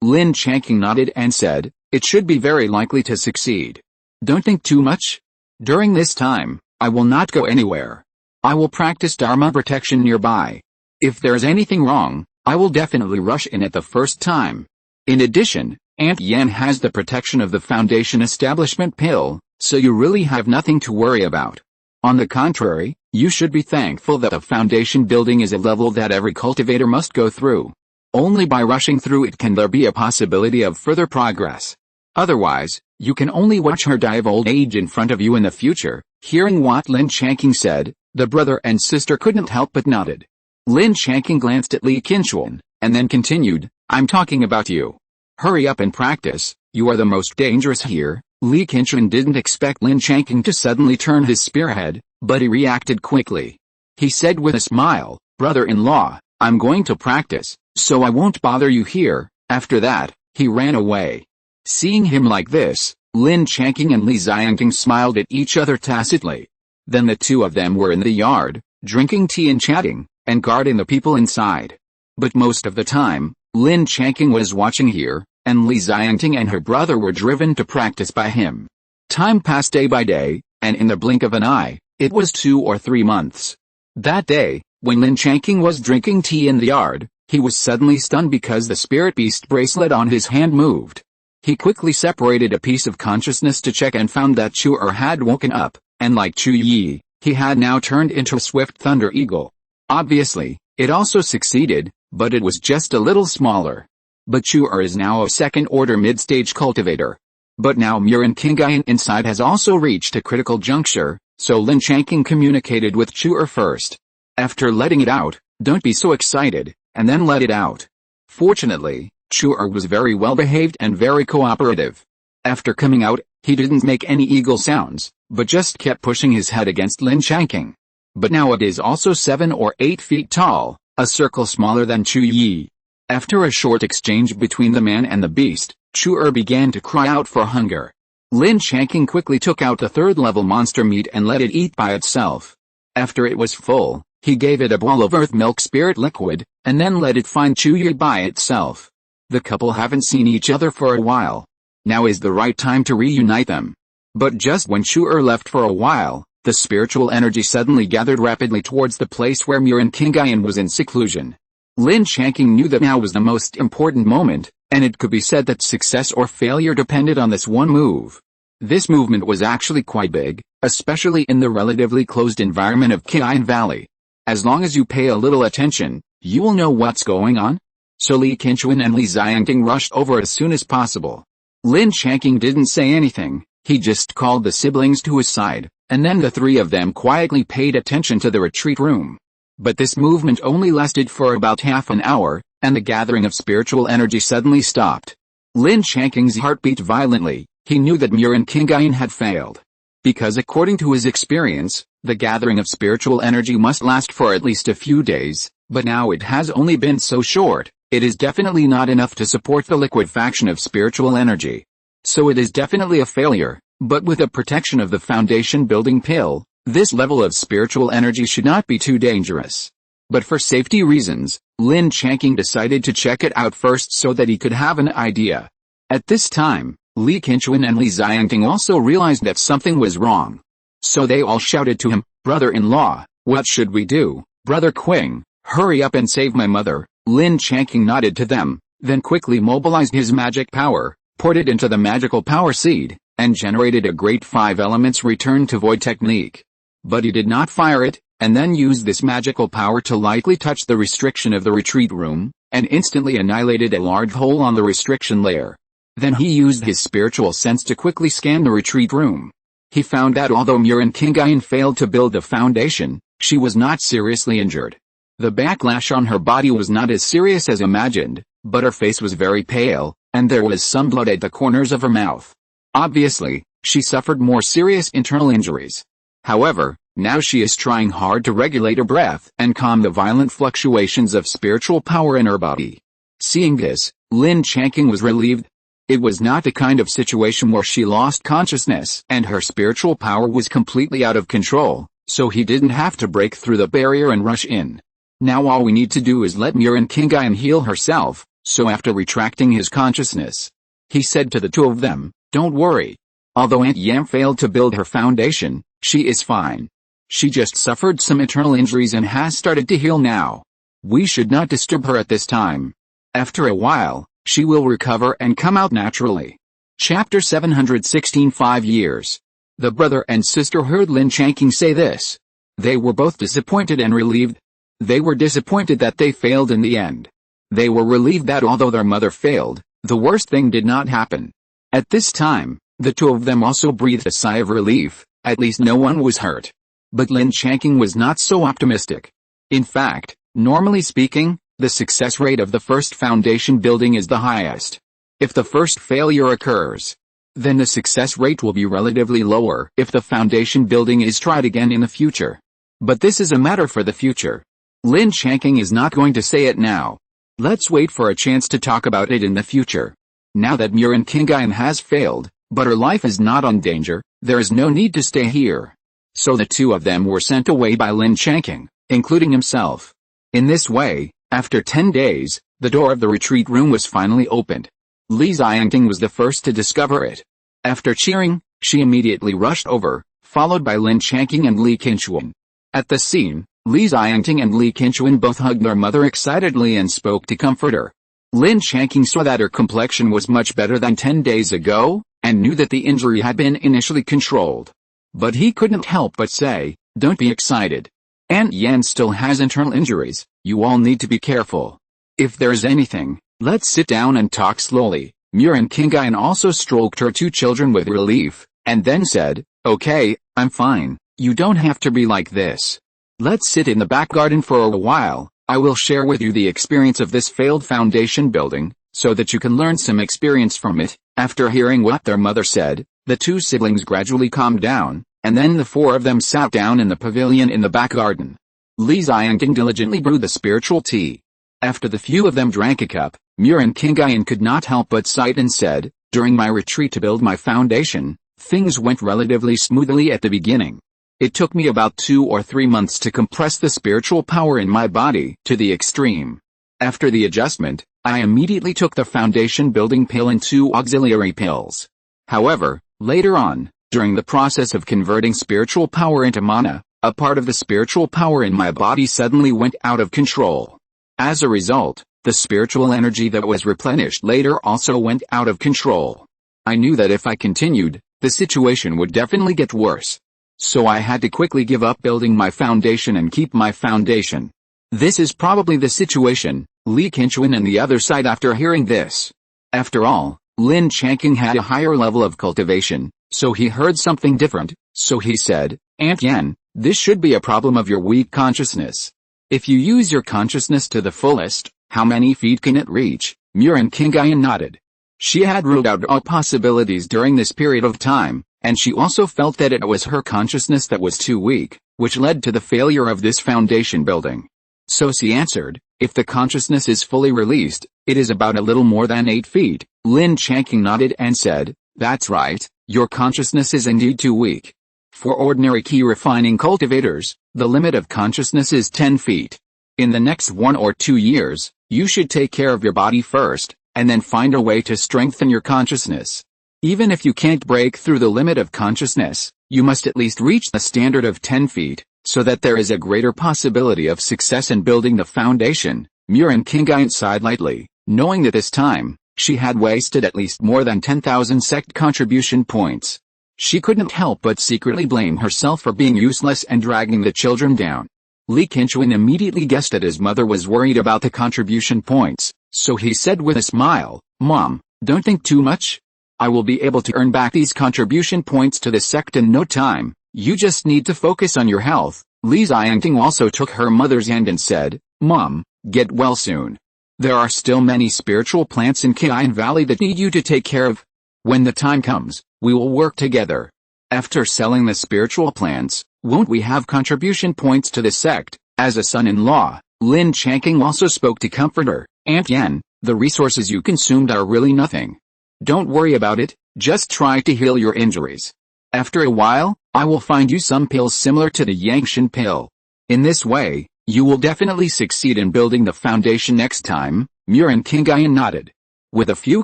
Lin Changqing nodded and said, "It should be very likely to succeed. Don't think too much. During this time, I will not go anywhere. I will practice Dharma protection nearby. If there is anything wrong, I will definitely rush in at the first time. In addition, Aunt Yan has the protection of the foundation establishment pill, so you really have nothing to worry about. On the contrary, you should be thankful that the foundation building is a level that every cultivator must go through. Only by rushing through it can there be a possibility of further progress. Otherwise, you can only watch her die of old age in front of you in the future." Hearing what Lin Changqing said, the brother and sister couldn't help but nodded. Lin Changqing glanced at Li Qingshuan, and then continued, "I'm talking about you. Hurry up and practice, you are the most dangerous here." Li Qingshuan didn't expect Lin Changqing to suddenly turn his spearhead, but he reacted quickly. He said with a smile, "Brother-in-law, I'm going to practice, so I won't bother you here." After that, he ran away. Seeing him like this, Lin Changqing and Li Xiangting smiled at each other tacitly. Then the two of them were in the yard, drinking tea and chatting, and guarding the people inside. But most of the time, Lin Changqing was watching here, and Li Xiangting and her brother were driven to practice by him. Time passed day by day, and in the blink of an eye, it was 2 or 3 months. That day, when Lin Changqing was drinking tea in the yard, He was suddenly stunned because the spirit beast bracelet on his hand moved. He quickly separated a piece of consciousness to check and found that Chu had woken up, and like Chu Yi, he had now turned into a swift thunder eagle. Obviously, it also succeeded, but it was just a little smaller. But Chu is now a second-order mid-stage cultivator. But now Reincarnated inside has also reached a critical juncture, so Lin Changqing communicated with Chu first. After letting it out, don't be so excited, and then let it out. Fortunately, Chu was very well behaved and very cooperative. After coming out, he didn't make any eagle sounds, but just kept pushing his head against Lin Changqing. But now it is also 7 or 8 feet tall, a circle smaller than Chu Yi. After a short exchange between the man and the beast, Chu began to cry out for hunger. Lin Changqing quickly took out the third-level monster meat and let it eat by itself. After it was full, he gave it a bowl of earth milk spirit liquid, and then let it find Chu Yi by itself. The couple haven't seen each other for a while. Now is the right time to reunite them. But just when Chu left for a while, the spiritual energy suddenly gathered rapidly towards the place where Reincarnated was in seclusion. Lin Changqing knew that now was the most important moment, and it could be said that success or failure depended on this one move. This movement was actually quite big, especially in the relatively closed environment of Qian Valley. As long as you pay a little attention, you will know what's going on. So Lin Changqing and Lin Changqing rushed over as soon as possible. Lin Changqing didn't say anything, he just called the siblings to his side, and then the three of them quietly paid attention to the retreat room. But this movement only lasted for about half an hour, and the gathering of spiritual energy suddenly stopped. Lin Changqing's heart beat violently. He knew that Reincarnated had failed. Because according to his experience, the gathering of spiritual energy must last for at least a few days, but now it has only been so short, it is definitely not enough to support the liquefaction of spiritual energy. So it is definitely a failure, but with the protection of the foundation building pill, this level of spiritual energy should not be too dangerous. But for safety reasons, Lin Changqing decided to check it out first so that he could have an idea. At this time, Lin Changqing and Lin Changqing also realized that something was wrong. So they all shouted to him, "Brother-in-law, what should we do? Brother Qing, hurry up and save my mother." Lin Changqing nodded to them, then quickly mobilized his magic power, poured it into the magical power seed, and generated a great 5 elements return to void technique. But he did not fire it, and then used this magical power to lightly touch the restriction of the retreat room, and instantly annihilated a large hole on the restriction layer. Then he used his spiritual sense to quickly scan the retreat room. He found that although Reincarnated failed to build the foundation, she was not seriously injured. The backlash on her body was not as serious as imagined, but her face was very pale, and there was some blood at the corners of her mouth. Obviously, she suffered more serious internal injuries. However, now she is trying hard to regulate her breath and calm the violent fluctuations of spiritual power in her body. Seeing this, Lin Changqing was relieved. It was not the kind of situation where she lost consciousness and her spiritual power was completely out of control, so he didn't have to break through the barrier and rush in. Now all we need to do is let Reincarnated heal herself. So after retracting his consciousness, he said to the two of them, "Don't worry. Although Aunt Yam failed to build her foundation, she is fine. She just suffered some internal injuries and has started to heal now. We should not disturb her at this time. After a while, she will recover and come out naturally." Chapter 716 5 years. The brother and sister heard Lin Changqing say this. They were both disappointed and relieved. They were disappointed that they failed in the end. They were relieved that although their mother failed, the worst thing did not happen. At this time, the two of them also breathed a sigh of relief, at least no one was hurt. But Lin Changqing was not so optimistic. In fact, normally speaking, the success rate of the first foundation building is the highest. If the first failure occurs, then the success rate will be relatively lower if the foundation building is tried again in the future. But this is a matter for the future. Lin Changqing is not going to say it now. Let's wait for a chance to talk about it in the future. Now that Reincarnated has failed, but her life is not on danger, there is no need to stay here. So the two of them were sent away by Lin Changqing, including himself. In this way, after 10 days, the door of the retreat room was finally opened. Lin Changqing was the first to discover it. After cheering, she immediately rushed over, followed by Lin Changqing and Lin Changqing. At the scene, Li Changqing and Li Qinchuan both hugged their mother excitedly and spoke to comfort her. Lin Changqing saw that her complexion was much better than 10 days ago, and knew that the injury had been initially controlled. But he couldn't help but say, "Don't be excited. Aunt Yan still has internal injuries, you all need to be careful. If there's anything, let's sit down and talk slowly." Reincarnated also stroked her two children with relief, and then said, "Okay, I'm fine, you don't have to be like this. Let's sit in the back garden for a while. I will share with you the experience of this failed foundation building, so that you can learn some experience from it." After hearing what their mother said, the two siblings gradually calmed down, and then the four of them sat down in the pavilion in the back garden. Li Changqing diligently brewed the spiritual tea. After the few of them drank a cup, Reincarnated could not help but sigh and said, "During my retreat to build my foundation, things went relatively smoothly at the beginning. It took me about 2 or 3 months to compress the spiritual power in my body to the extreme. After the adjustment, I immediately took the foundation building pill and 2 auxiliary pills. However, later on, during the process of converting spiritual power into mana, a part of the spiritual power in my body suddenly went out of control. As a result, the spiritual energy that was replenished later also went out of control. I knew that if I continued, the situation would definitely get worse. So I had to quickly give up building my foundation and keep my foundation. This is probably the situation," Li Qinchuan and the other side after hearing this. After all, Lin Changqing had a higher level of cultivation, so he heard something different, so he said, "Aunt Yan, this should be a problem of your weak consciousness. If you use your consciousness to the fullest, how many feet can it reach?" Reincarnated nodded. She had ruled out all possibilities during this period of time, and she also felt that it was her consciousness that was too weak, which led to the failure of this foundation building. So she answered, "If the consciousness is fully released, it is about a little more than 8 feet. Lin Changqing nodded and said, "That's right, your consciousness is indeed too weak. For ordinary key refining cultivators, the limit of consciousness is 10 feet. In the next 1 or 2 years, you should take care of your body first, and then find a way to strengthen your consciousness. Even if you can't break through the limit of consciousness, you must at least reach the standard of 10 feet, so that there is a greater possibility of success in building the foundation." Reincarnated sighed lightly, knowing that this time, she had wasted at least more than 10,000 sect contribution points. She couldn't help but secretly blame herself for being useless and dragging the children down. Li Qinchuan immediately guessed that his mother was worried about the contribution points, so he said with a smile, "Mom, don't think too much. I will be able to earn back these contribution points to the sect in no time. You just need to focus on your health." Li Changqing also took her mother's hand and said, "Mom, get well soon. There are still many spiritual plants in Qian Valley that need you to take care of. When the time comes, we will work together. After selling the spiritual plants, won't we have contribution points to the sect?" As a son-in-law, Lin Changqing also spoke to comfort her, "Aunt Yan, the resources you consumed are really nothing. Don't worry about it, just try to heal your injuries. After a while, I will find you some pills similar to the Yangshan pill. In this way, you will definitely succeed in building the foundation next time." Reincarnated nodded. With a few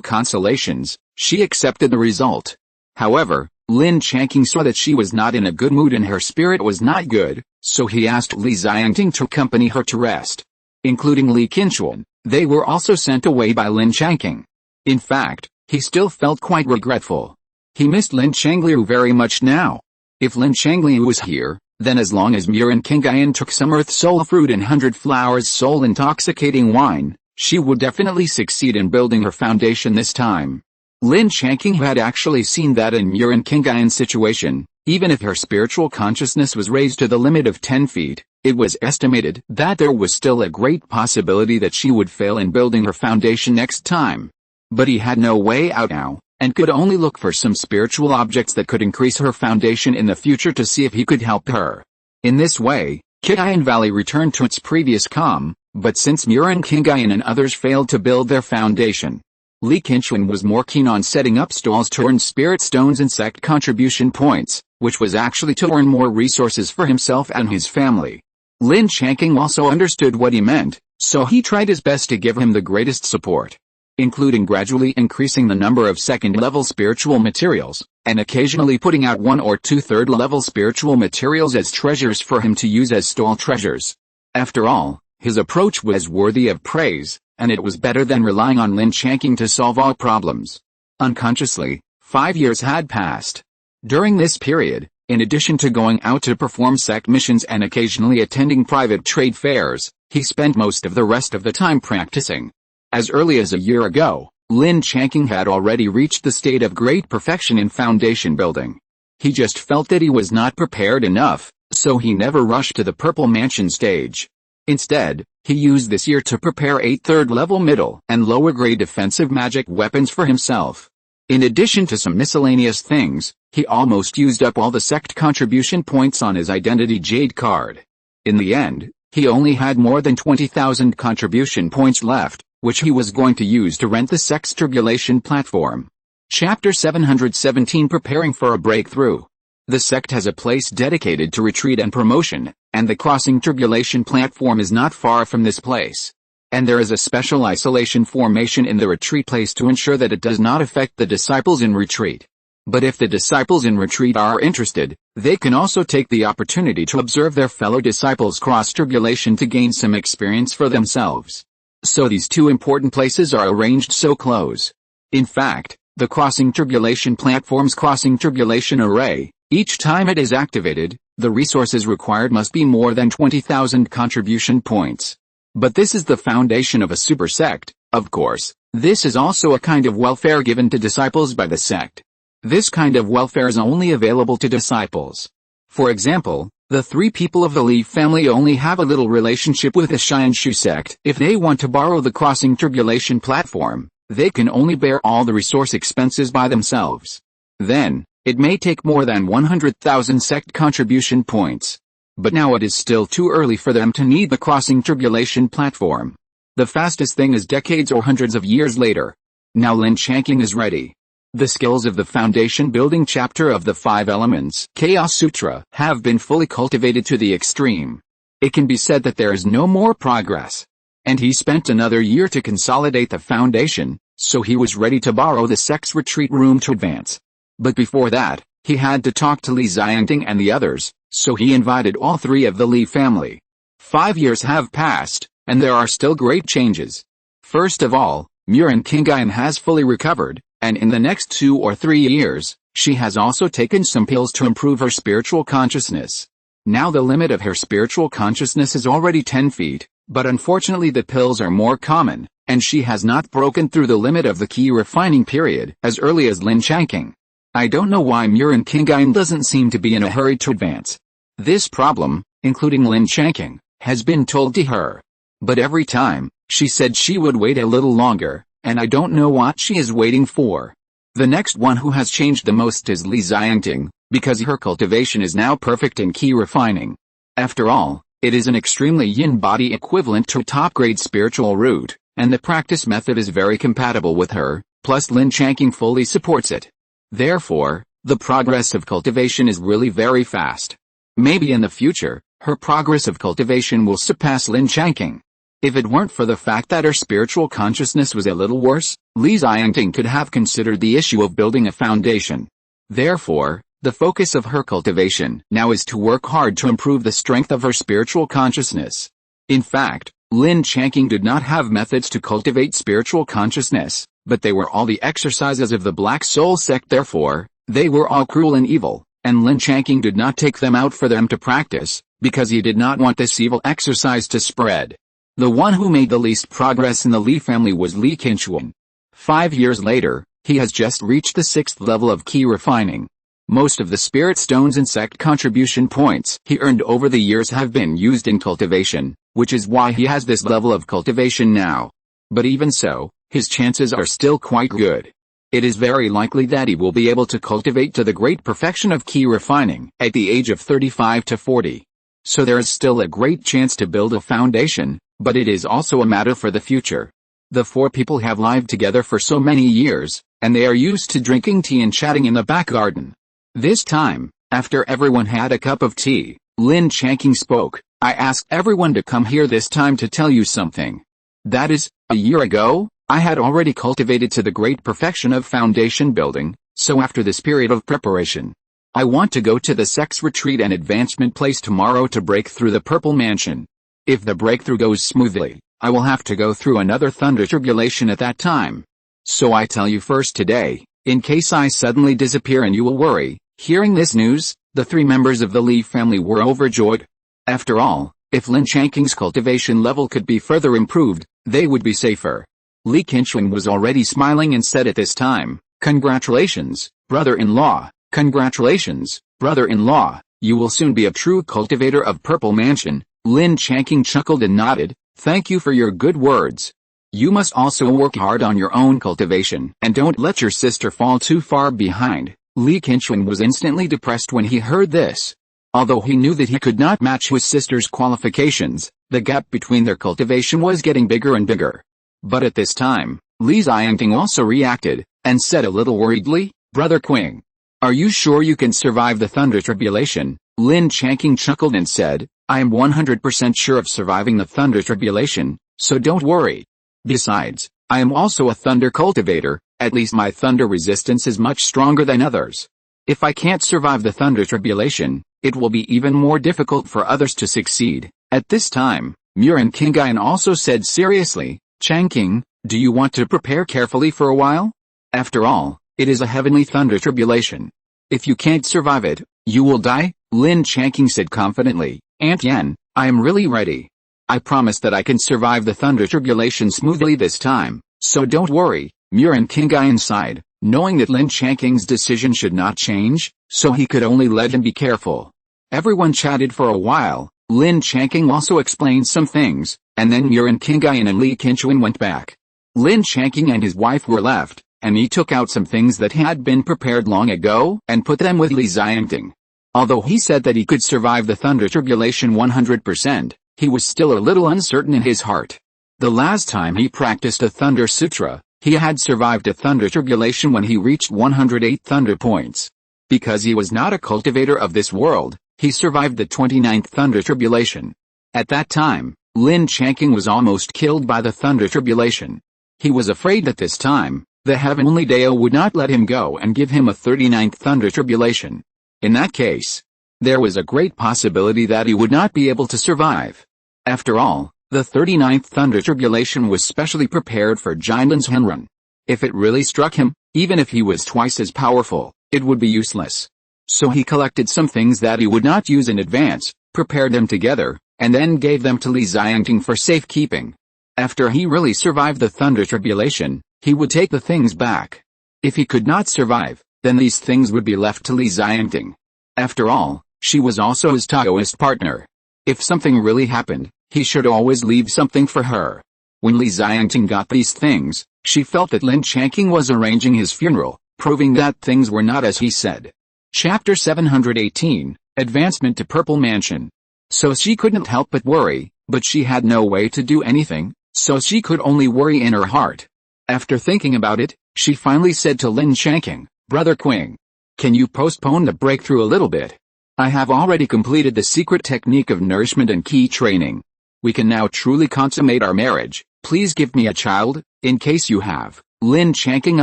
consolations, she accepted the result. However, Lin Changqing saw that she was not in a good mood and her spirit was not good, so he asked Li Changqing to accompany her to rest. Including Li Qinchuan, they were also sent away by Lin Changqing. In fact, he still felt quite regretful. He missed Lin Changliu very much now. If Lin Changliu was here, then as long as Reincarnated took some earth soul fruit and 100 flowers soul intoxicating wine, she would definitely succeed in building her foundation this time. Lin Changqing had actually seen that in Reincarnated's situation, even if her spiritual consciousness was raised to the limit of 10 feet, it was estimated that there was still a great possibility that she would fail in building her foundation next time. But he had no way out now, and could only look for some spiritual objects that could increase her foundation in the future to see if he could help her. In this way, Qian Valley returned to its previous calm, but since Reincarnated and others failed to build their foundation, Li Qinchuan was more keen on setting up stalls to earn spirit stones and sect contribution points, which was actually to earn more resources for himself and his family. Lin Changqing also understood what he meant, so he tried his best to give him the greatest support, including gradually increasing the number of second-level spiritual materials, and occasionally putting out 1 or 2 third-level spiritual materials as treasures for him to use as stall treasures. After all, his approach was worthy of praise, and it was better than relying on Lin Changqing to solve all problems. Unconsciously, 5 years had passed. During this period, in addition to going out to perform sect missions and occasionally attending private trade fairs, he spent most of the rest of the time practicing. As early as a year ago, Lin Changqing had already reached the state of great perfection in foundation building. He just felt that he was not prepared enough, so he never rushed to the Purple Mansion stage. Instead, he used this year to prepare 8 third-level middle and lower-grade defensive magic weapons for himself. In addition to some miscellaneous things, he almost used up all the sect contribution points on his Identity Jade card. In the end, he only had more than 20,000 contribution points left, which he was going to use to rent the sect's tribulation platform. Chapter 717 Preparing for a Breakthrough. The sect has a place dedicated to retreat and promotion, and the crossing tribulation platform is not far from this place. And there is a special isolation formation in the retreat place to ensure that it does not affect the disciples in retreat. But if the disciples in retreat are interested, they can also take the opportunity to observe their fellow disciples cross tribulation to gain some experience for themselves. So these two important places are arranged so close. In fact, the crossing tribulation platform's crossing tribulation array, each time it is activated, the resources required must be more than 20,000 contribution points. But this is the foundation of a super sect, of course. This is also a kind of welfare given to disciples by the sect. This kind of welfare is only available to disciples. For example, the 3 people of the Li family only have a little relationship with the Xianshu sect. If they want to borrow the crossing tribulation platform, they can only bear all the resource expenses by themselves. Then, it may take more than 100,000 sect contribution points. But now it is still too early for them to need the crossing tribulation platform. The fastest thing is decades or hundreds of years later. Now Lin Changqing is ready. The skills of the foundation building chapter of the 5 elements Chaos Sutra have been fully cultivated to the extreme. It can be said that there is no more progress. And he spent another year to consolidate the foundation, so he was ready to borrow the sect's retreat room to advance. But before that, he had to talk to Li Xiangting and the others, so he invited all 3 of the Li family. 5 years have passed, and there are still great changes. First of all, Reincarnated has fully recovered, and in the next 2 or 3 years, she has also taken some pills to improve her spiritual consciousness. Now the limit of her spiritual consciousness is already 10 feet, but unfortunately the pills are more common, and she has not broken through the limit of the key refining period as early as Lin Changqing. I don't know why Reincarnated doesn't seem to be in a hurry to advance. This problem, including Lin Changqing, has been told to her. But every time, she said she would wait a little longer, and I don't know what she is waiting for. The next one who has changed the most is Li Xiangting, because her cultivation is now perfect in key refining. After all, it is an extremely yin body equivalent to a top-grade spiritual root, and the practice method is very compatible with her, plus Lin Changqing fully supports it. Therefore, the progress of cultivation is really very fast. Maybe in the future, her progress of cultivation will surpass Lin Changqing. If it weren't for the fact that her spiritual consciousness was a little worse, Li Xiangting could have considered the issue of building a foundation. Therefore, the focus of her cultivation now is to work hard to improve the strength of her spiritual consciousness. In fact, Lin Changqing did not have methods to cultivate spiritual consciousness, but they were all the exercises of the Black Soul sect. Therefore, they were all cruel and evil, and Lin Changqing did not take them out for them to practice, because he did not want this evil exercise to spread. The one who made the least progress in the Li family was Lin Changqing. 5 years later, he has just reached the 6th level of key refining. Most of the spirit stones and sect contribution points he earned over the years have been used in cultivation, which is why he has this level of cultivation now. But even so, his chances are still quite good. It is very likely that he will be able to cultivate to the great perfection of key refining at the age of 35 to 40. So there is still a great chance to build a foundation, but it is also a matter for the future. The 4 people have lived together for so many years, and they are used to drinking tea and chatting in the back garden. This time, after everyone had a cup of tea, Lin Changqing spoke. I asked everyone to come here this time to tell you something. That is, a year ago, I had already cultivated to the great perfection of foundation building, So after this period of preparation, I want to go to the sect's retreat and advancement place tomorrow to break through the Purple Mansion. If the breakthrough goes smoothly, I will have to go through another thunder tribulation at that time. So I tell you first today, in case I suddenly disappear and you will worry. Hearing this news, the 3 members of the Li family were overjoyed. After all, if Lin Changqing's cultivation level could be further improved, they would be safer. Lin Changqing was already smiling and said at this time, "Congratulations, brother-in-law, congratulations, brother-in-law, you will soon be a true cultivator of Purple Mansion." Lin Changqing chuckled and nodded, "Thank you for your good words. You must also work hard on your own cultivation and don't let your sister fall too far behind." Lin Changqing was instantly depressed when he heard this. Although he knew that he could not match his sister's qualifications, the gap between their cultivation was getting bigger and bigger. But at this time, Li Changqing also reacted, and said a little worriedly, "Brother Qing, are you sure you can survive the thunder tribulation?" Lin Changqing chuckled and said, "I am 100% sure of surviving the thunder tribulation, so don't worry. Besides, I am also a thunder cultivator, at least my thunder resistance is much stronger than others. If I can't survive the thunder tribulation, it will be even more difficult for others to succeed." At this time, Murin Kingayan also said seriously, "Changqing, do you want to prepare carefully for a while? After all, it is a heavenly thunder tribulation. If you can't survive it, you will die." Lin Changqing said confidently, "Aunt Yan, I am really ready. I promise that I can survive the thunder tribulation smoothly this time, so don't worry." Murin Kingayan sighed, knowing that Lin Changqing's decision should not change, so he could only let him be careful. Everyone chatted for a while. Lin Changqing also explained some things, and then Murin Kingayan and Lin Changqing went back. Lin Changqing and his wife were left, and he took out some things that had been prepared long ago and put them with Li Changqing. Although he said that he could survive the thunder tribulation 100%, he was still a little uncertain in his heart. The last time he practiced a thunder sutra, he had survived a thunder tribulation when he reached 108 thunder points. Because he was not a cultivator of this world, he survived the 29th thunder tribulation. At that time, Lin Changqing was almost killed by the thunder tribulation. He was afraid that this time, the heavenly Dao would not let him go and give him a 39th thunder tribulation. In that case, there was a great possibility that he would not be able to survive. After all, the 39th thunder tribulation was specially prepared for Jinlin's Henrun. If it really struck him, even if he was twice as powerful, it would be useless. So he collected some things that he would not use in advance, prepared them together, and then gave them to Li Changqing for safekeeping. After he really survived the thunder tribulation, he would take the things back. If he could not survive, then these things would be left to Li Changqing. After all, she was also his Taoist partner. If something really happened, he should always leave something for her. When Li Changqing got these things, she felt that Lin Changqing was arranging his funeral, proving that things were not as he said. Chapter 718, Advancement to Purple Mansion. So she couldn't help but worry, but she had no way to do anything, so she could only worry in her heart. After thinking about it, she finally said to Lin Changqing, "Brother Qing, can you postpone the breakthrough a little bit? I have already completed the secret technique of nourishment and key training. We can now truly consummate our marriage. Please give me a child, in case you have." Lin Changqing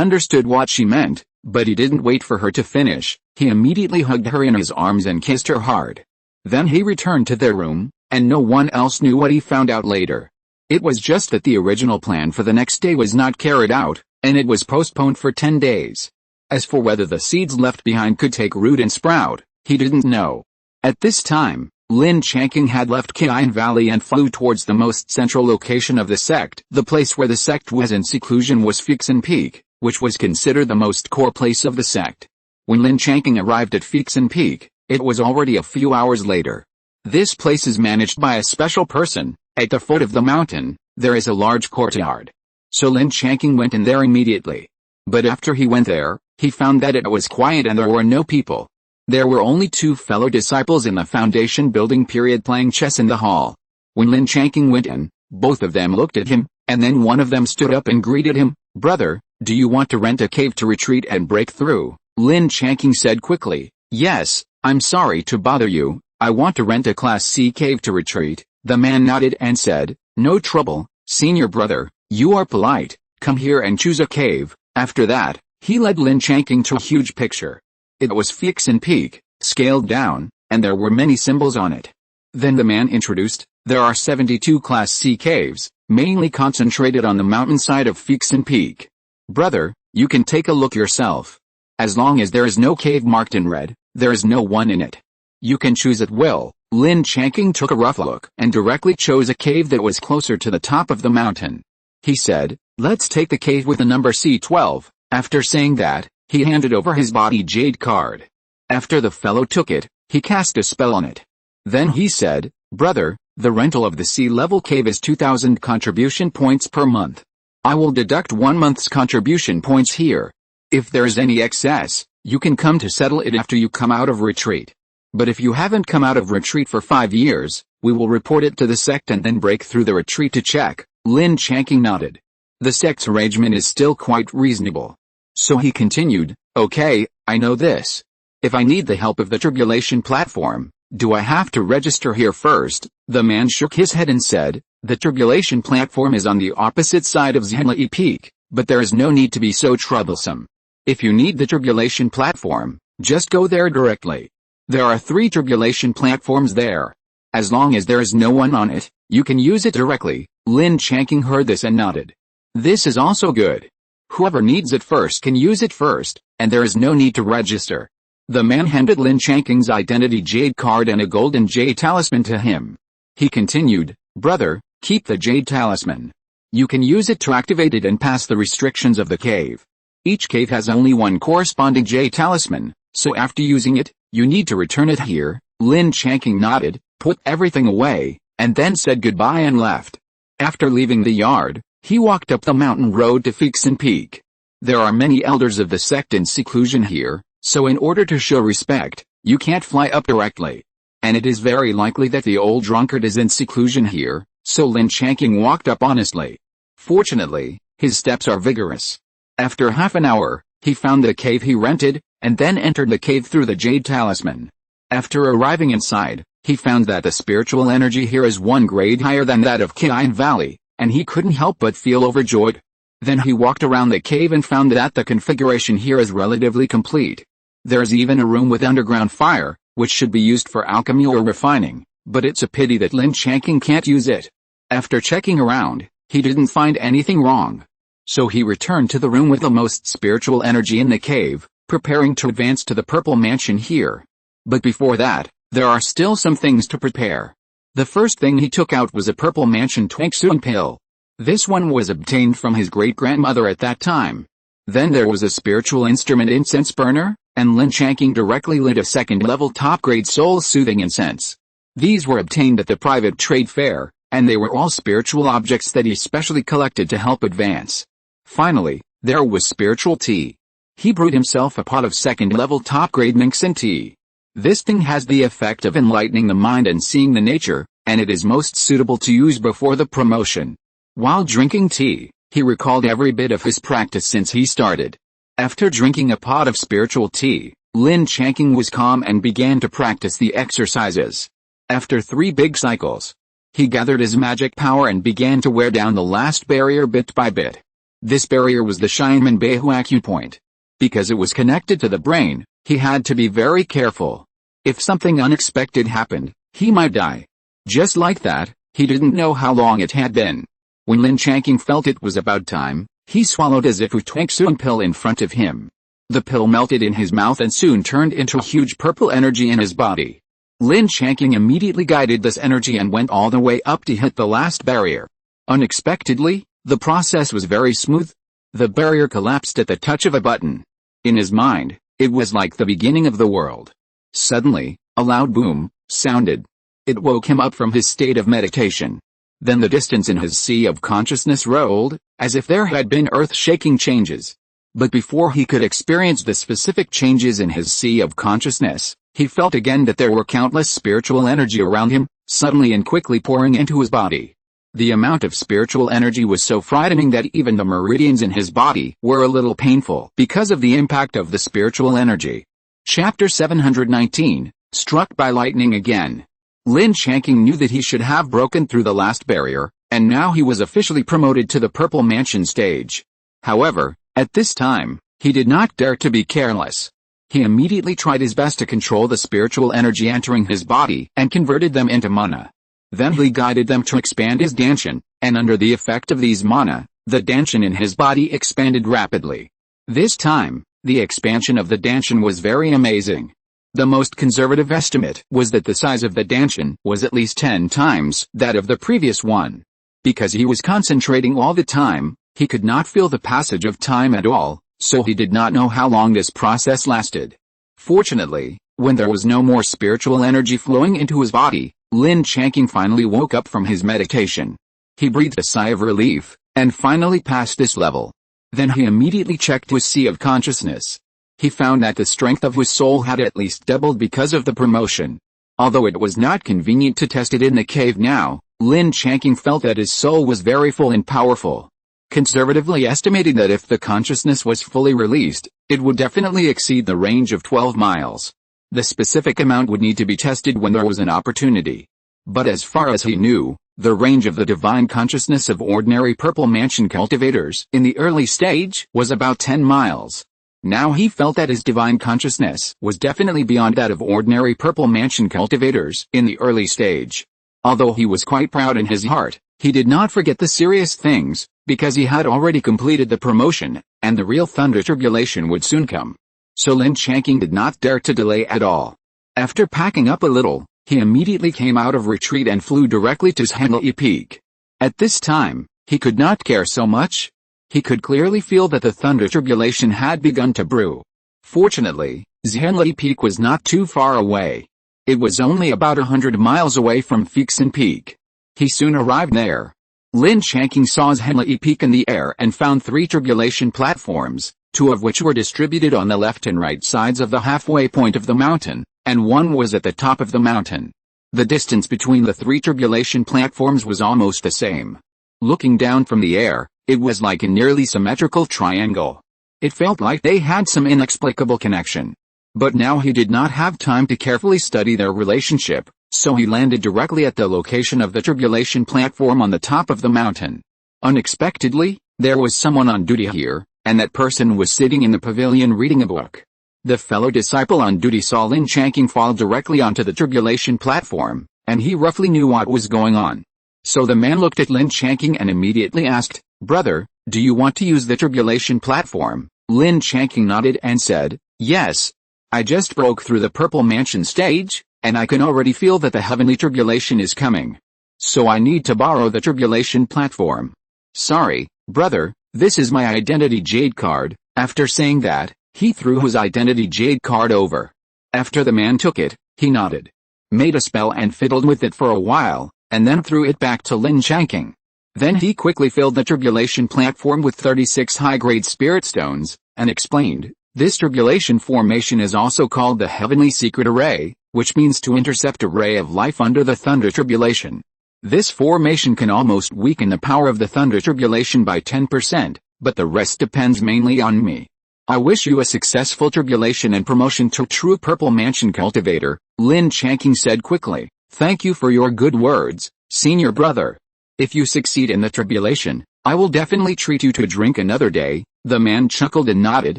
understood what she meant, but he didn't wait for her to finish. He immediately hugged her in his arms and kissed her hard. Then he returned to their room, and no one else knew what he found out later. It was just that the original plan for the next day was not carried out, and it was postponed for 10 days. As for whether the seeds left behind could take root and sprout, he didn't know. At this time, Lin Changqing had left Qian Valley and flew towards the most central location of the sect. The place where the sect was in seclusion was Fixin Peak, which was considered the most core place of the sect. When Lin Changqing arrived at Fixin Peak, it was already a few hours later. This place is managed by a special person. At the foot of the mountain, there is a large courtyard. So Lin Changqing went in there immediately. But after he went there, he found that it was quiet and there were no people. There were only 2 fellow disciples in the foundation building period playing chess in the hall. When Lin Changqing went in, both of them looked at him, and then one of them stood up and greeted him. "Brother, do you want to rent a cave to retreat and break through?" Lin Changqing said quickly. "Yes, I'm sorry to bother you, I want to rent a Class C cave to retreat." The man nodded and said, "No trouble, senior brother, you are polite, come here and choose a cave." After that, He led Lin Changqing to a huge picture. It was fixed in peak, scaled down, and there were many symbols on it. Then the man introduced, there are 72 Class C caves, mainly concentrated on the mountainside of Fixin Peak. Brother, you can take a look yourself. As long as there is no cave marked in red, there is no one in it. You can choose at will. Lin Changqing took a rough look and directly chose a cave that was closer to the top of the mountain. He said, let's take the cave with the number C12. After saying that, he handed over his body jade card. After the fellow took it, he cast a spell on it. Then he said, brother, the rental of the sea-level cave is 2,000 contribution points per month. I will deduct 1 month's contribution points here. If there is any excess, you can come to settle it after you come out of retreat. But if you haven't come out of retreat for 5 years, we will report it to the sect and then break through the retreat to check. Lin Changqing nodded. The sect's arrangement is still quite reasonable. So he continued, okay, I know this. If I need the help of the tribulation platform, do I have to register here first? The man shook his head and said, the tribulation platform is on the opposite side of Healthily Peak, but there is no need to be so troublesome. If you need the tribulation platform, just go there directly. There are 3 tribulation platforms there. As long as there is no one on it, you can use it directly. Lin Changqing heard this and nodded. This is also good. Whoever needs it first can use it first, and there is no need to register. The man handed Lin Changqing's identity jade card and a golden jade talisman to him. He continued, brother, keep the jade talisman. You can use it to activate it and pass the restrictions of the cave. Each cave has only one corresponding jade talisman, so after using it, you need to return it here. Lin Changqing nodded, put everything away, and then said goodbye and left. After leaving the yard, he walked up the mountain road to Fixin Peak. There are many elders of the sect in seclusion here, so in order to show respect, you can't fly up directly. And it is very likely that the old drunkard is in seclusion here, so Lin Changqing walked up honestly. Fortunately, his steps are vigorous. After half an hour, he found the cave he rented, and then entered the cave through the jade talisman. After arriving inside, he found that the spiritual energy here is 1 grade higher than that of Kain Valley, and he couldn't help but feel overjoyed. Then he walked around the cave and found that the configuration here is relatively complete. There's even a room with underground fire, which should be used for alchemy or refining, but it's a pity that Lin Changqing can't use it. After checking around, he didn't find anything wrong. So he returned to the room with the most spiritual energy in the cave, preparing to advance to the purple mansion here. But before that, there are still some things to prepare. The first thing he took out was a purple mansion Twangsuan pill. This one was obtained from his great-grandmother at that time. Then there was a spiritual instrument incense burner, and Lin Changqing directly lit a second-level top-grade soul-soothing incense. These were obtained at the private trade fair, and they were all spiritual objects that he specially collected to help advance. Finally, there was spiritual tea. He brewed himself a pot of second-level top-grade Mingxin tea. This thing has the effect of enlightening the mind and seeing the nature, and it is most suitable to use before the promotion. While drinking tea, he recalled every bit of his practice since he started. After drinking a pot of spiritual tea, Lin Changqing was calm and began to practice the exercises. After 3 big cycles, he gathered his magic power and began to wear down the last barrier bit by bit. This barrier was the Shinman Beihu acupoint. Because it was connected to the brain, he had to be very careful. If something unexpected happened, he might die. Just like that, he didn't know how long it had been. When Lin Changqing felt it was about time, he swallowed as if a Twangsuan pill in front of him. The pill melted in his mouth and soon turned into a huge purple energy in his body. Lin Changqing immediately guided this energy and went all the way up to hit the last barrier. Unexpectedly, the process was very smooth. The barrier collapsed at the touch of a button. In his mind, it was like the beginning of the world. Suddenly, a loud boom sounded. It woke him up from his state of meditation. Then the distance in his sea of consciousness rolled, as if there had been earth-shaking changes. But before he could experience the specific changes in his sea of consciousness, he felt again that there were countless spiritual energy around him, suddenly and quickly pouring into his body. The amount of spiritual energy was so frightening that even the meridians in his body were a little painful because of the impact of the spiritual energy. Chapter 719, Struck by Lightning Again. Lin Changqing knew that he should have broken through the last barrier, and now he was officially promoted to the Purple Mansion stage. However, at this time, He did not dare to be careless. He immediately tried his best to control the spiritual energy entering his body and converted them into mana. Then he guided them to expand his danshan, and under the effect of these mana, the danshan in his body expanded rapidly. This time, the expansion of the danshan was very amazing. The most conservative estimate was that the size of the danshan was at least 10 times that of the previous one. Because he was concentrating all the time, he could not feel the passage of time at all, so he did not know how long this process lasted. Fortunately, when there was no more spiritual energy flowing into his body, Lin Changqing finally woke up from his meditation. He breathed a sigh of relief, and finally passed this level. Then he immediately checked his sea of consciousness. He found that the strength of his soul had at least doubled because of the promotion. Although it was not convenient to test it in the cave now, Lin Changqing felt that his soul was very full and powerful. Conservatively estimating that if the consciousness was fully released, it would definitely exceed the range of 12 miles. The specific amount would need to be tested when there was an opportunity. But as far as he knew, the range of the divine consciousness of ordinary purple mansion cultivators in the early stage was about 10 miles. Now he felt that his divine consciousness was definitely beyond that of ordinary purple mansion cultivators in the early stage. Although he was quite proud in his heart, he did not forget the serious things, because he had already completed the promotion, and the real thunder tribulation would soon come. So Lin Changqing did not dare to delay at all. After packing up a little, he immediately came out of retreat and flew directly to Healthily Peak. At this time, he could not care so much. He could clearly feel that the thunder tribulation had begun to brew. Fortunately, Healthily Peak was not too far away. It was only about 100 miles away from Fixin Peak. He soon arrived there. Lin Changqing saw Healthily Peak in the air and found 3 tribulation platforms, 2 of which were distributed on the left and right sides of the halfway point of the mountain, and 1 was at the top of the mountain. The distance between the 3 tribulation platforms was almost the same. Looking down from the air, it was like a nearly symmetrical triangle. It felt like they had some inexplicable connection. But now he did not have time to carefully study their relationship, so he landed directly at the location of the tribulation platform on the top of the mountain. Unexpectedly, there was someone on duty here, and that person was sitting in the pavilion reading a book. The fellow disciple on duty saw Lin Changqing fall directly onto the tribulation platform, and he roughly knew what was going on. So the man looked at Lin Changqing and immediately asked, "Brother, do you want to use the tribulation platform?" Lin Changqing nodded and said, "Yes. I just broke through the purple mansion stage, and I can already feel that the heavenly tribulation is coming. So I need to borrow the tribulation platform. Sorry, brother, this is my identity jade card." After saying that, he threw his identity jade card over. After the man took it, he nodded, made a spell and fiddled with it for a while, and then threw it back to Lin Changqing. Then he quickly filled the tribulation platform with 36 high-grade spirit stones, and explained, "This tribulation formation is also called the Heavenly Secret Array, which means to intercept a ray of life under the thunder tribulation. This formation can almost weaken the power of the thunder tribulation by 10%, but the rest depends mainly on me. I wish you a successful tribulation and promotion to true purple mansion cultivator," Lin Changqing said quickly. "Thank you for your good words, senior brother. If you succeed in the tribulation, I will definitely treat you to drink another day." The man chuckled and nodded,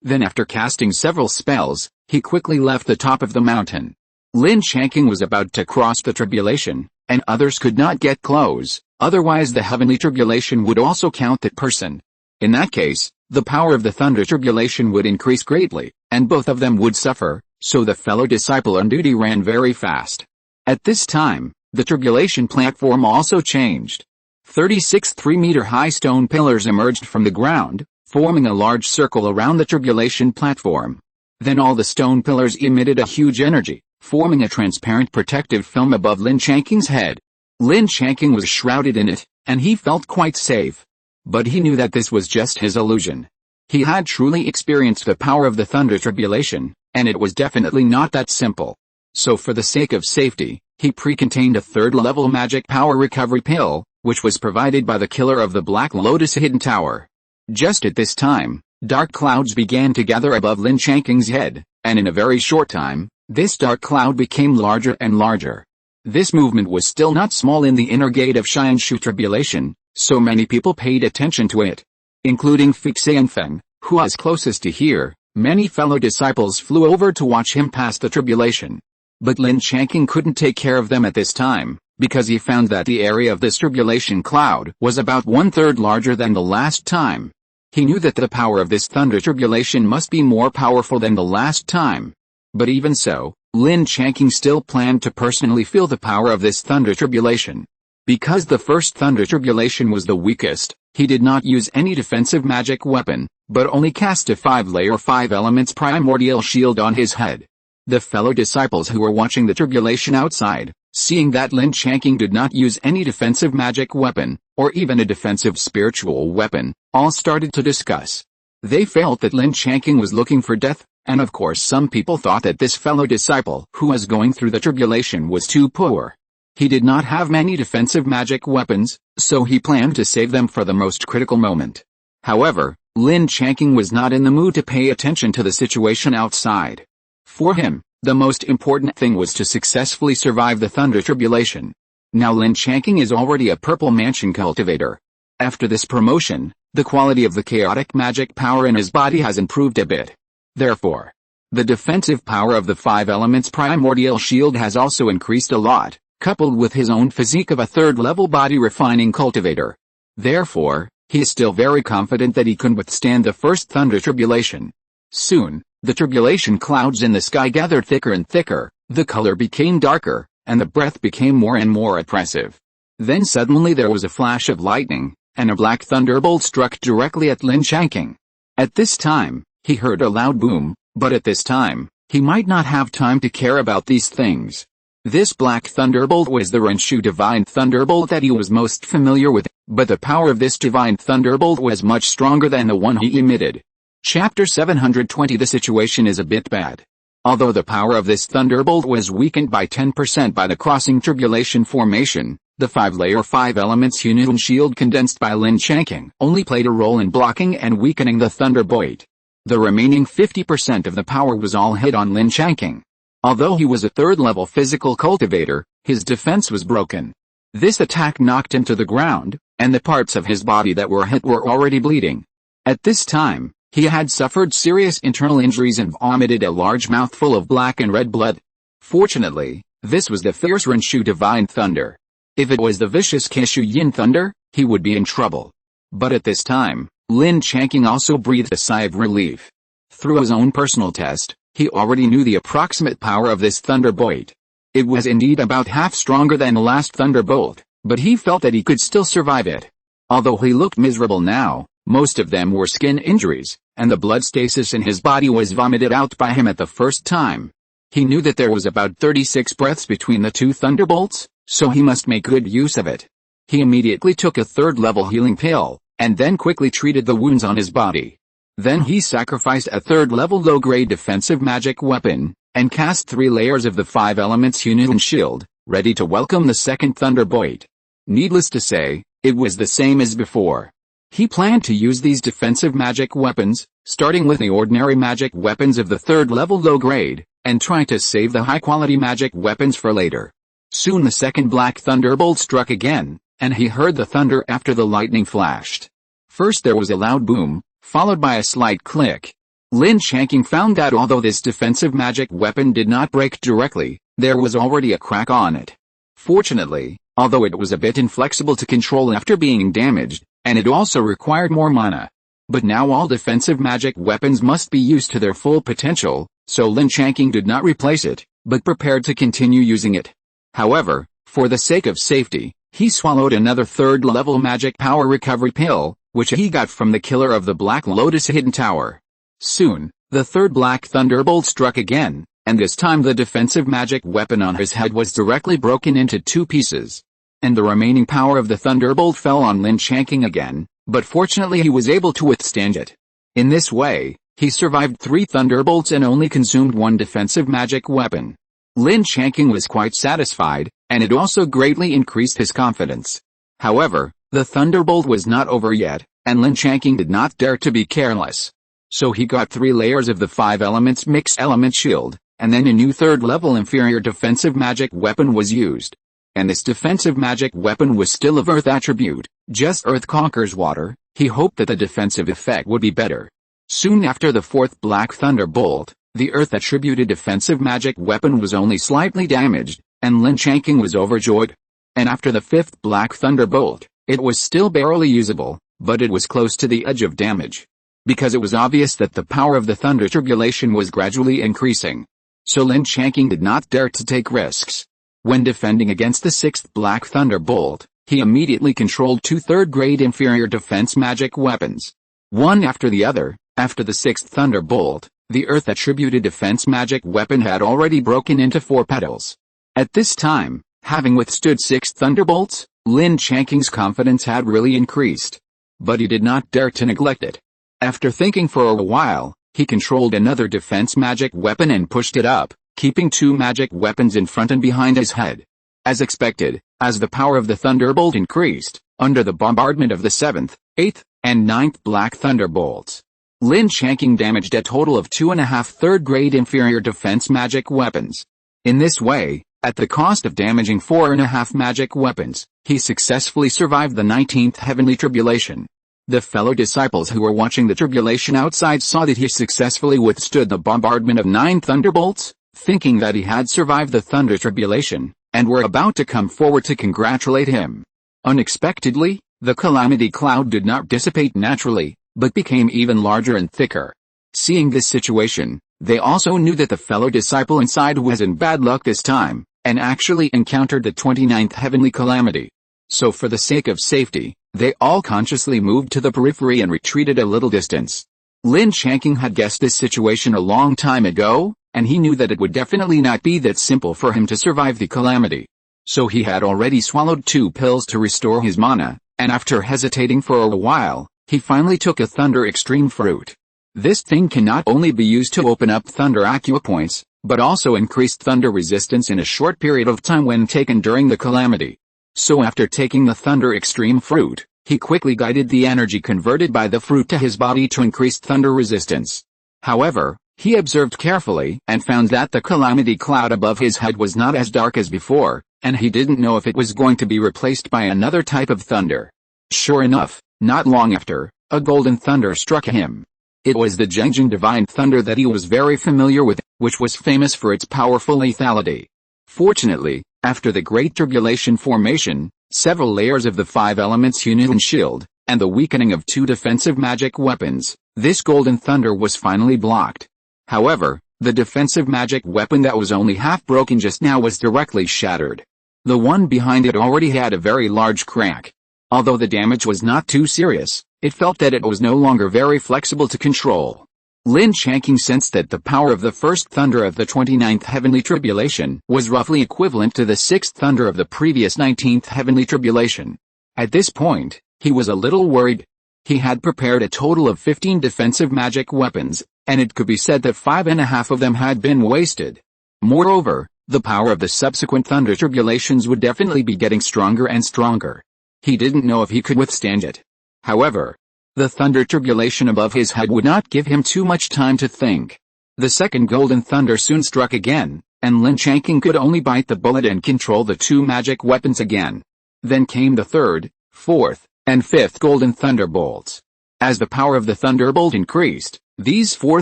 then after casting several spells, he quickly left the top of the mountain. Lin Changqing was about to cross the tribulation, and others could not get close, otherwise the heavenly tribulation would also count that person. In that case, the power of the thunder tribulation would increase greatly, and both of them would suffer, so the fellow disciple on duty ran very fast. At this time, the tribulation platform also changed. 36 3-meter-high stone pillars emerged from the ground, forming a large circle around the tribulation platform. Then all the stone pillars emitted a huge energy, forming a transparent protective film above Lin Changqing's head. Lin Changqing was shrouded in it, and he felt quite safe. But he knew that this was just his illusion. He had truly experienced the power of the thunder tribulation, and it was definitely not that simple. So for the sake of safety, he pre-contained a 3rd-level magic power recovery pill, which was provided by the killer of the Black Lotus Hidden Tower. Just at this time, dark clouds began to gather above Lin Changqing's head, and in a very short time, this dark cloud became larger and larger. This movement was still not small in the inner gate of Xianshu tribulation, so many people paid attention to it, including Fixin Feng, who was closest to hear, many fellow disciples flew over to watch him pass the tribulation. But Lin Changqing couldn't take care of them at this time, because he found that the area of this tribulation cloud was about 1/3 larger than the last time. He knew that the power of this thunder tribulation must be more powerful than the last time. But even so, Lin Changqing still planned to personally feel the power of this thunder tribulation. Because the first thunder tribulation was the weakest, he did not use any defensive magic weapon, but only cast a 5-layer 5 elements primordial shield on his head. The fellow disciples who were watching the tribulation outside, seeing that Lin Changqing did not use any defensive magic weapon, or even a defensive spiritual weapon, all started to discuss. They felt that Lin Changqing was looking for death, and of course some people thought that this fellow disciple who was going through the tribulation was too poor. He did not have many defensive magic weapons, so he planned to save them for the most critical moment. However, Lin Changqing was not in the mood to pay attention to the situation outside. For him, the most important thing was to successfully survive the thunder tribulation. Now Lin Changqing is already a purple mansion cultivator. After this promotion, the quality of the chaotic magic power in his body has improved a bit. Therefore, the defensive power of the 5 elements primordial shield has also increased a lot, coupled with his own physique of a 3rd-level body refining cultivator. Therefore, he is still very confident that he can withstand the first thunder tribulation. Soon, the tribulation clouds in the sky gathered thicker and thicker, the color became darker, and the breath became more and more oppressive. Then suddenly there was a flash of lightning, and a black thunderbolt struck directly at Lin Changqing. At this time, he heard a loud boom, but at this time, he might not have time to care about these things. This black thunderbolt was the Renshu divine thunderbolt that he was most familiar with, but the power of this divine thunderbolt was much stronger than the one he emitted. Chapter 720. The situation is a bit bad. Although the power of this thunderbolt was weakened by 10% by the crossing tribulation formation, the 5-layer 5 elements Hunun shield condensed by Lin Changqing only played a role in blocking and weakening the thunderbolt. The remaining 50% of the power was all hit on Lin Changqing. Although he was a 3rd-level physical cultivator, his defense was broken. This attack knocked him to the ground, and the parts of his body that were hit were already bleeding. At this time, he had suffered serious internal injuries and vomited a large mouthful of black and red blood. Fortunately, this was the fierce Renshu divine thunder. If it was the vicious Keshu Yin thunder, he would be in trouble. But at this time, Lin Changqing also breathed a sigh of relief. Through his own personal test, he already knew the approximate power of this thunderbolt. It was indeed about half stronger than the last thunderbolt, but he felt that he could still survive it. Although he looked miserable now, most of them were skin injuries, and the blood stasis in his body was vomited out by him at the first time. He knew that there was about 36 breaths between the 2 thunderbolts, so he must make good use of it. He immediately took a 3rd-level healing pill, and then quickly treated the wounds on his body. Then he sacrificed a 3rd-level low-grade defensive magic weapon, and cast 3 layers of the 5 elements Hunun shield, ready to welcome the second thunderbolt. Needless to say, it was the same as before. He planned to use these defensive magic weapons, starting with the ordinary magic weapons of the 3rd-level low-grade, and try to save the high-quality magic weapons for later. Soon the second black thunderbolt struck again, and he heard the thunder after the lightning flashed. First there was a loud boom, followed by a slight click. Lin Changqing found that although this defensive magic weapon did not break directly, there was already a crack on it. Fortunately, although it was a bit inflexible to control after being damaged, and it also required more mana. But now all defensive magic weapons must be used to their full potential, so Lin Changqing did not replace it, but prepared to continue using it. However, for the sake of safety, he swallowed another 3rd-level magic power recovery pill, which he got from the killer of the Black Lotus Hidden Tower. Soon, the 3rd black thunderbolt struck again, and this time the defensive magic weapon on his head was directly broken into 2 pieces. And the remaining power of the thunderbolt fell on Lin Changqing again, but fortunately he was able to withstand it. In this way, he survived 3 thunderbolts and only consumed 1 defensive magic weapon. Lin Changqing was quite satisfied, and it also greatly increased his confidence. However, the thunderbolt was not over yet, and Lin Changqing did not dare to be careless. So he got 3 layers of the 5 elements mixed element shield, and then a new 3rd-level inferior defensive magic weapon was used. And this defensive magic weapon was still of Earth attribute, just Earth conquers water. He hoped that the defensive effect would be better. Soon after the fourth Black Thunderbolt, the Earth-attributed defensive magic weapon was only slightly damaged, and Lin Changqing was overjoyed. And after the fifth Black Thunderbolt, it was still barely usable, but it was close to the edge of damage. Because it was obvious that the power of the Thunder Tribulation was gradually increasing. So Lin Changqing did not dare to take risks. When defending against the sixth Black Thunderbolt, he immediately controlled two third-grade inferior defense magic weapons. One after the other. After the sixth Thunderbolt, the Earth-attributed defense magic weapon had already broken into 4 petals. At this time, having withstood 6 Thunderbolts, Lin Changqing's confidence had really increased. But he did not dare to neglect it. After thinking for a while, he controlled another defense magic weapon and pushed it up, keeping 2 magic weapons in front and behind his head. As expected, as the power of the Thunderbolt increased, under the bombardment of the 7th, 8th, and 9th Black Thunderbolts, Lin Changqing damaged a total of 2.5 third-grade inferior defense magic weapons. In this way, at the cost of damaging 4.5 magic weapons, he successfully survived the 19th heavenly tribulation. The fellow disciples who were watching the tribulation outside saw that he successfully withstood the bombardment of 9 thunderbolts, thinking that he had survived the thunder tribulation, and were about to come forward to congratulate him. Unexpectedly, the calamity cloud did not dissipate naturally, but became even larger and thicker. Seeing this situation, they also knew that the fellow disciple inside was in bad luck this time, and actually encountered the 29th heavenly calamity. So for the sake of safety, they all consciously moved to the periphery and retreated a little distance. Lin Changqing had guessed this situation a long time ago, and he knew that it would definitely not be that simple for him to survive the calamity. So he had already swallowed 2 pills to restore his mana, and after hesitating for a while, he finally took a Thunder Extreme Fruit. This thing can not only be used to open up Thunder Acupoints, but also increase Thunder resistance in a short period of time when taken during the calamity. So after taking the Thunder Extreme Fruit, he quickly guided the energy converted by the fruit to his body to increase Thunder resistance. However, he observed carefully and found that the calamity cloud above his head was not as dark as before, and he didn't know if it was going to be replaced by another type of thunder. Sure enough, not long after, a golden thunder struck him. It was the Zhengjing divine thunder that he was very familiar with, which was famous for its powerful lethality. Fortunately, after the Great Tribulation formation, several layers of the 5 elements unit and shield, and the weakening of 2 defensive magic weapons, this golden thunder was finally blocked. However, the defensive magic weapon that was only half broken just now was directly shattered. The one behind it already had a very large crack. Although the damage was not too serious, it felt that it was no longer very flexible to control. Lin Changqing sensed that the power of the first thunder of the 29th heavenly tribulation was roughly equivalent to the 6th thunder of the previous 19th heavenly tribulation. At this point, he was a little worried. He had prepared a total of 15 defensive magic weapons, and it could be said that 5.5 of them had been wasted. Moreover, the power of the subsequent thunder tribulations would definitely be getting stronger and stronger. He didn't know if he could withstand it. However, the thunder tribulation above his head would not give him too much time to think. The second golden thunder soon struck again, and Lin Changqing could only bite the bullet and control the 2 magic weapons again. Then came the 3rd, 4th, and 5th golden thunderbolts. As the power of the thunderbolt increased, these 4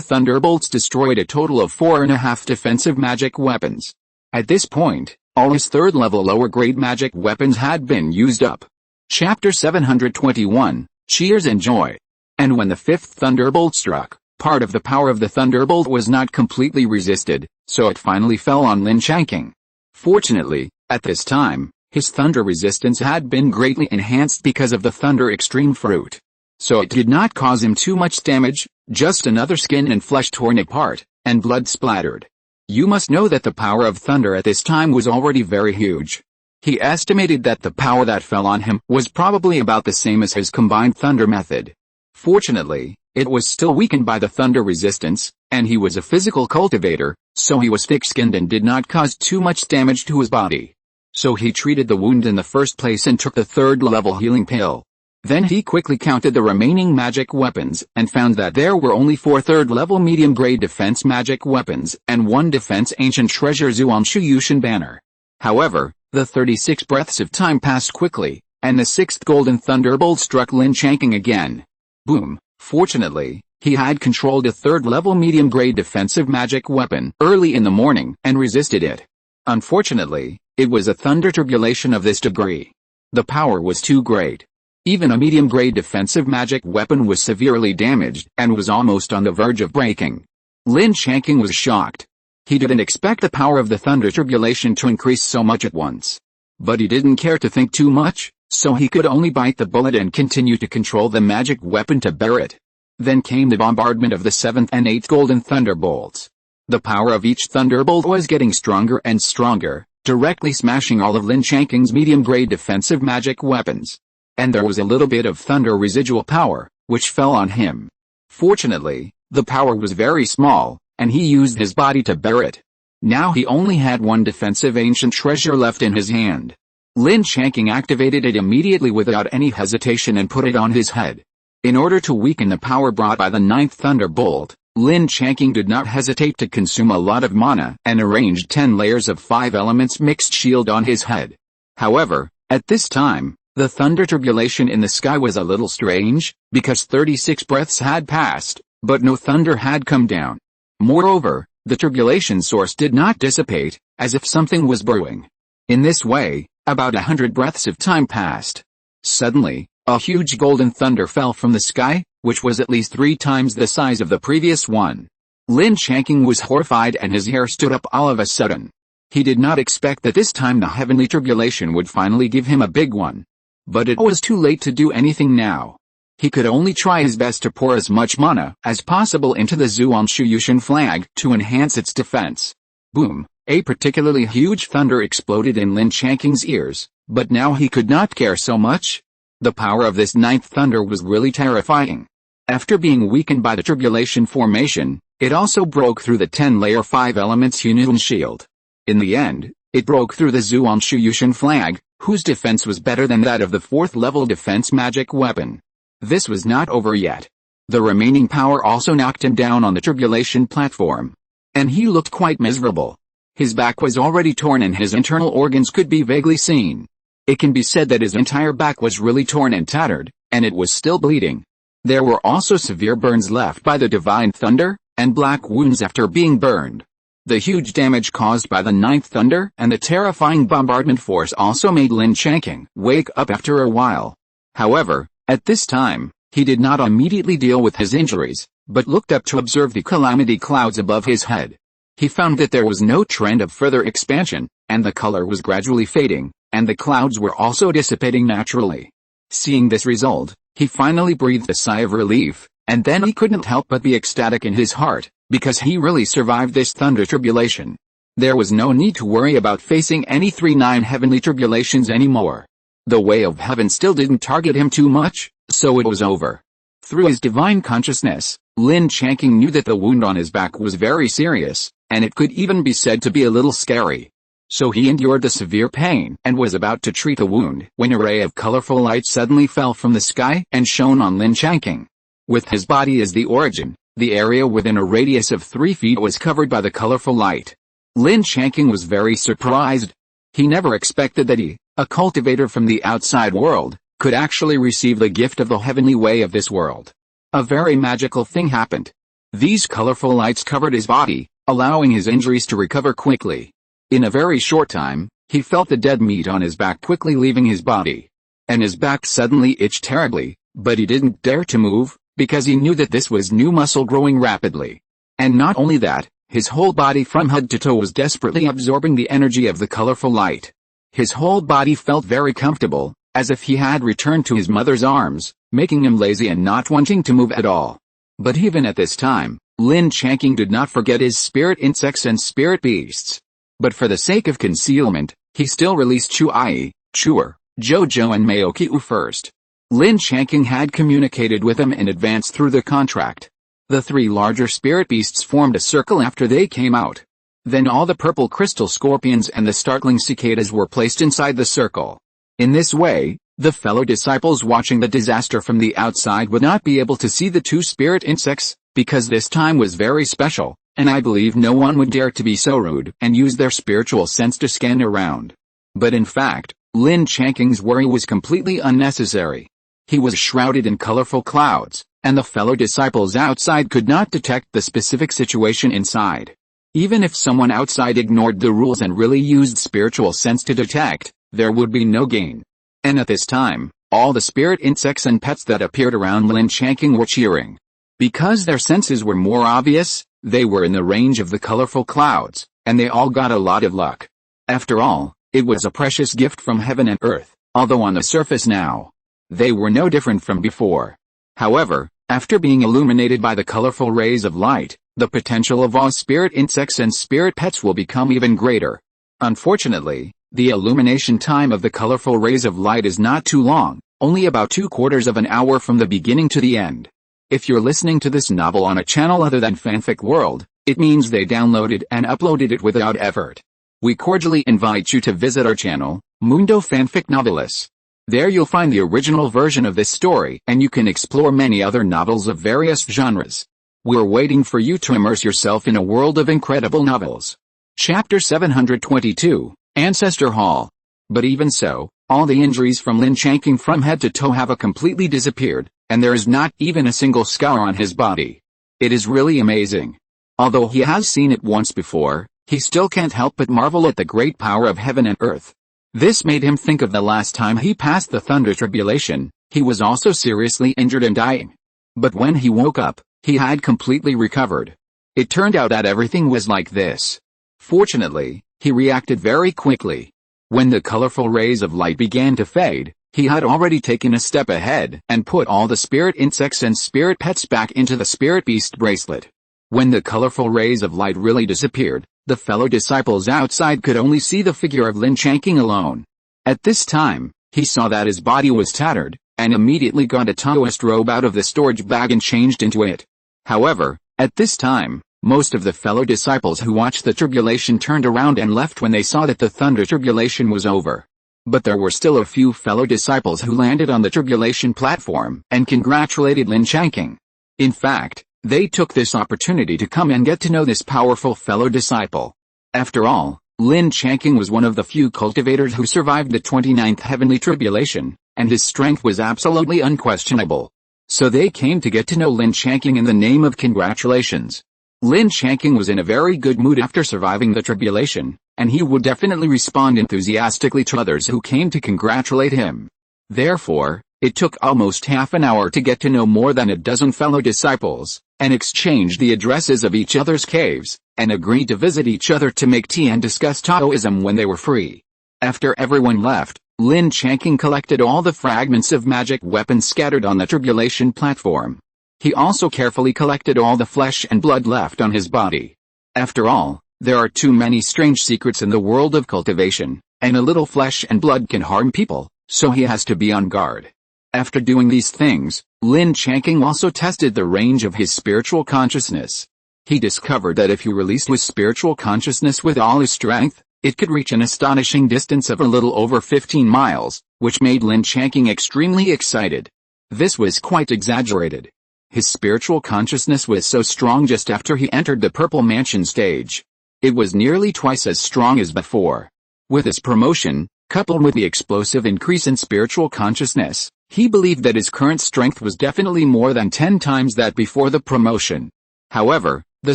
thunderbolts destroyed a total of 4.5 defensive magic weapons. At this point, all his 3rd level lower grade magic weapons had been used up. Chapter 721, Cheers and Joy. And when the 5th thunderbolt struck, part of the power of the thunderbolt was not completely resisted, so it finally fell on Lin Changqing. Fortunately, at this time, his thunder resistance had been greatly enhanced because of the Thunder Extreme Fruit. So it did not cause him too much damage, just another skin and flesh torn apart, and blood splattered. You must know that the power of thunder at this time was already very huge. He estimated that the power that fell on him was probably about the same as his combined thunder method. Fortunately, it was still weakened by the thunder resistance, and he was a physical cultivator, so he was thick-skinned and did not cause too much damage to his body. So he treated the wound in the first place and took the 3rd level healing pill. Then he quickly counted the remaining magic weapons and found that there were only 4 3rd level medium grade defense magic weapons and 1 defense ancient treasure Zuanshu Yushin banner. However, the 36 breaths of time passed quickly, and the 6th golden thunderbolt struck Lin Changqing again. Boom! Fortunately, He had controlled a third-level medium-grade defensive magic weapon early in the morning and resisted it. Unfortunately, it was a thunder turbulation of this degree. The power was too great. Even a medium-grade defensive magic weapon was severely damaged and was almost on the verge of breaking. Lin Changqing was shocked. He didn't expect the power of the thunder turbulation to increase so much at once. But he didn't care to think too much, so he could only bite the bullet and continue to control the magic weapon to bear it. Then came the bombardment of the 7th and 8th golden thunderbolts. The power of each thunderbolt was getting stronger and stronger, directly smashing all of Lin Changqing's medium-grade defensive magic weapons. And there was a little bit of thunder residual power, which fell on him. Fortunately, the power was very small, and he used his body to bear it. Now he only had one defensive ancient treasure left in his hand. Lin Changqing activated it immediately without any hesitation and put it on his head. In order to weaken the power brought by the 9th thunderbolt, Lin Changqing did not hesitate to consume a lot of mana and arranged 10 layers of 5 elements mixed shield on his head. However, at this time, the thunder turbulation in the sky was a little strange, because 36 breaths had passed, but no thunder had come down. Moreover, the turbulation source did not dissipate, as if something was brewing. In this way, about 100 breaths of time passed. Suddenly, a huge golden thunder fell from the sky, which was at least 3 times the size of the previous one. Lin Changqing was horrified and his hair stood up all of a sudden. He did not expect that this time the heavenly turbulation would finally give him a big one. But it was too late to do anything now. He could only try his best to pour as much mana as possible into the Zhuangshu Yushan flag to enhance its defense. Boom! A particularly huge thunder exploded in Lin Changqing's ears, but now he could not care so much. The power of this 9th thunder was really terrifying. After being weakened by the turbulation formation, it also broke through the 10-layer 5 elements Yunlin shield. In the end, it broke through the Zhuangshu Yushan flag, whose defense was better than that of the 4th-level defense magic weapon. This was not over yet. The remaining power also knocked him down on the turbulation platform. And he looked quite miserable. His back was already torn and his internal organs could be vaguely seen. It can be said that his entire back was really torn and tattered, and it was still bleeding. There were also severe burns left by the divine thunder, and black wounds after being burned. The huge damage caused by the 9th thunder and the terrifying bombardment force also made Lin Changqing wake up after a while. However, at this time, he did not immediately deal with his injuries, but looked up to observe the calamity clouds above his head. He found that there was no trend of further expansion, and the color was gradually fading, and the clouds were also dissipating naturally. Seeing this result, he finally breathed a sigh of relief, and then he couldn't help but be ecstatic in his heart, because he really survived this thunder turbulation. There was no need to worry about facing any 3-9 heavenly turbulations anymore. The way of heaven still didn't target him too much, so it was over. Through his divine consciousness, Lin Changqing knew that the wound on his back was very serious, and it could even be said to be a little scary. So he endured the severe pain and was about to treat the wound when a ray of colorful light suddenly fell from the sky and shone on Lin Changqing. With his body as the origin, the area within a radius of 3 feet was covered by the colorful light. Lin Changqing was very surprised. He never expected that he, a cultivator from the outside world, could actually receive the gift of the heavenly way of this world. A very magical thing happened. These colorful lights covered his body, allowing his injuries to recover quickly. In a very short time, he felt the dead meat on his back quickly leaving his body. And his back suddenly itched terribly, but he didn't dare to move, because he knew that this was new muscle growing rapidly. And not only that, his whole body from head to toe was desperately absorbing the energy of the colorful light. His whole body felt very comfortable, as if he had returned to his mother's arms, making him lazy and not wanting to move at all. But even at this time, Lin Changqing did not forget his spirit insects and spirit beasts. But for the sake of concealment, he still released Chuai, Chuer, Jojo and Maokiu first. Lin Changqing had communicated with them in advance through the contract. The 3 larger spirit beasts formed a circle after they came out. Then all the purple crystal scorpions and the startling cicadas were placed inside the circle. In this way, the fellow disciples watching the disaster from the outside would not be able to see the 2 spirit insects, because this time was very special, and I believe no one would dare to be so rude and use their spiritual sense to scan around. But in fact, Lin Changqing's worry was completely unnecessary. He was shrouded in colorful clouds, and the fellow disciples outside could not detect the specific situation inside. Even if someone outside ignored the rules and really used spiritual sense to detect, there would be no gain. And at this time, all the spirit insects and pets that appeared around Lin Changqing were cheering. Because their senses were more obvious, they were in the range of the colorful clouds, and they all got a lot of luck. After all, it was a precious gift from heaven and earth, although on the surface now, they were no different from before. However, after being illuminated by the colorful rays of light, the potential of all spirit insects and spirit pets will become even greater. Unfortunately, the illumination time of the colorful rays of light is not too long, only about 2/4 of an hour from the beginning to the end. If you're listening to this novel on a channel other than Fanfic World, it means they downloaded and uploaded it without effort. We cordially invite you to visit our channel, Mundo Fanfic Novelis. There you'll find the original version of this story, and you can explore many other novels of various genres. We're waiting for you to immerse yourself in a world of incredible novels. Chapter 722, Ancestor Hall. But even so, all the injuries from Lin Changqing from head to toe have completely disappeared, and there is not even a single scar on his body. It is really amazing. Although he has seen it once before, he still can't help but marvel at the great power of heaven and earth. This made him think of the last time he passed the thunder tribulation. He was also seriously injured and dying. But when he woke up, he had completely recovered. It turned out that everything was like this. Fortunately, he reacted very quickly. When the colorful rays of light began to fade, he had already taken a step ahead and put all the spirit insects and spirit pets back into the spirit beast bracelet. When the colorful rays of light really disappeared, the fellow disciples outside could only see the figure of Lin Changqing alone. At this time, he saw that his body was tattered, and immediately got a Taoist robe out of the storage bag and changed into it. However, at this time, most of the fellow disciples who watched the tribulation turned around and left when they saw that the thunder tribulation was over. But there were still a few fellow disciples who landed on the tribulation platform and congratulated Lin Changqing. In fact, they took this opportunity to come and get to know this powerful fellow disciple. After all, Lin Changqing was one of the few cultivators who survived the 29th heavenly tribulation, and his strength was absolutely unquestionable. So they came to get to know Lin Changqing in the name of congratulations. Lin Changqing was in a very good mood after surviving the tribulation, and he would definitely respond enthusiastically to others who came to congratulate him. Therefore, it took almost half an hour to get to know more than a dozen fellow disciples, and exchange the addresses of each other's caves, and agreed to visit each other to make tea and discuss Taoism when they were free. After everyone left, Lin Changqing collected all the fragments of magic weapons scattered on the tribulation platform. He also carefully collected all the flesh and blood left on his body. After all, there are too many strange secrets in the world of cultivation, and a little flesh and blood can harm people, so he has to be on guard. After doing these things, Lin Changqing also tested the range of his spiritual consciousness. He discovered that if he released his spiritual consciousness with all his strength, it could reach an astonishing distance of a little over 15 miles, which made Lin Changqing extremely excited. This was quite exaggerated. His spiritual consciousness was so strong just after he entered the Purple Mansion stage. It was nearly twice as strong as before. With his promotion, coupled with the explosive increase in spiritual consciousness, he believed that his current strength was definitely more than 10 times that before the promotion. However, the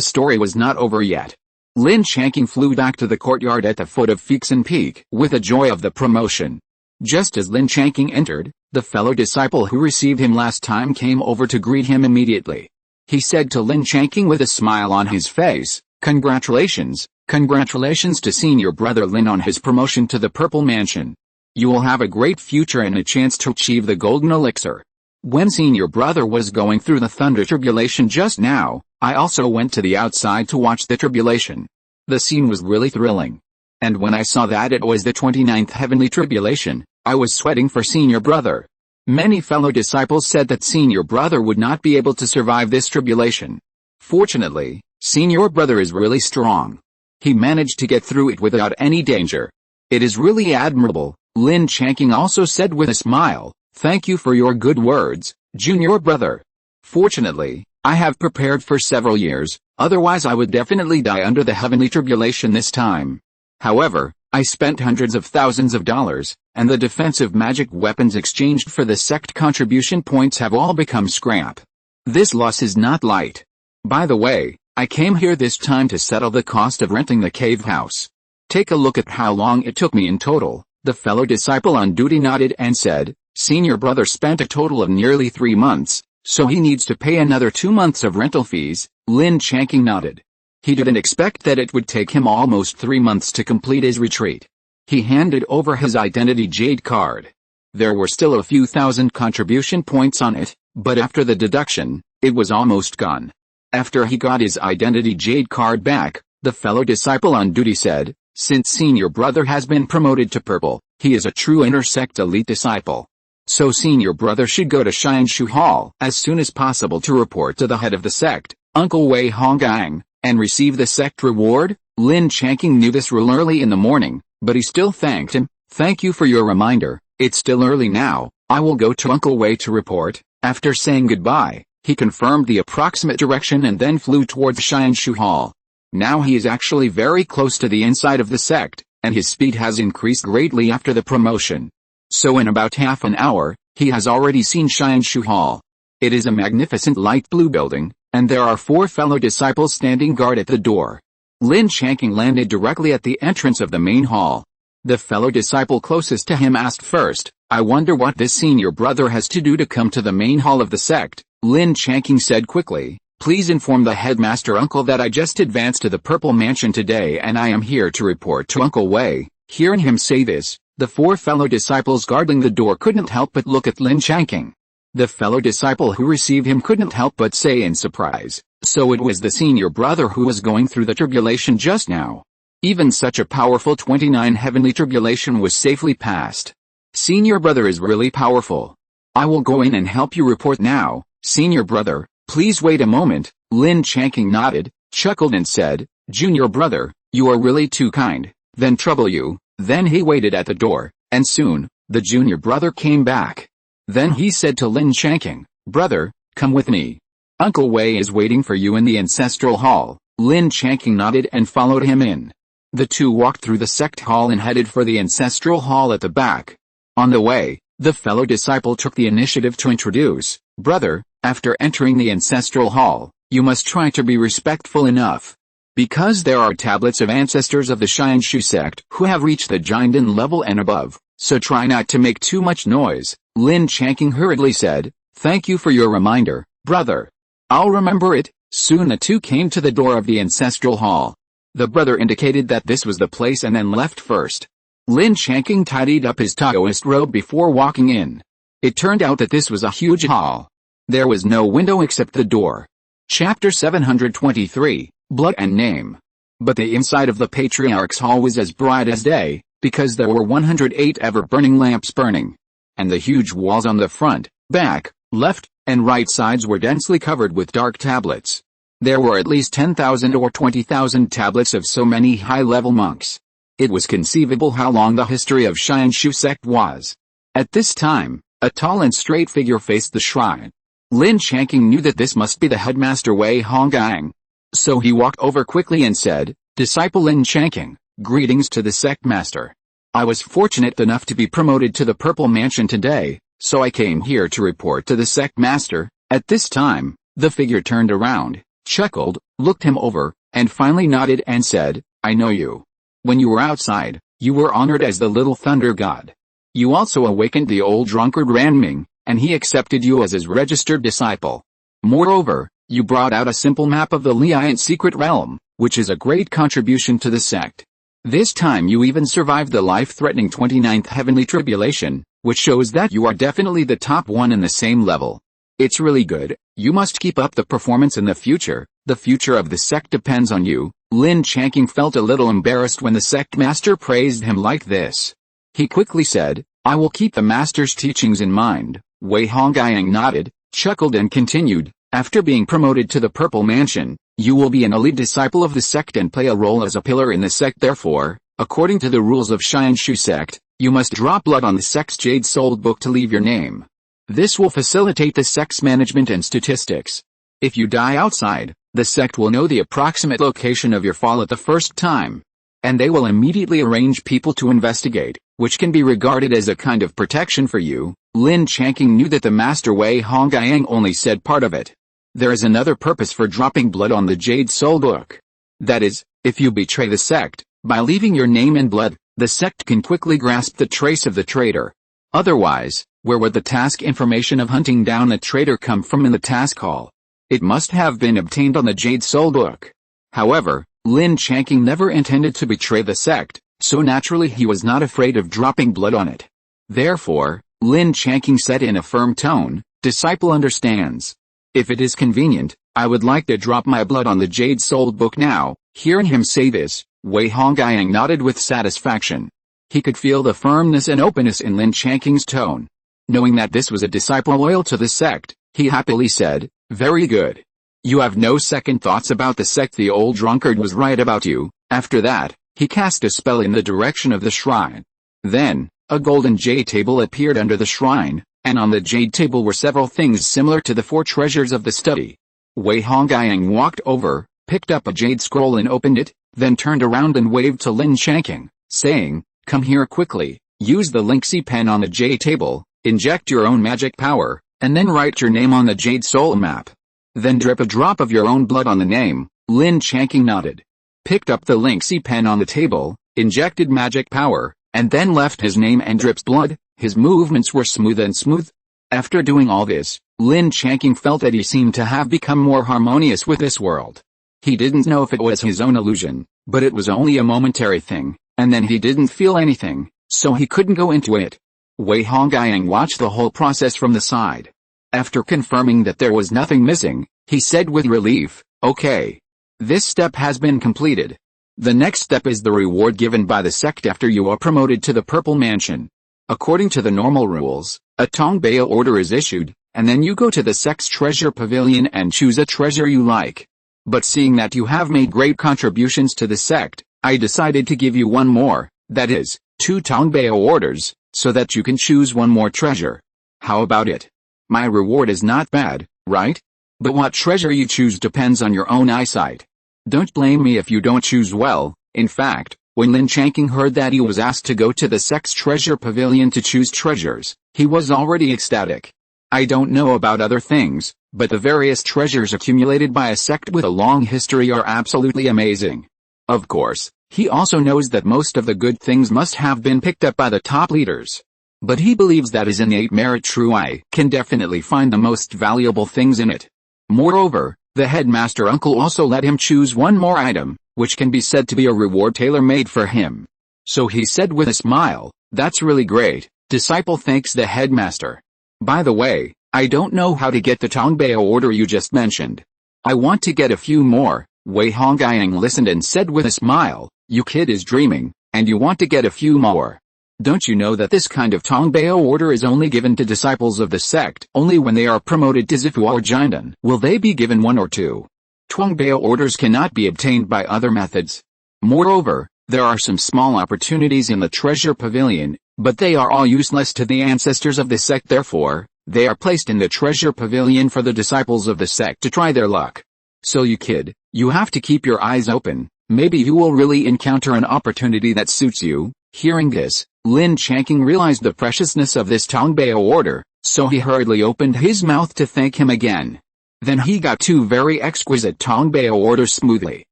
story was not over yet. Lin Changqing flew back to the courtyard at the foot of Fixin Peak with the joy of the promotion. Just as Lin Changqing entered, the fellow disciple who received him last time came over to greet him immediately. He said to Lin Changqing with a smile on his face, "Congratulations, congratulations to senior brother Lin on his promotion to the Purple Mansion. You will have a great future and a chance to achieve the Golden Elixir. When senior brother was going through the thunder tribulation just now, I also went to the outside to watch the tribulation. The scene was really thrilling. And when I saw that it was the 29th heavenly tribulation, I was sweating for senior brother." Many fellow disciples said that senior brother would not be able to survive this tribulation. Fortunately, senior brother is really strong. He managed to get through it without any danger. It is really admirable, Lin Changqing also said with a smile. Thank you for your good words, junior brother. Fortunately, I have prepared for several years, otherwise I would definitely die under the heavenly tribulation this time. However, I spent hundreds of thousands of dollars, and the defensive magic weapons exchanged for the sect contribution points have all become scrap. This loss is not light. By the way, I came here this time to settle the cost of renting the cave house. Take a look at how long it took me in total." The fellow disciple on duty nodded and said, "Senior brother spent a total of nearly 3 months, so he needs to pay another 2 months of rental fees." Lin Changqing nodded. He didn't expect that it would take him almost 3 months to complete his retreat. He handed over his identity jade card. There were still a few thousand contribution points on it, but after the deduction, it was almost gone. After he got his identity jade card back, the fellow disciple on duty said, "Since senior brother has been promoted to purple, he is a true intersect elite disciple. So senior brother should go to Xianshu Hall as soon as possible to report to the head of the sect, Uncle Wei Honggang, and receive the sect reward." Lin Changqing knew this real early in the morning, but he still thanked him. "Thank you for your reminder. It's still early now. I will go to Uncle Wei to report." After saying goodbye, he confirmed the approximate direction and then flew towards Xianshu Hall. Now he is actually very close to the inside of the sect, and his speed has increased greatly after the promotion. So in about half an hour, he has already seen Xianshu Hall. It is a magnificent light blue building, and there are 4 fellow disciples standing guard at the door. Lin Changqing landed directly at the entrance of the main hall. The fellow disciple closest to him asked first, "I wonder what this senior brother has to do to come to the main hall of the sect." Lin Changqing said quickly, "Please inform the headmaster uncle that I just advanced to the Purple Mansion today and I am here to report to Uncle Wei." Hearing him say this, the 4 fellow disciples guarding the door couldn't help but look at Lin Changqing. The fellow disciple who received him couldn't help but say in surprise, "So it was the senior brother who was going through the tribulation just now." Even such a powerful 29 heavenly tribulation was safely passed. Senior brother is really powerful. "I will go in and help you report now, senior brother. Please wait a moment." Lin Changqing nodded, chuckled and said, "Junior brother, you are really too kind. Then trouble you." Then he waited at the door, and soon, the junior brother came back. Then he said to Lin Changqing, "Brother, come with me. Uncle Wei is waiting for you in the ancestral hall." Lin Changqing nodded and followed him in. The two walked through the sect hall and headed for the ancestral hall at the back. On the way, the fellow disciple took the initiative to introduce, "Brother, after entering the ancestral hall, you must try to be respectful enough. Because there are tablets of ancestors of the Xianshu sect who have reached the Jinden level and above, so try not to make too much noise." Lin Changqing hurriedly said, "Thank you for your reminder, brother. I'll remember it." Soon the two came to the door of the ancestral hall. The brother indicated that this was the place and then left first. Lin Changqing tidied up his Taoist robe before walking in. It turned out that this was a huge hall. There was no window except the door. Chapter 723, Blood and Name. But the inside of the Patriarch's hall was as bright as day, because there were 108 ever-burning lamps burning. And the huge walls on the front, back, left, and right sides were densely covered with dark tablets. There were at least 10,000 or 20,000 tablets of so many high-level monks. It was conceivable how long the history of Xianshu sect was. At this time, a tall and straight figure faced the shrine. Lin Changqing knew that this must be the headmaster Wei Honggang. So he walked over quickly and said, "Disciple Lin Changqing, greetings to the sect master. I was fortunate enough to be promoted to the Purple Mansion today, so I came here to report to the sect master." At this time, the figure turned around, chuckled, looked him over, and finally nodded and said, "I know you. When you were outside, you were honored as the little thunder god. You also awakened the old drunkard Ranming, and he accepted you as his registered disciple. Moreover, you brought out a simple map of the Liant secret realm, which is a great contribution to the sect. This time you even survived the life-threatening 29th heavenly tribulation, which shows that you are definitely the top one in the same level. It's really good. You must keep up the performance in the future. The future of the sect depends on you." Lin Changqing felt a little embarrassed when the sect master praised him like this. He quickly said, "I will keep the master's teachings in mind." Wei Honggang nodded, chuckled and continued, "After being promoted to the Purple Mansion, you will be an elite disciple of the sect and play a role as a pillar in the sect. Therefore, according to the rules of Xianshu sect, you must drop blood on the sect's Jade Soul book to leave your name. This will facilitate the sect's management and statistics. If you die outside, the sect will know the approximate location of your fall at the first time. and they will immediately arrange people to investigate, which can be regarded as a kind of protection for you. Lin Changqing knew that the master Wei Honggang only said part of it. There is another purpose for dropping blood on the Jade Soul Book. That is, if you betray the sect, by leaving your name in blood, the sect can quickly grasp the trace of the traitor. Otherwise, where would the task information of hunting down the traitor come from in the task hall? It must have been obtained on the Jade Soul Book. However, Lin Changqing never intended to betray the sect, so naturally he was not afraid of dropping blood on it. Therefore, Lin Changqing said in a firm tone, "Disciple understands. If it is convenient, I would like to drop my blood on the Jade Soul Book now." Hearing him say this, Wei Honggang nodded with satisfaction. He could feel the firmness and openness in Lin Changqing's tone. Knowing that this was a disciple loyal to the sect, he happily said, "Very good. You have no second thoughts about the sect. The old drunkard was right about you." After that, he cast a spell in the direction of the shrine. Then, a golden jade table appeared under the shrine, and on the jade table were several things similar to the 4 treasures of the study. Wei Honggang walked over, picked up a jade scroll and opened it, then turned around and waved to Lin Changqing, saying, "Come here quickly, use the Linksy pen on the jade table, inject your own magic power, and then write your name on the Jade Soul map. Then drip a drop of your own blood on the name." Lin Changqing nodded, picked up the Linksy pen on the table, injected magic power, and then left his name and drips blood. His movements were smooth and smooth. After doing all this, Lin Changqing felt that he seemed to have become more harmonious with this world. He didn't know if it was his own illusion, but it was only a momentary thing, and then he didn't feel anything, so he couldn't go into it. Wei Honggang watched the whole process from the side. After confirming that there was nothing missing, he said with relief, "Okay. This step has been completed. The next step is the reward given by the sect after you are promoted to the Purple Mansion. According to the normal rules, a Tongbeo order is issued, and then you go to the sect's treasure pavilion and choose a treasure you like. But seeing that you have made great contributions to the sect, I decided to give you one more, that is, 2 Tongbeo orders, so that you can choose one more treasure. How about it? My reward is not bad, right? But what treasure you choose depends on your own eyesight. Don't blame me if you don't choose well." In fact, when Lin Changqing heard that he was asked to go to the sect's treasure pavilion to choose treasures, he was already ecstatic. I don't know about other things, but the various treasures accumulated by a sect with a long history are absolutely amazing. Of course, he also knows that most of the good things must have been picked up by the top leaders. But he believes that his innate merit true eye can definitely find the most valuable things in it. Moreover, the headmaster uncle also let him choose one more item, which can be said to be a reward tailor-made for him. So he said with a smile, "That's really great." Disciple thanks the headmaster. "By the way, I don't know how to get the Tongbeo order you just mentioned. I want to get a few more." Wei Honggang listened and said with a smile, "You kid is dreaming, and you want to get a few more. Don't you know that this kind of Tongbeo order is only given to disciples of the sect only when they are promoted to Zifu or Jindan? Will they be given 1 or 2? Tongbeo orders cannot be obtained by other methods. Moreover, there are some small opportunities in the treasure pavilion, but they are all useless to the ancestors of the sect. Therefore, they are placed in the treasure pavilion for the disciples of the sect to try their luck. So you kid, you have to keep your eyes open. Maybe you will really encounter an opportunity that suits you." Hearing this, Lin Changqing realized the preciousness of this Tongbeo order, so he hurriedly opened his mouth to thank him again. Then he got 2 very exquisite Tongbeo orders smoothly.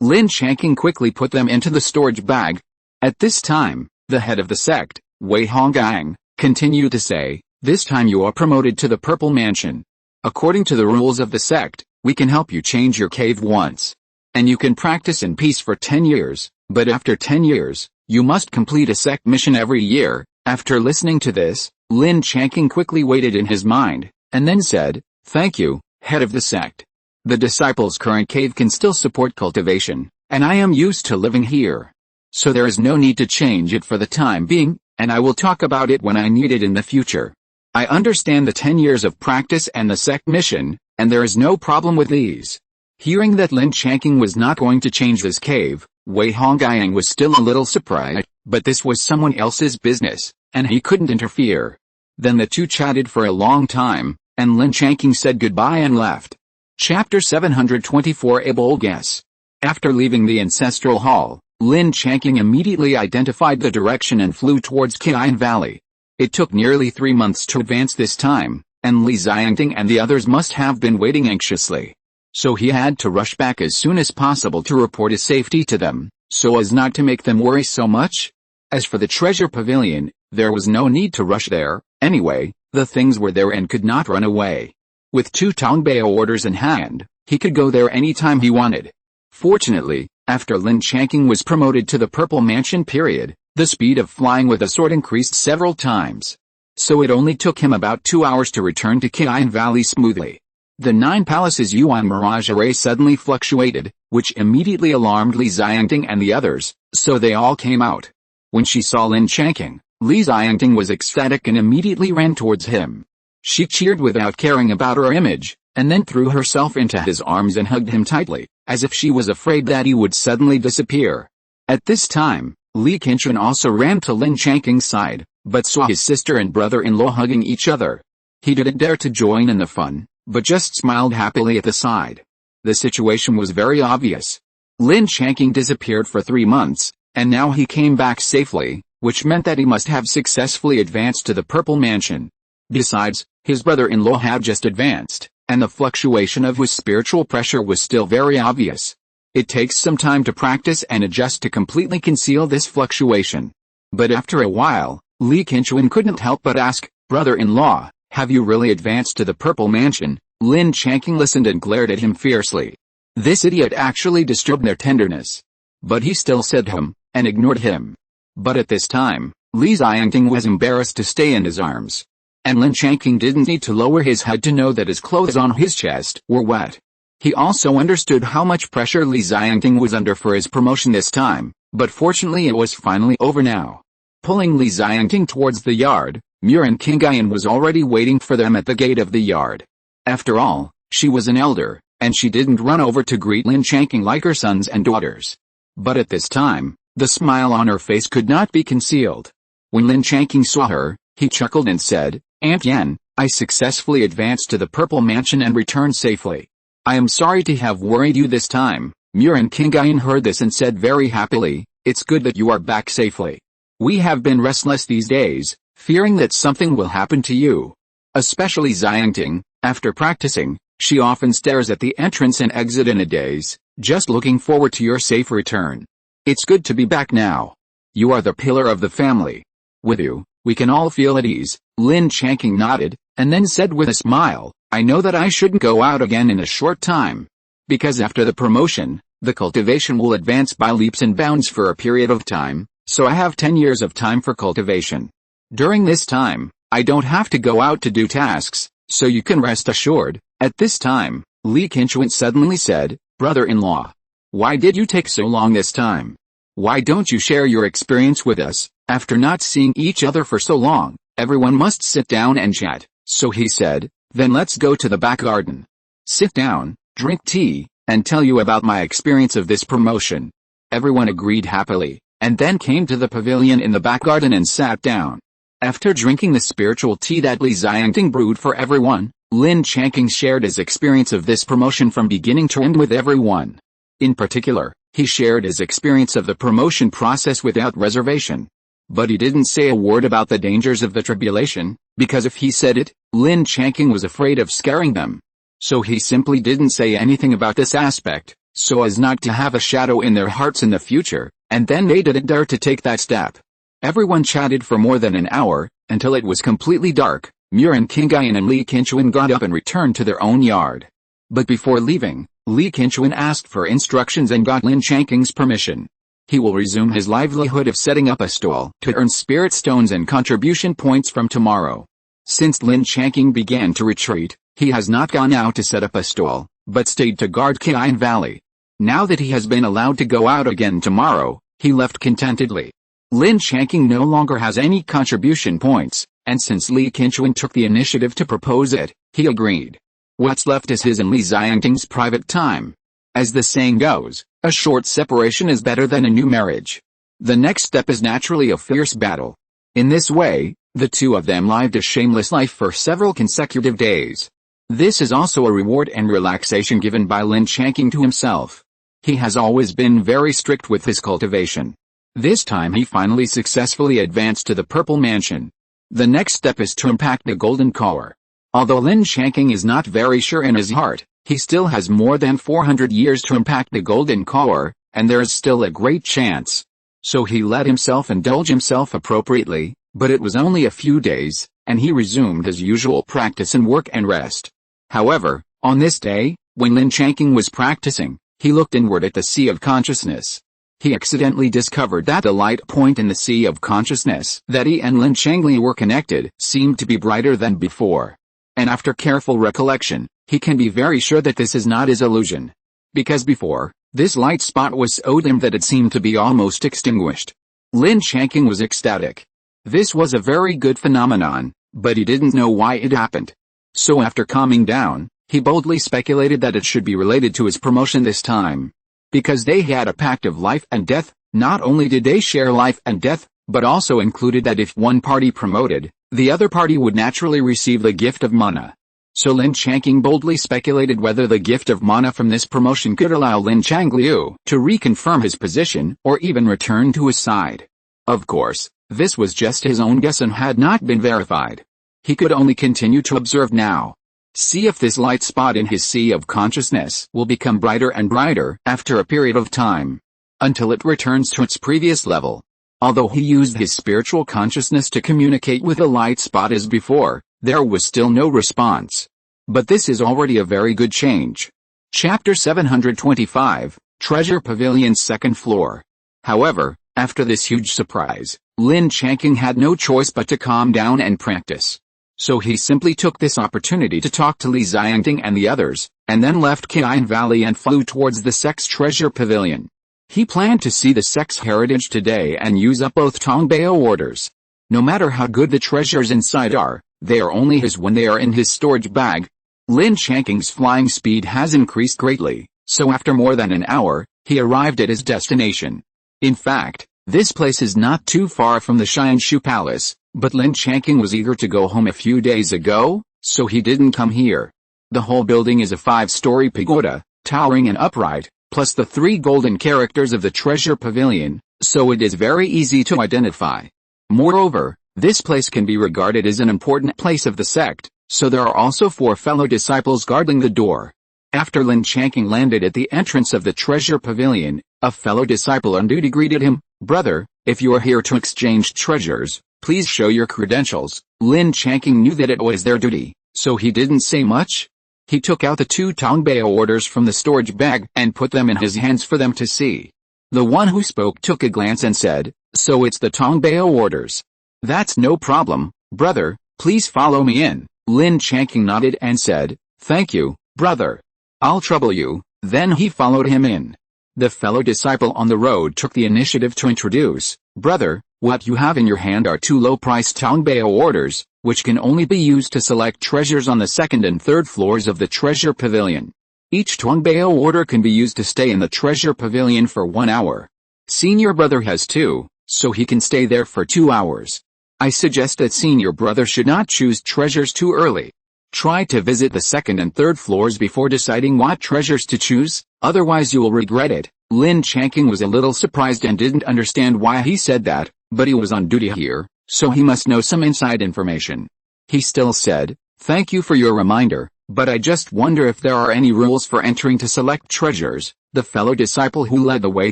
Lin Changqing quickly put them into the storage bag. At this time, the head of the sect, Wei Honggang, continued to say, "This time you are promoted to the Purple Mansion. According to the rules of the sect, we can help you change your cave once. And you can practice in peace for 10 years, but after 10 years, you must complete a sect mission every year." After listening to this, Lin Changqing quickly waited in his mind, and then said, "Thank you, head of the sect. The disciples' current cave can still support cultivation, and I am used to living here. So there is no need to change it for the time being, and I will talk about it when I need it in the future. I understand the 10 years of practice and the sect mission, and there is no problem with these." Hearing that Lin Changqing was not going to change this cave, Wei Honggang was still a little surprised, but this was someone else's business, and he couldn't interfere. Then the two chatted for a long time, and Lin Changqing said goodbye and left. Chapter 724 A Bold Guess. After leaving the ancestral hall, Lin Changqing immediately identified the direction and flew towards Qian Valley. It took nearly 3 months to advance this time, and Li Xiangting and the others must have been waiting anxiously. So he had to rush back as soon as possible to report his safety to them, so as not to make them worry so much. As for the treasure pavilion, there was no need to rush there. Anyway, the things were there and could not run away. With 2 Tongbao orders in hand, he could go there anytime he wanted. Fortunately, after Lin Changqing was promoted to the Purple Mansion period, the speed of flying with a sword increased several times. So it only took him about 2 hours to return to Qian Valley smoothly. The 9 palaces Yuan Mirage Array suddenly fluctuated, which immediately alarmed Li Xiangting and the others, so they all came out. When she saw Lin Changqing, Li Xiangting was ecstatic and immediately ran towards him. She cheered without caring about her image, and then threw herself into his arms and hugged him tightly, as if she was afraid that he would suddenly disappear. At this time, Li Qianquan also ran to Lin Changqing's side, but saw his sister and brother-in-law hugging each other. He didn't dare to join in the fun, but just smiled happily at the side. The situation was very obvious. Lin Changqing disappeared for 3 months, and now he came back safely, which meant that he must have successfully advanced to the Purple Mansion. Besides, his brother-in-law had just advanced, and the fluctuation of his spiritual pressure was still very obvious. It takes some time to practice and adjust to completely conceal this fluctuation. But after a while, Li Qianquan couldn't help but ask, "Brother-in-law, have you really advanced to the Purple Mansion?" Lin Changqing listened and glared at him fiercely. This idiot actually disturbed their tenderness. But he still said and ignored him. But at this time, Li Xiangting was embarrassed to stay in his arms. And Lin Changqing didn't need to lower his head to know that his clothes on his chest were wet. He also understood how much pressure Li Xiangting was under for his promotion this time, but fortunately it was finally over now. Pulling Li Xiangting towards the yard, Reincarnated was already waiting for them at the gate of the yard. After all, she was an elder, and she didn't run over to greet Lin Changqing like her sons and daughters. But at this time, the smile on her face could not be concealed. When Lin Changqing saw her, he chuckled and said, "Aunt Yan, I successfully advanced to the Purple Mansion and returned safely. I am sorry to have worried you this time." Reincarnated heard this and said very happily, "It's good that you are back safely. We have been restless these days, fearing that something will happen to you. Especially Xiangting, after practicing, she often stares at the entrance and exit in a daze, just looking forward to your safe return. It's good to be back now. You are the pillar of the family. With you, we can all feel at ease." Lin Changqing nodded, and then said with a smile, "I know that I shouldn't go out again in a short time. Because after the promotion, the cultivation will advance by leaps and bounds for a period of time, so I have 10 years of time for cultivation. During this time, I don't have to go out to do tasks, so you can rest assured." At this time, Li Qianquan suddenly said, "Brother-in-law, why did you take so long this time? Why don't you share your experience with us? After not seeing each other for so long, everyone must sit down and chat." So he said, "Then let's go to the back garden. Sit down, drink tea, and tell you about my experience of this promotion." Everyone agreed happily, and then came to the pavilion in the back garden and sat down. After drinking the spiritual tea that Li Xiangting brewed for everyone, Lin Changqing shared his experience of this promotion from beginning to end with everyone. In particular, he shared his experience of the promotion process without reservation. But he didn't say a word about the dangers of the tribulation, because if he said it, Lin Changqing was afraid of scaring them. So he simply didn't say anything about this aspect, so as not to have a shadow in their hearts in the future, and then they didn't dare to take that step. Everyone chatted for more than an hour, until it was completely dark. Reincarnated and Li Qianquan got up and returned to their own yard. But before leaving, Li Qianquan asked for instructions and got Lin Changqing's permission. He will resume his livelihood of setting up a stall to earn spirit stones and contribution points from tomorrow. Since Lin Changqing began to retreat, he has not gone out to set up a stall, but stayed to guard Qian Valley. Now that he has been allowed to go out again tomorrow, he left contentedly. Lin Changqing no longer has any contribution points, and since Li Qianquan took the initiative to propose it, he agreed. What's left is his and Li Xiangting's private time. As the saying goes, a short separation is better than a new marriage. The next step is naturally a fierce battle. In this way, the two of them lived a shameless life for several consecutive days. This is also a reward and relaxation given by Lin Changqing to himself. He has always been very strict with his cultivation. This time he finally successfully advanced to the Purple Mansion. The next step is to impact the Golden Core. Although Lin Changqing is not very sure in his heart, he still has more than 400 years to impact the Golden Core, and there is still a great chance. So he let himself indulge himself appropriately, but it was only a few days, and he resumed his usual practice and work and rest. However, on this day, when Lin Changqing was practicing, he looked inward at the sea of consciousness. He accidentally discovered that the light point in the sea of consciousness that he and Lin Changqing were connected seemed to be brighter than before. And after careful recollection, he can be very sure that this is not his illusion. Because before, this light spot was so dim that it seemed to be almost extinguished. Lin Changqing was ecstatic. This was a very good phenomenon, but he didn't know why it happened. So after calming down, he boldly speculated that it should be related to his promotion this time. Because they had a pact of life and death, not only did they share life and death, but also included that if one party promoted, the other party would naturally receive the gift of mana. So Lin Changqing boldly speculated whether the gift of mana from this promotion could allow Lin Changliu to reconfirm his position or even return to his side. Of course, this was just his own guess and had not been verified. He could only continue to observe now. See if this light spot in his sea of consciousness will become brighter and brighter after a period of time, until it returns to its previous level. Although he used his spiritual consciousness to communicate with the light spot as before, there was still no response. But this is already a very good change. Chapter 725, Treasure Pavilion's second floor. However, after this huge surprise, Lin Changqing had no choice but to calm down and practice. So he simply took this opportunity to talk to Li Xiangting and the others, and then left Qian Valley and flew towards the Sex Treasure Pavilion. He planned to see the Sex Heritage today and use up both Tongbao orders. No matter how good the treasures inside are, they are only his when they are in his storage bag. Lin Changqing's flying speed has increased greatly, so after more than an hour, he arrived at his destination. In fact, this place is not too far from the Xiangshu Palace, but Lin Changqing was eager to go home a few days ago, so he didn't come here. The whole building is a 5-story pagoda, towering and upright, plus the 3 golden characters of the treasure pavilion, so it is very easy to identify. Moreover, this place can be regarded as an important place of the sect, so there are also 4 fellow disciples guarding the door. After Lin Changqing landed at the entrance of the treasure pavilion, a fellow disciple on duty greeted him. "Brother, if you are here to exchange treasures, please show your credentials." Lin Changqing knew that it was their duty, so he didn't say much. He took out the 2 Tongbao orders from the storage bag and put them in his hands for them to see. The one who spoke took a glance and said, "So it's the Tongbao orders. That's no problem, brother, please follow me in." Lin Changqing nodded and said, "Thank you, brother. I'll trouble you." Then he followed him in. The fellow disciple on the road took the initiative to introduce, "Brother, what you have in your hand are 2 low-priced Tongbao orders, which can only be used to select treasures on the 2nd and 3rd floors of the treasure pavilion. Each Tongbao order can be used to stay in the treasure pavilion for 1 hour. Senior brother has 2, so he can stay there for 2 hours. I suggest that senior brother should not choose treasures too early. Try to visit the 2nd and 3rd floors before deciding what treasures to choose, otherwise you will regret it." Lin Changqing was a little surprised and didn't understand why he said that, but he was on duty here, so he must know some inside information. He still said, "Thank you for your reminder, but I just wonder if there are any rules for entering to select treasures." The fellow disciple who led the way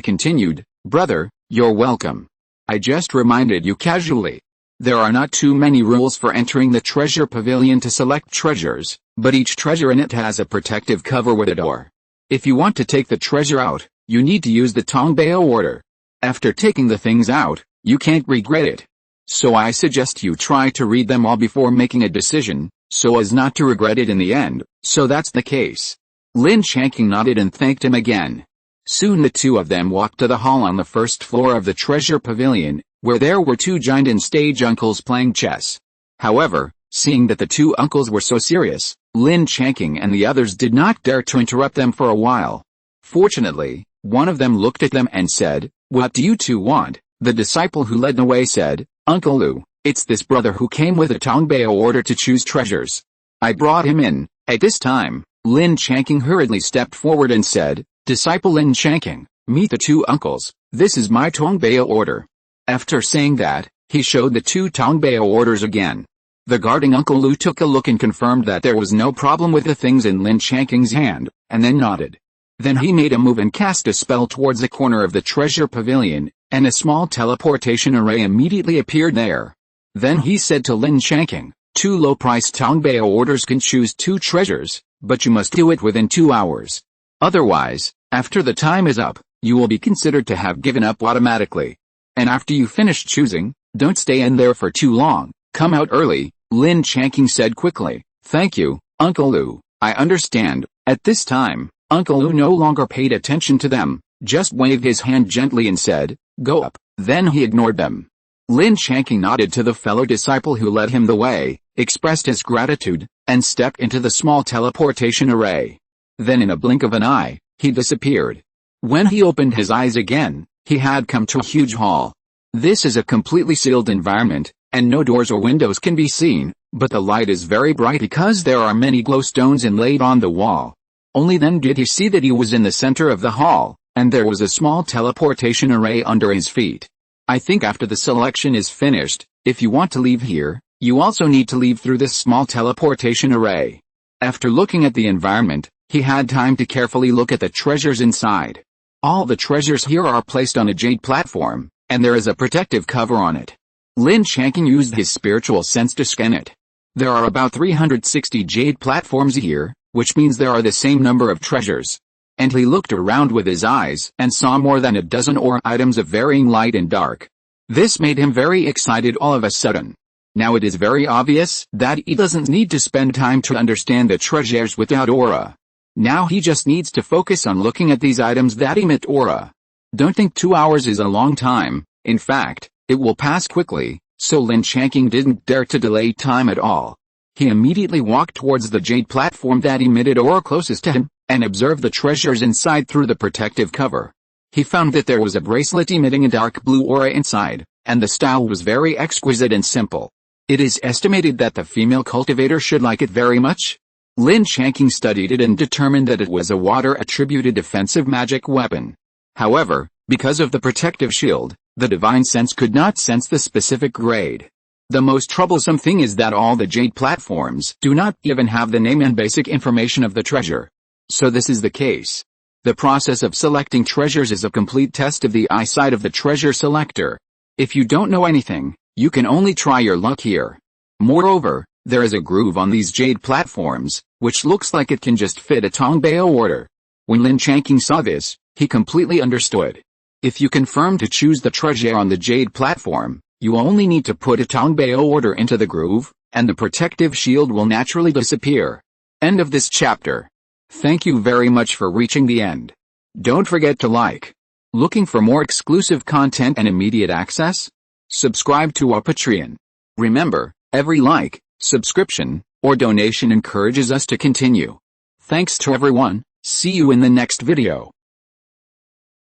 continued, "Brother, you're welcome. I just reminded you casually. There are not too many rules for entering the treasure pavilion to select treasures, but each treasure in it has a protective cover with a door. If you want to take the treasure out, you need to use the Tongbao order. After taking the things out, you can't regret it. So I suggest you try to read them all before making a decision, so as not to regret it in the end." "So that's the case." Lin Changqing nodded and thanked him again. Soon the 2 of them walked to the hall on the 1st floor of the treasure pavilion, where there were 2 giant and stage uncles playing chess. However, seeing that the 2 uncles were so serious, Lin Changqing and the others did not dare to interrupt them for a while. Fortunately, one of them looked at them and said, "What do you 2 want?" The disciple who led the way said, "Uncle Lu, it's this brother who came with a Tongbao order to choose treasures. I brought him in." At this time, Lin Changqing hurriedly stepped forward and said, Disciple Lin Changqing, meet the two uncles, this is my Tongbao order. After saying that, he showed the two Tongbao orders again. The guarding Uncle Lu took a look and confirmed that there was no problem with the things in Lin Changqing's hand, and then nodded. Then he made a move and cast a spell towards the corner of the treasure pavilion, and a small teleportation array immediately appeared there. Then he said to Lin Changqing, two low-priced Tongbao orders can choose two treasures, but you must do it within 2 hours. Otherwise, after the time is up, you will be considered to have given up automatically. And after you finish choosing, don't stay in there for too long, come out early, Lin Changqing said quickly. Thank you, Uncle Lu, I understand. At this time, Uncle Lu no longer paid attention to them, just waved his hand gently and said, go up, then he ignored them. Lin Changqing nodded to the fellow disciple who led him the way, expressed his gratitude, and stepped into the small teleportation array. Then in a blink of an eye, he disappeared. When he opened his eyes again, he had come to a huge hall. This is a completely sealed environment, and no doors or windows can be seen, but the light is very bright because there are many glowstones inlaid on the wall. Only then did he see that he was in the center of the hall, and there was a small teleportation array under his feet. I think after the selection is finished, if you want to leave here, you also need to leave through this small teleportation array. After looking at the environment, he had time to carefully look at the treasures inside. All the treasures here are placed on a jade platform, and there is a protective cover on it. Lin Changqing used his spiritual sense to scan it. There are about 360 jade platforms here, which means there are the same number of treasures. And he looked around with his eyes and saw more than a dozen aura items of varying light and dark. This made him very excited all of a sudden. Now it is very obvious that he doesn't need to spend time to understand the treasures without aura. Now he just needs to focus on looking at these items that emit aura. Don't think 2 hours is a long time, in fact, it will pass quickly, so Lin Changqing didn't dare to delay time at all. He immediately walked towards the jade platform that emitted aura closest to him, and observed the treasures inside through the protective cover. He found that there was a bracelet emitting a dark blue aura inside, and the style was very exquisite and simple. It is estimated that the female cultivator should like it very much. Lin Changqing studied it and determined that it was a water-attributed defensive magic weapon. However, because of the protective shield, the divine sense could not sense the specific grade. The most troublesome thing is that all the jade platforms do not even have the name and basic information of the treasure. So this is the case. The process of selecting treasures is a complete test of the eyesight of the treasure selector. If you don't know anything, you can only try your luck here. Moreover, there is a groove on these jade platforms, which looks like it can just fit a Tongbao order. When Lin Changqing saw this, he completely understood. If you confirm to choose the treasure on the jade platform, you only need to put a Tongbao order into the groove, and the protective shield will naturally disappear. End of this chapter. Thank you very much for reaching the end. Don't forget to like. Looking for more exclusive content and immediate access? Subscribe to our Patreon. Remember, every like, subscription, or donation encourages us to continue. Thanks to everyone, see you in the next video.